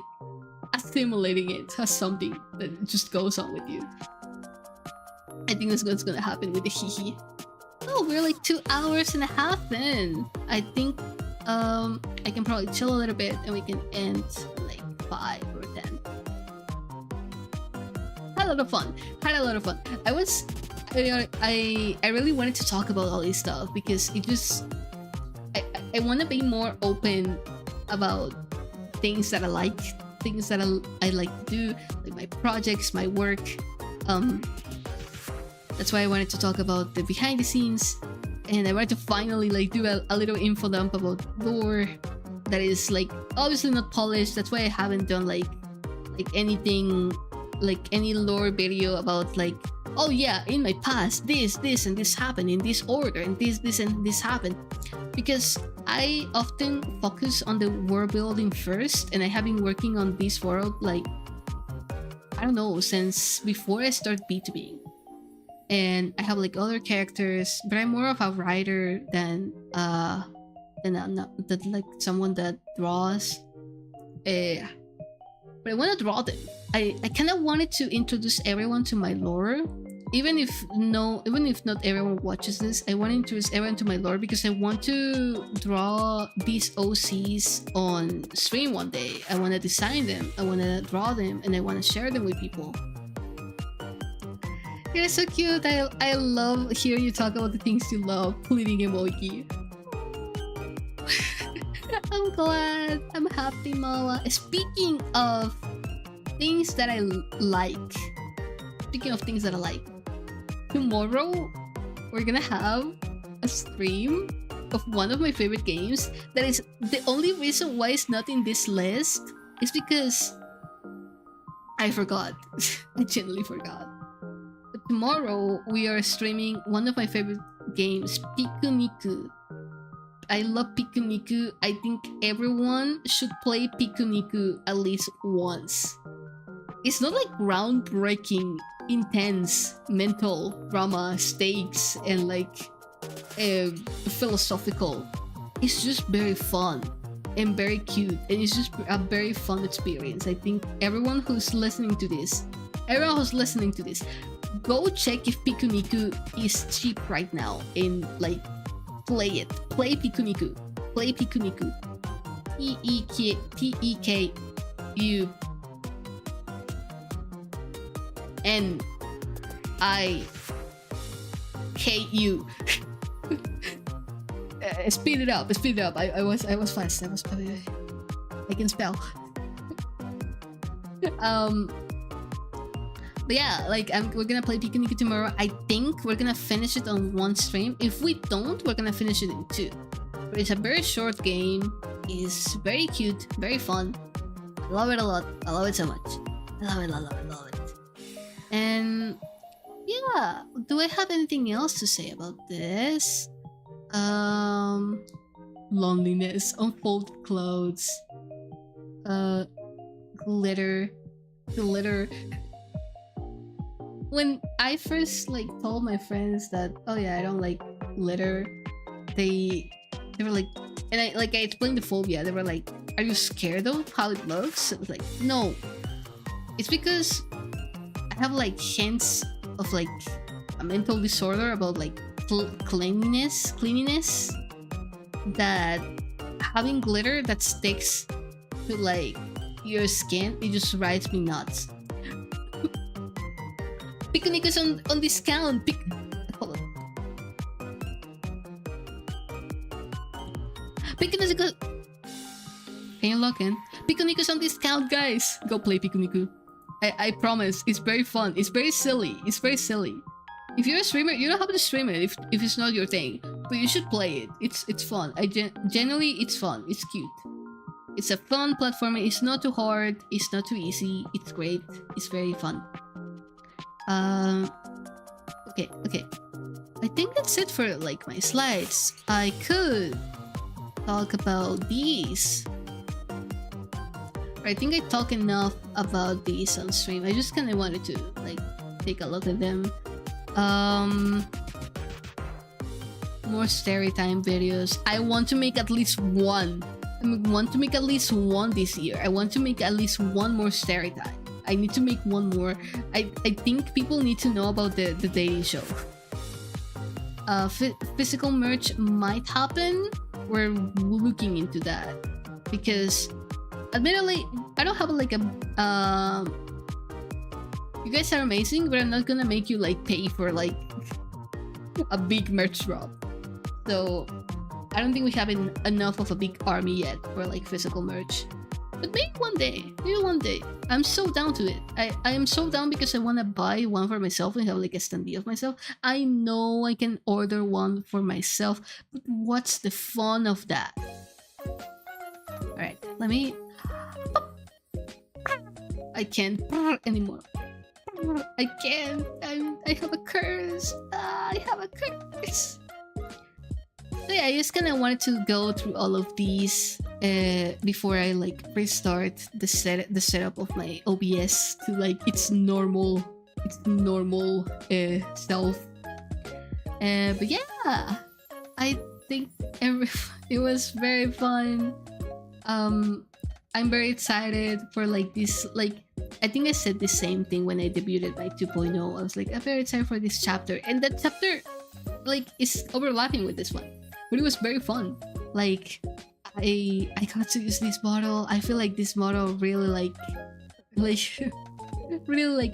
assimilating it as something that just goes on with you. I think that's what's gonna happen with the hee. Oh, we're like 2 hours and a half in. I think I can probably chill a little bit and we can end like 5 or 10. Had a lot of fun. I really wanted to talk about all this stuff because it just I want to be more open about things that I like, things that I like to do, like my projects, my work. That's why I wanted to talk about the behind the scenes, and I wanted to finally like do a little info dump about lore that is like obviously not polished. That's why I haven't done like anything, like any lore video about like, oh yeah, in my past this and this happened in this order, and this and this happened, because I often focus on the world building first, and I have been working on this world like, I don't know, since before I started B2B. And I have like other characters, but I'm more of a writer than like someone that draws. But I want to draw them. I kind of wanted to introduce everyone to my lore, even if not everyone watches this. I want to introduce everyone to my lore because I want to draw these OCs on stream one day. I want to design them, I want to draw them, and I want to share them with people. You're so cute. I love hearing you talk about the things you love. Pleading emoji. I'm glad. I'm happy, Mala. Speaking of things that I like. Tomorrow, we're gonna have a stream of one of my favorite games. That is the only reason why it's not in this list is because I forgot. I genuinely forgot. But tomorrow, we are streaming one of my favorite games, Pikuniku. I love Pikuniku. I think everyone should play Pikuniku at least once. It's not like groundbreaking, intense mental drama, stakes, and like philosophical. It's just very fun and very cute, and it's just a very fun experience. I think everyone who's listening to this, go check if Pikuniku is cheap right now and like play it. Play Pikuniku. Teku. hate you. Speed it up, speed it up. I was fast. I can spell. But yeah, like we're gonna play Pikuniku tomorrow. I think we're gonna finish it on one stream. If we don't, we're gonna finish it in two. But it's a very short game. It's very cute, very fun. I love it a lot. I love it so much. I love it, I love it, I love it. And yeah, do I have anything else to say about this? Loneliness, unfold clothes, glitter. When I first like told my friends that, oh yeah, I don't like glitter, they were like, and I explained the phobia. They were like, are you scared of how it looks? I was like, no, it's because I have like hints of like a mental disorder about like cleanliness, that having glitter that sticks to like your skin, it just drives me nuts. Pikuniku is on discount. Hold on. Pikuniku. Can you log in? Pikuniku is on discount, guys. Go play Pikuniku. I promise. It's very fun. It's very silly. It's very silly. If you're a streamer, you don't have to stream it if it's not your thing. But you should play it. It's fun. Generally, it's fun. It's cute. It's a fun platformer. It's not too hard. It's not too easy. It's great. It's very fun. Okay. I think that's it for like my slides. I could talk about these. I think I talk enough about these on stream. I just kind of wanted to like take a look at them. More story time videos. I want to make at least one. I want to make at least one this year. I want to make at least one more story time. I need to make one more. I think people need to know about the daily show. Physical merch might happen. We're looking into that because, admittedly, I don't have like a. You guys are amazing, but I'm not gonna make you like pay for like a big merch drop. So I don't think we have enough of a big army yet for like physical merch. But maybe one day. I'm so down to it. I am so down because I want to buy one for myself and have like a standee of myself. I know I can order one for myself, but what's the fun of that? Alright, let me... I can't anymore. I can't. I have a curse. I have a curse. So yeah, I just kind of wanted to go through all of these before I like restart the setup of my OBS to like its normal self. But yeah, I think it was very fun. I'm very excited for like this. Like I think I said the same thing when I debuted my 2.0. I was like, I'm very excited for this chapter, and that chapter like is overlapping with this one. But it was very fun. Like I got to use this model. I feel like this model really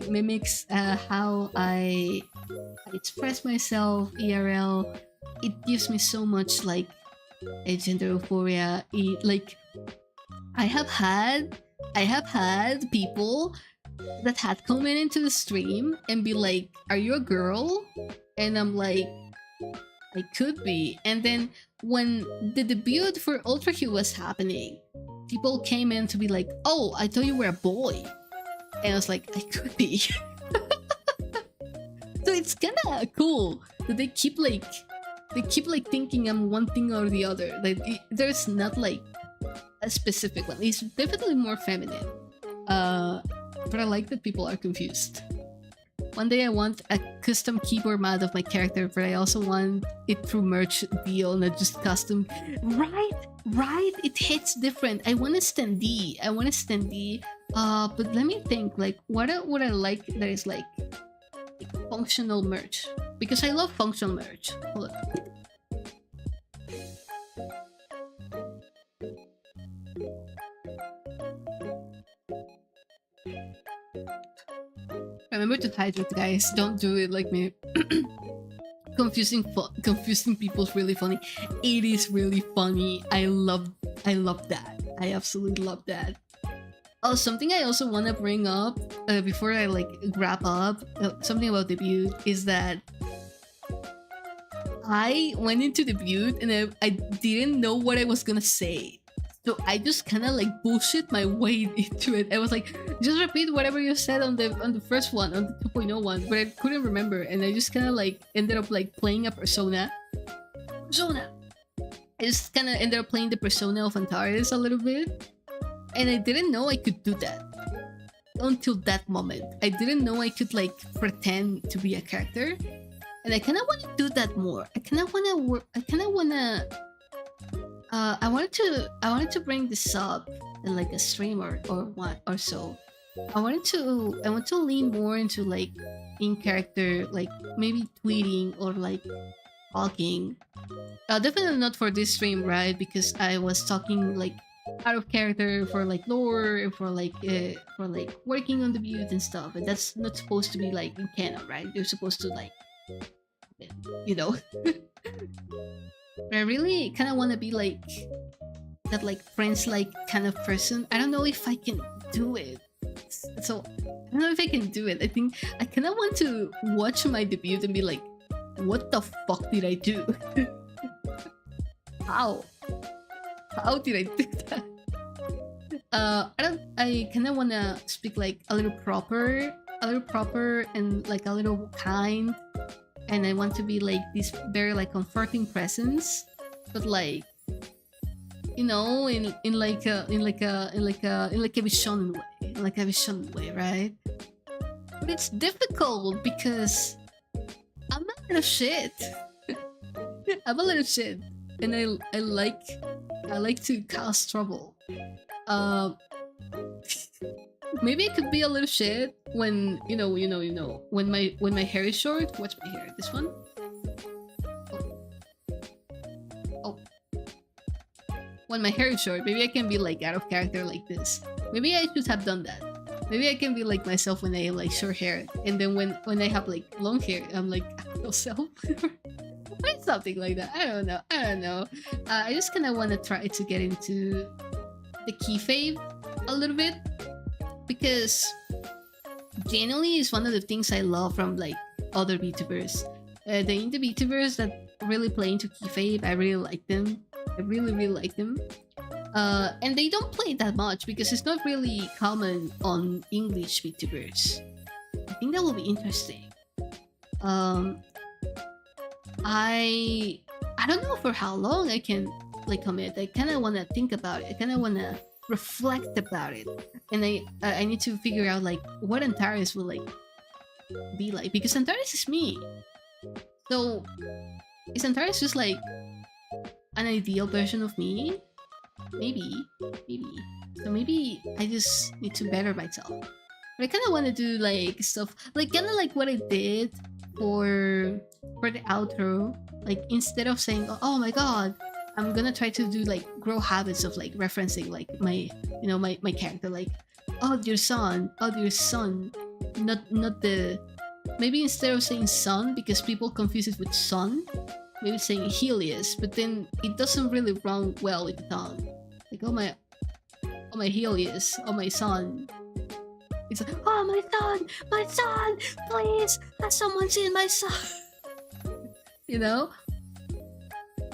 mimics how I express myself IRL. It gives me so much like a gender euphoria. I have had people that had come into the stream and be like, "Are you a girl?" And I'm like, I could be. And then when the debut for Ultra Q was happening, people came in to be like, "Oh, I thought you were a boy." And I was like, I could be. So it's kinda cool that they keep thinking I'm one thing or the other. Like there's not like a specific one. It's definitely more feminine. But I like that people are confused. One day I want a custom keyboard mod of my character, but I also want it through merch deal, not just custom. Right? It hits different. I want a standee. But let me think, like, what would I like that is like functional merch? Because I love functional merch. Hold on. Remember to hydrate, guys. Don't do it like me. confusing people's really funny. It is really funny. I love that. I absolutely love that. Oh, something I also want to bring up before I like wrap up, something about debut is that I went into debut and I didn't know what I was gonna say. So I just kind of like bullshit my way into it. I was like, just repeat whatever you said on the first one, on the 2.0 one, but I couldn't remember, and I just kind of like ended up like playing a persona. I just kind of ended up playing the persona of Antares a little bit, and I didn't know I could do that until that moment. I didn't know I could like pretend to be a character, and I kind of want to do that more. I wanted to bring this up in like a stream or what or so. I want to lean more into like in character, like maybe tweeting or like talking. Definitely not for this stream, right? Because I was talking like out of character for like lore and for like working on the build and stuff, and that's not supposed to be like in canon, right? You're supposed to like, you know. But I really kind of want to be like that, like friends like kind of person. I don't know if I can do it. So I don't know if I can do it. I think I kind of want to watch my debut and be like, what the fuck did I do? How did I do that? I kind of want to speak like a little proper and like a little kind, and I want to be like this very like comforting presence, but like, you know, in like a vision way, right? But it's difficult because I'm a little shit. I'm a little shit, and I like to cause trouble. Maybe I could be a little shit when you know when my hair is short. Watch my hair. This one. Oh. When my hair is short, maybe I can be like out of character like this. Maybe I should have done that. Maybe I can be like myself when I have like short hair, and then when I have like long hair, I'm like myself. Or something like that. I don't know. I just kind of want to try to get into the keyfave a little bit, because genuinely is one of the things I love from like other VTubers. The indie VTubers that really play into keyfave, I really like them. I really like them. And they don't play that much because it's not really common on English VTubers. I think that will be interesting. I don't know for how long I can like commit. I kind of want to think about it. I kind of want to reflect about it, and I need to figure out like what Antares will like be like, because Antares is me. So is Antares just like an ideal version of me? Maybe. So maybe I just need to better myself. But I kind of want to do like stuff like kind of like what I did for the outro. Like instead of saying, oh my god, I'm gonna try to do like grow habits of like referencing like my my character, like oh dear son, not the, maybe instead of saying son, because people confuse it with son, maybe saying Helios, but then it doesn't really run well with the tongue. Like oh my Helios, oh my son. It's like, oh my son, please, has someone seen my son? You know?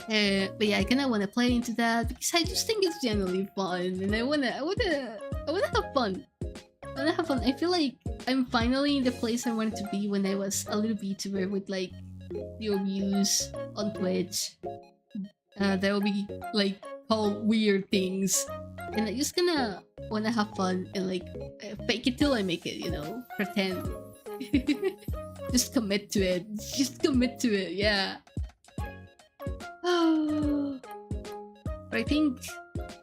But yeah, I kind of want to play into that because I just think it's generally fun, and I wanna have fun. I wanna have fun. I feel like I'm finally in the place I wanted to be when I was a little VTuber with like your views on Twitch. That will be like called weird things, and I just gonna wanna have fun and like fake it till I make it. You know, pretend. Just commit to it. Yeah. But I think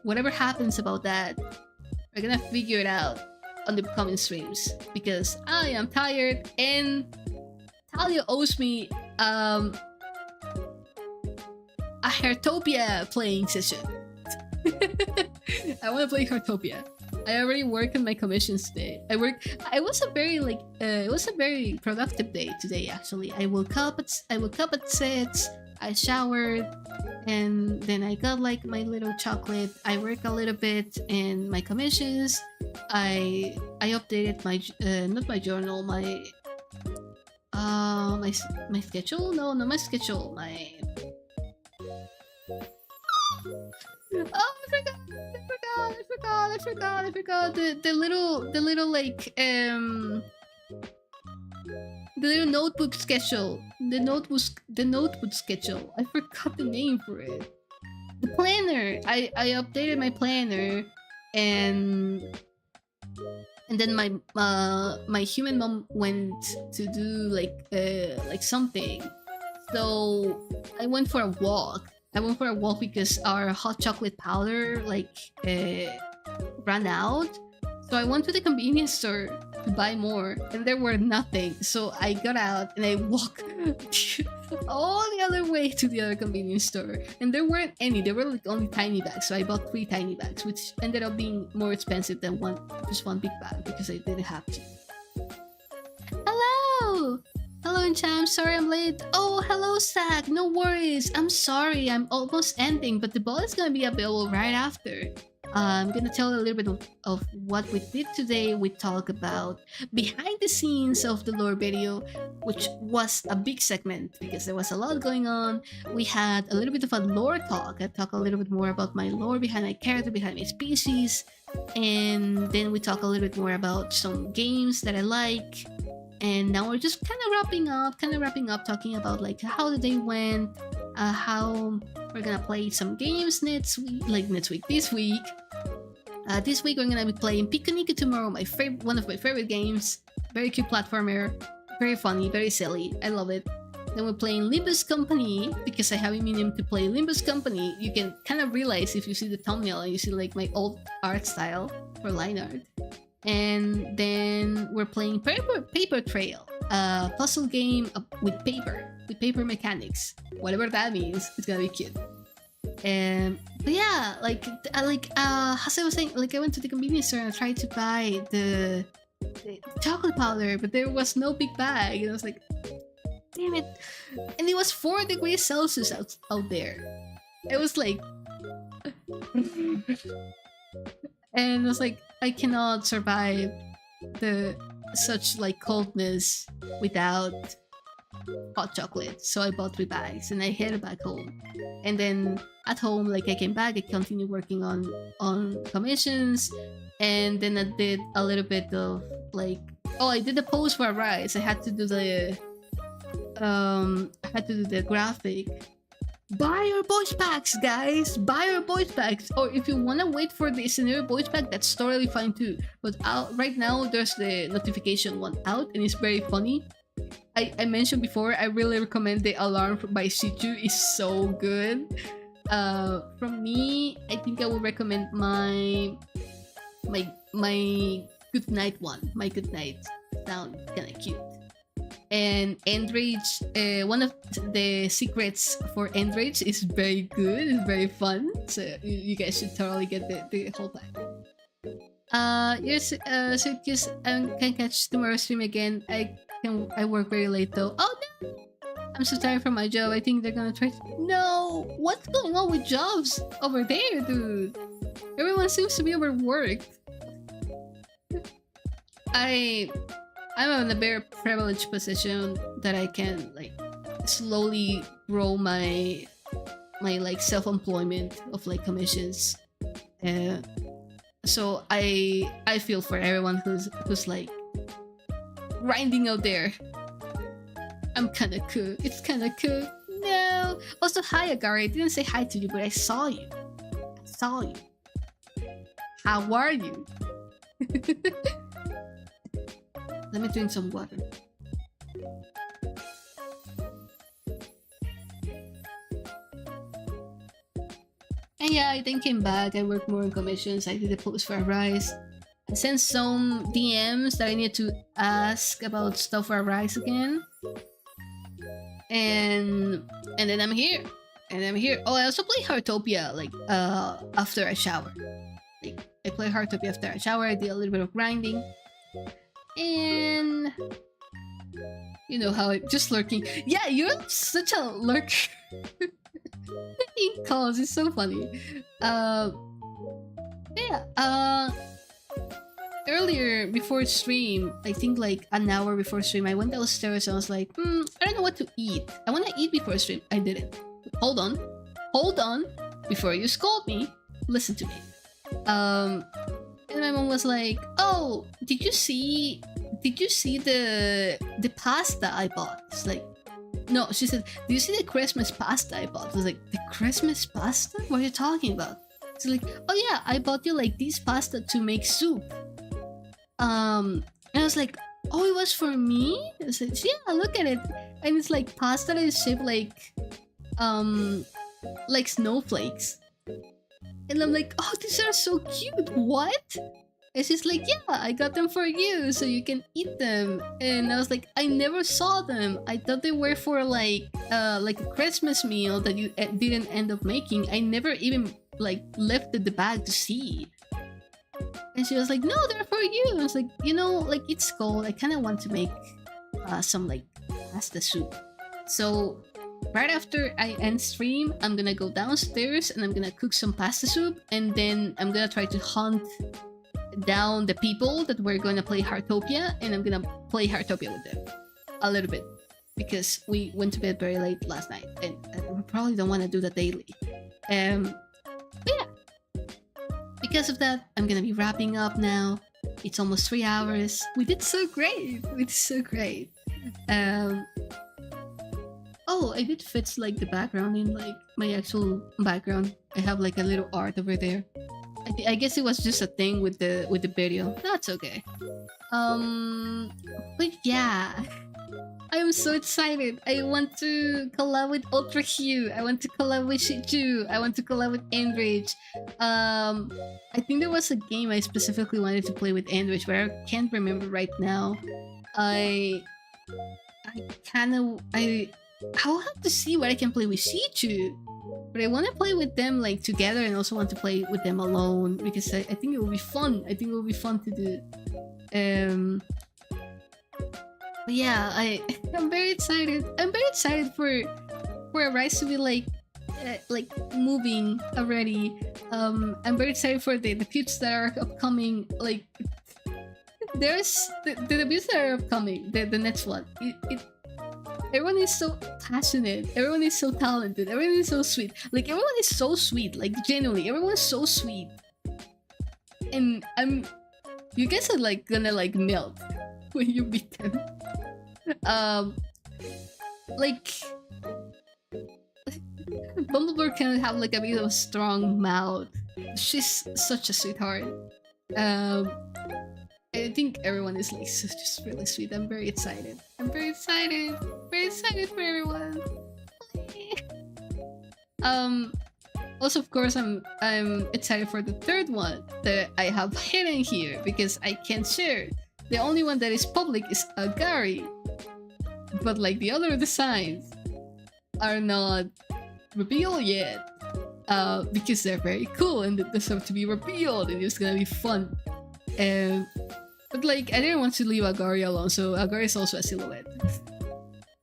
whatever happens about that, we're gonna figure it out on the upcoming streams, because I am tired and Talia owes me a Hairtopia playing session. I want to play Hairtopia. I already work on my commissions today. It was a very it was a very productive day today. Actually, I woke up at 6. I showered, and then I got like my little chocolate. I worked a little bit in my commissions. I updated my not my journal, my schedule. No, not my schedule. My I forgot the little like the little notebook schedule. The notebook schedule. I forgot the name for it. The planner. I updated my planner, and then my human mom went to do like something. So I went for a walk. Because our hot chocolate powder ran out. So I went to the convenience store to buy more, and there were nothing. So I got out and I walked all the other way to the other convenience store, and there weren't any. There were like only tiny bags. So I bought 3 tiny bags, which ended up being more expensive than just one big bag because I didn't have to. Hello! Hello, Encham. Sorry I'm late. Oh, hello, Zach. No worries. I'm sorry. I'm almost ending, but the ball is gonna be available right after. I'm gonna tell a little bit of what we did today. We talk about behind the scenes of the lore video, which was a big segment because there was a lot going on. We had a little bit of a lore talk. I talk a little bit more about my lore behind my character, behind my species, and then we talk a little bit more about some games that I like. And now we're just kind of wrapping up, talking about like how the day went, how we're gonna play some games this week. This week we're gonna be playing Picanico tomorrow, one of my favorite games. Very cute platformer, very funny, very silly. I love it. Then we're playing Limbus Company because I have a medium to play Limbus Company. You can kind of realize if you see the thumbnail and you see like my old art style for line art. And then we're playing Paper Trail, a puzzle game with paper mechanics. Whatever that means, it's gonna be cute. But yeah, as I was saying, like I went to the convenience store and I tried to buy the chocolate powder, but there was no big bag, and I was like, damn it! And it was 4 degrees Celsius out there. It was like. And I was like, I cannot survive such like coldness without hot chocolate. So I bought 3 bags and I headed back home. And then at home, like I came back, I continued working on commissions, and then I did a little bit of like, I did the post for a rise. I had to do the graphic. Buy your voice packs, guys! Buy your voice packs! Or if you wanna wait for the scenario voice pack, that's totally fine too. But right now, there's the notification one out, and it's very funny. I mentioned before, I really recommend the Alarm by Shichu. It's so good. From me, I think I would recommend my good night one. My good night sound kinda cute. And Endrage, one of the secrets for Endrage is very good, it's very fun, so you guys should totally get the whole pack. Yes, Circus, can catch tomorrow's stream again. I work very late though. Oh no! I'm so tired from my job, I think they're gonna try to... No! What's going on with jobs over there, dude? Everyone seems to be overworked. I'm in a very privileged position that I can like slowly grow my like self-employment of like commissions. So I feel for everyone who's like grinding out there. I'm kinda cool. It's kinda cool. No. Also, hi Agari. I didn't say hi to you, but I saw you. How are you? Let me drink some water. And yeah, I then came back. I worked more on commissions. I did a post for a rise. I sent some DMs that I need to ask about stuff for a rise again. And then I'm here. Oh, I also play Heartopia like after I shower. Like I play Heartopia after I shower. I did a little bit of grinding, and you know how it just lurking. Yeah, you're such a lurker. In calls, it's so funny. Yeah. Earlier before stream, I think like an hour before stream, I went downstairs and I was like, I don't know what to eat. I want to eat before stream. I didn't. Hold on. Before you scold me, listen to me. And my mom was like, "Oh, did you see the pasta I bought?" It's like, no. She said, "Do you see the Christmas pasta I bought?" I was like, "The Christmas pasta? What are you talking about?" It's like, "Oh yeah, I bought you like this pasta to make soup." And I was like, "Oh, it was for me?" I said, "Yeah, look at it." And it's like pasta that is shaped like snowflakes. And I'm like, "Oh, these are so cute. What?" And she's like, "Yeah, I got them for you so you can eat them." And I was like, "I never saw them. I thought they were for like a Christmas meal that you didn't end up making. I never even like lifted the bag to see." And she was like, "No, they're for you." I was like, "You know, like it's cold. I kind of want to make some like pasta soup." So right after I end stream, I'm gonna go downstairs and I'm gonna cook some pasta soup, and then I'm gonna try to hunt down the people that were gonna play Heartopia, and I'm gonna play Heartopia with them a little bit because we went to bed very late last night, and we probably don't want to do that daily. But yeah, because of that, I'm gonna be wrapping up now. It's almost 3 hours. We did so great. Oh, I did fix like the background in like my actual background. I have like a little art over there. I guess it was just a thing with the video. That's okay. But yeah, I am so excited. I want to collab with Ultra Hue. I want to collab with Shichu. I want to collab with Enrich. I think there was a game I specifically wanted to play with Enrich, but I can't remember right now. I'll have to see what I can play with Shichu. But I want to play with them like together, and also want to play with them alone because I think it will be fun. I think it will be fun to do. But yeah, I'm very excited. I'm very excited for Arise to be like moving already. I'm very excited for the debuts that are upcoming. Like there's the debuts that are upcoming. The next one. Everyone is so passionate. Everyone is so talented. Everyone is so sweet. Like everyone is so sweet. Like genuinely, everyone is so sweet. And you guys are like gonna like melt when you meet them. Like Bumblebird can have like a bit of a strong mouth. She's such a sweetheart. I think everyone is like just really sweet. I'm very excited. I'm very excited. Very excited for everyone. Also, of course, I'm excited for the third one that I have hidden here because I can't share. The only one that is public is Agari, but like the other designs are not revealed yet because they're very cool and they deserve to be revealed, and it's gonna be fun. But like, I didn't want to leave Agari alone, so Agari is also a silhouette.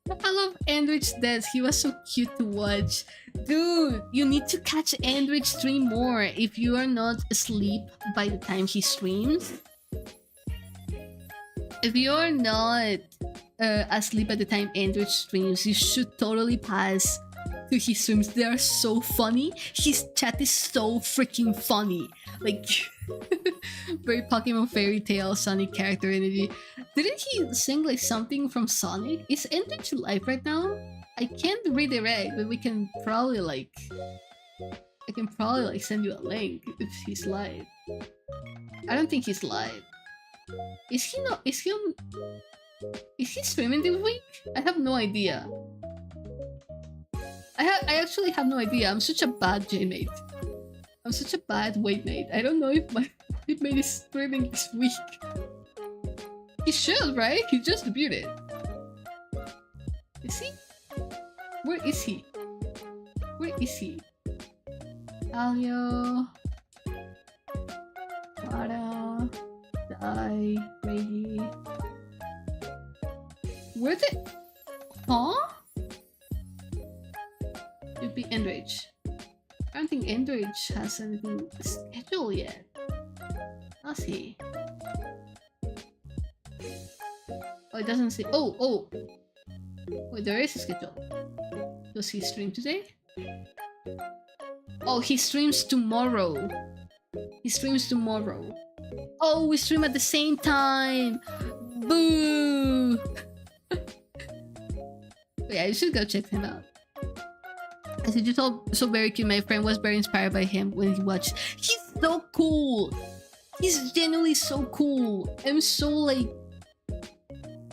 I love Andrich's death. He was so cute to watch. Dude, you need to catch Andrich stream more if you are not asleep by the time he streams. If you are not asleep at the time Andrich streams, you should totally pass to his streams. They are so funny. His chat is so freaking funny. Like, very Pokemon Fairy Tale Sonic character energy. Didn't he sing like something from Sonic? Is Andrich live right now? I can't redirect, but we can probably like... I can probably like send you a link if he's live. I don't think he's live. Is he not? Is he on? Is he streaming this week? I have no idea. I actually have no idea. I'm such a bad J-mate. I'm such a bad weight mate. I don't know if my weight mate is streaming this week. He should, right? He just debuted. Is he? Where is he? Where is he? Alio. Die, Reggie. Where the... Huh? It'd be Enrage. I don't think Enrage has anything scheduled yet. Does he? Oh, it doesn't say. Oh! Wait, there is a schedule. Does he stream today? Oh, he streams tomorrow. He streams tomorrow. Oh, we stream at the same time! Boo! Yeah, you should go check him out. I said you told so very cute. My friend was very inspired by him when he watched. He's so cool. He's genuinely so cool. I'm so like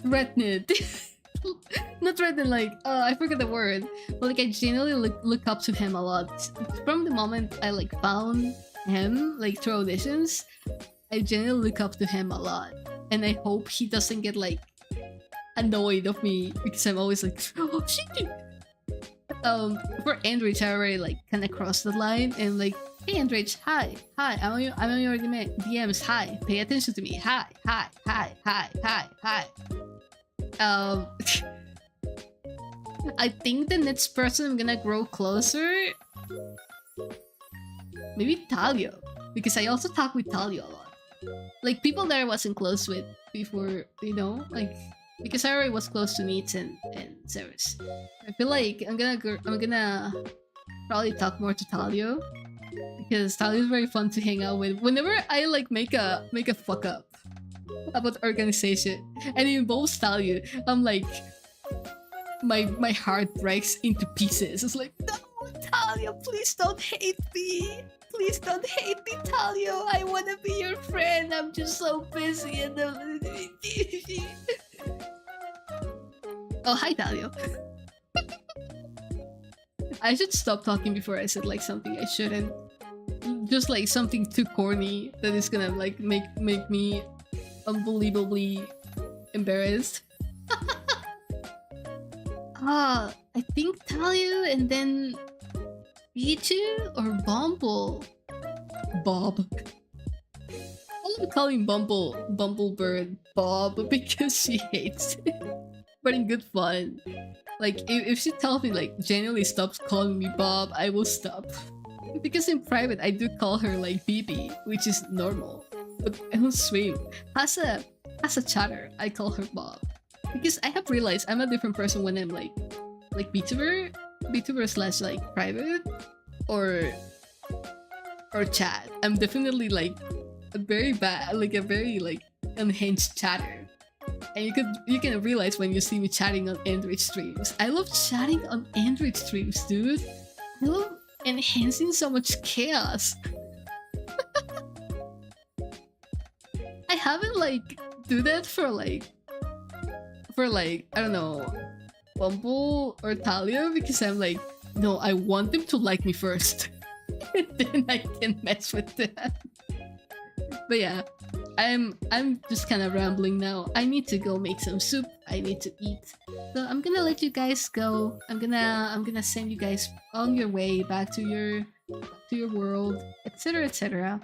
threatened. Not threatened, like I forget the word, but like I genuinely look up to him a lot. From the moment I like found him like through auditions, I genuinely look up to him a lot, and I hope he doesn't get like annoyed of me because I'm always like, oh shit. For Andrich, I already like kind of crossed the line and like, hey Andrich, hi, I'm on your DMs, hi, pay attention to me, hi. I think the next person I'm gonna grow closer, maybe Talio, because I also talk with Talio a lot. Like people that I wasn't close with before, you know, like. Because I already was close to Neats and Ceres. I feel like I'm gonna probably talk more to Talio because Talio is very fun to hang out with. Whenever I like make a fuck up about organization and it involves Talio, I'm like my heart breaks into pieces. It's like, no, Talio, please don't hate me. Please don't hate me, Talio. I wanna be your friend. I'm just so busy and oh, hi, Talio. I should stop talking before I said like something I shouldn't. Just like something too corny that is gonna like make me unbelievably embarrassed. I think Talio and then Pichu or Bumble. Bob. I love calling Bumblebird Bob because she hates it. But in good fun. Like, if she tells me, like, genuinely stops calling me Bob, I will stop. Because in private, I do call her, like, BB, which is normal. But on stream, as a chatter, I call her Bob. Because I have realized I'm a different person when I'm, like VTuber slash, like, private, or chat. I'm definitely, like, a very, unhinged chatter. And you can realize when you see me chatting on Android streams. I love chatting on Android streams, dude. I love enhancing so much chaos. I haven't like do that for like I don't know, Bumble or Talia because I'm like, no, I want them to like me first. And then I can mess with them. But yeah. I'm just kind of rambling now. I need to go make some soup. I need to eat. So I'm gonna let you guys go. I'm gonna send you guys on your way back to your world, etc, etc.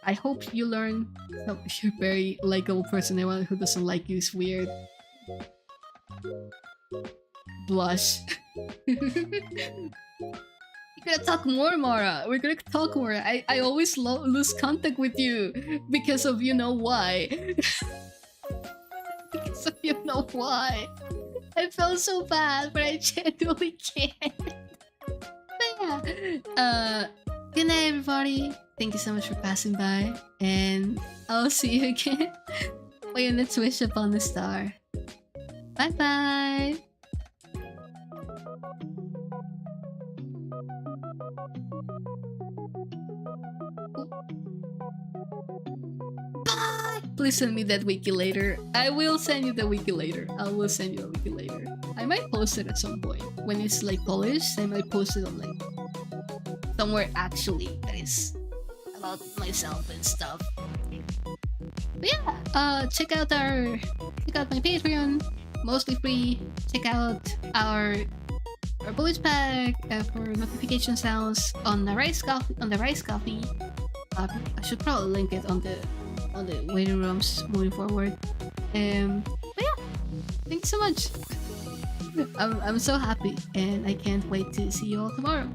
I hope you learn. So you're a very likable person. Anyone who doesn't like you is weird. Blush. We're gonna talk more, Mara. We're gonna talk more. I always lose contact with you because of you know why. Because of you know why. I felt so bad, but I genuinely can't. But yeah. Good night, everybody. Thank you so much for passing by, and I'll see you again for your next wish upon the star. Bye bye. Please send me that wiki later. I will send you the wiki later. I will send you a wiki later. I might post it at some point. When it's like polished, I might post it on like somewhere actually that is about myself and stuff. But yeah, check out my Patreon, mostly free. Check out our voice pack for notification sounds on the Rice Coffee. I should probably link it on all the waiting rooms moving forward. But yeah, thanks so much. I'm so happy, and I can't wait to see you all tomorrow.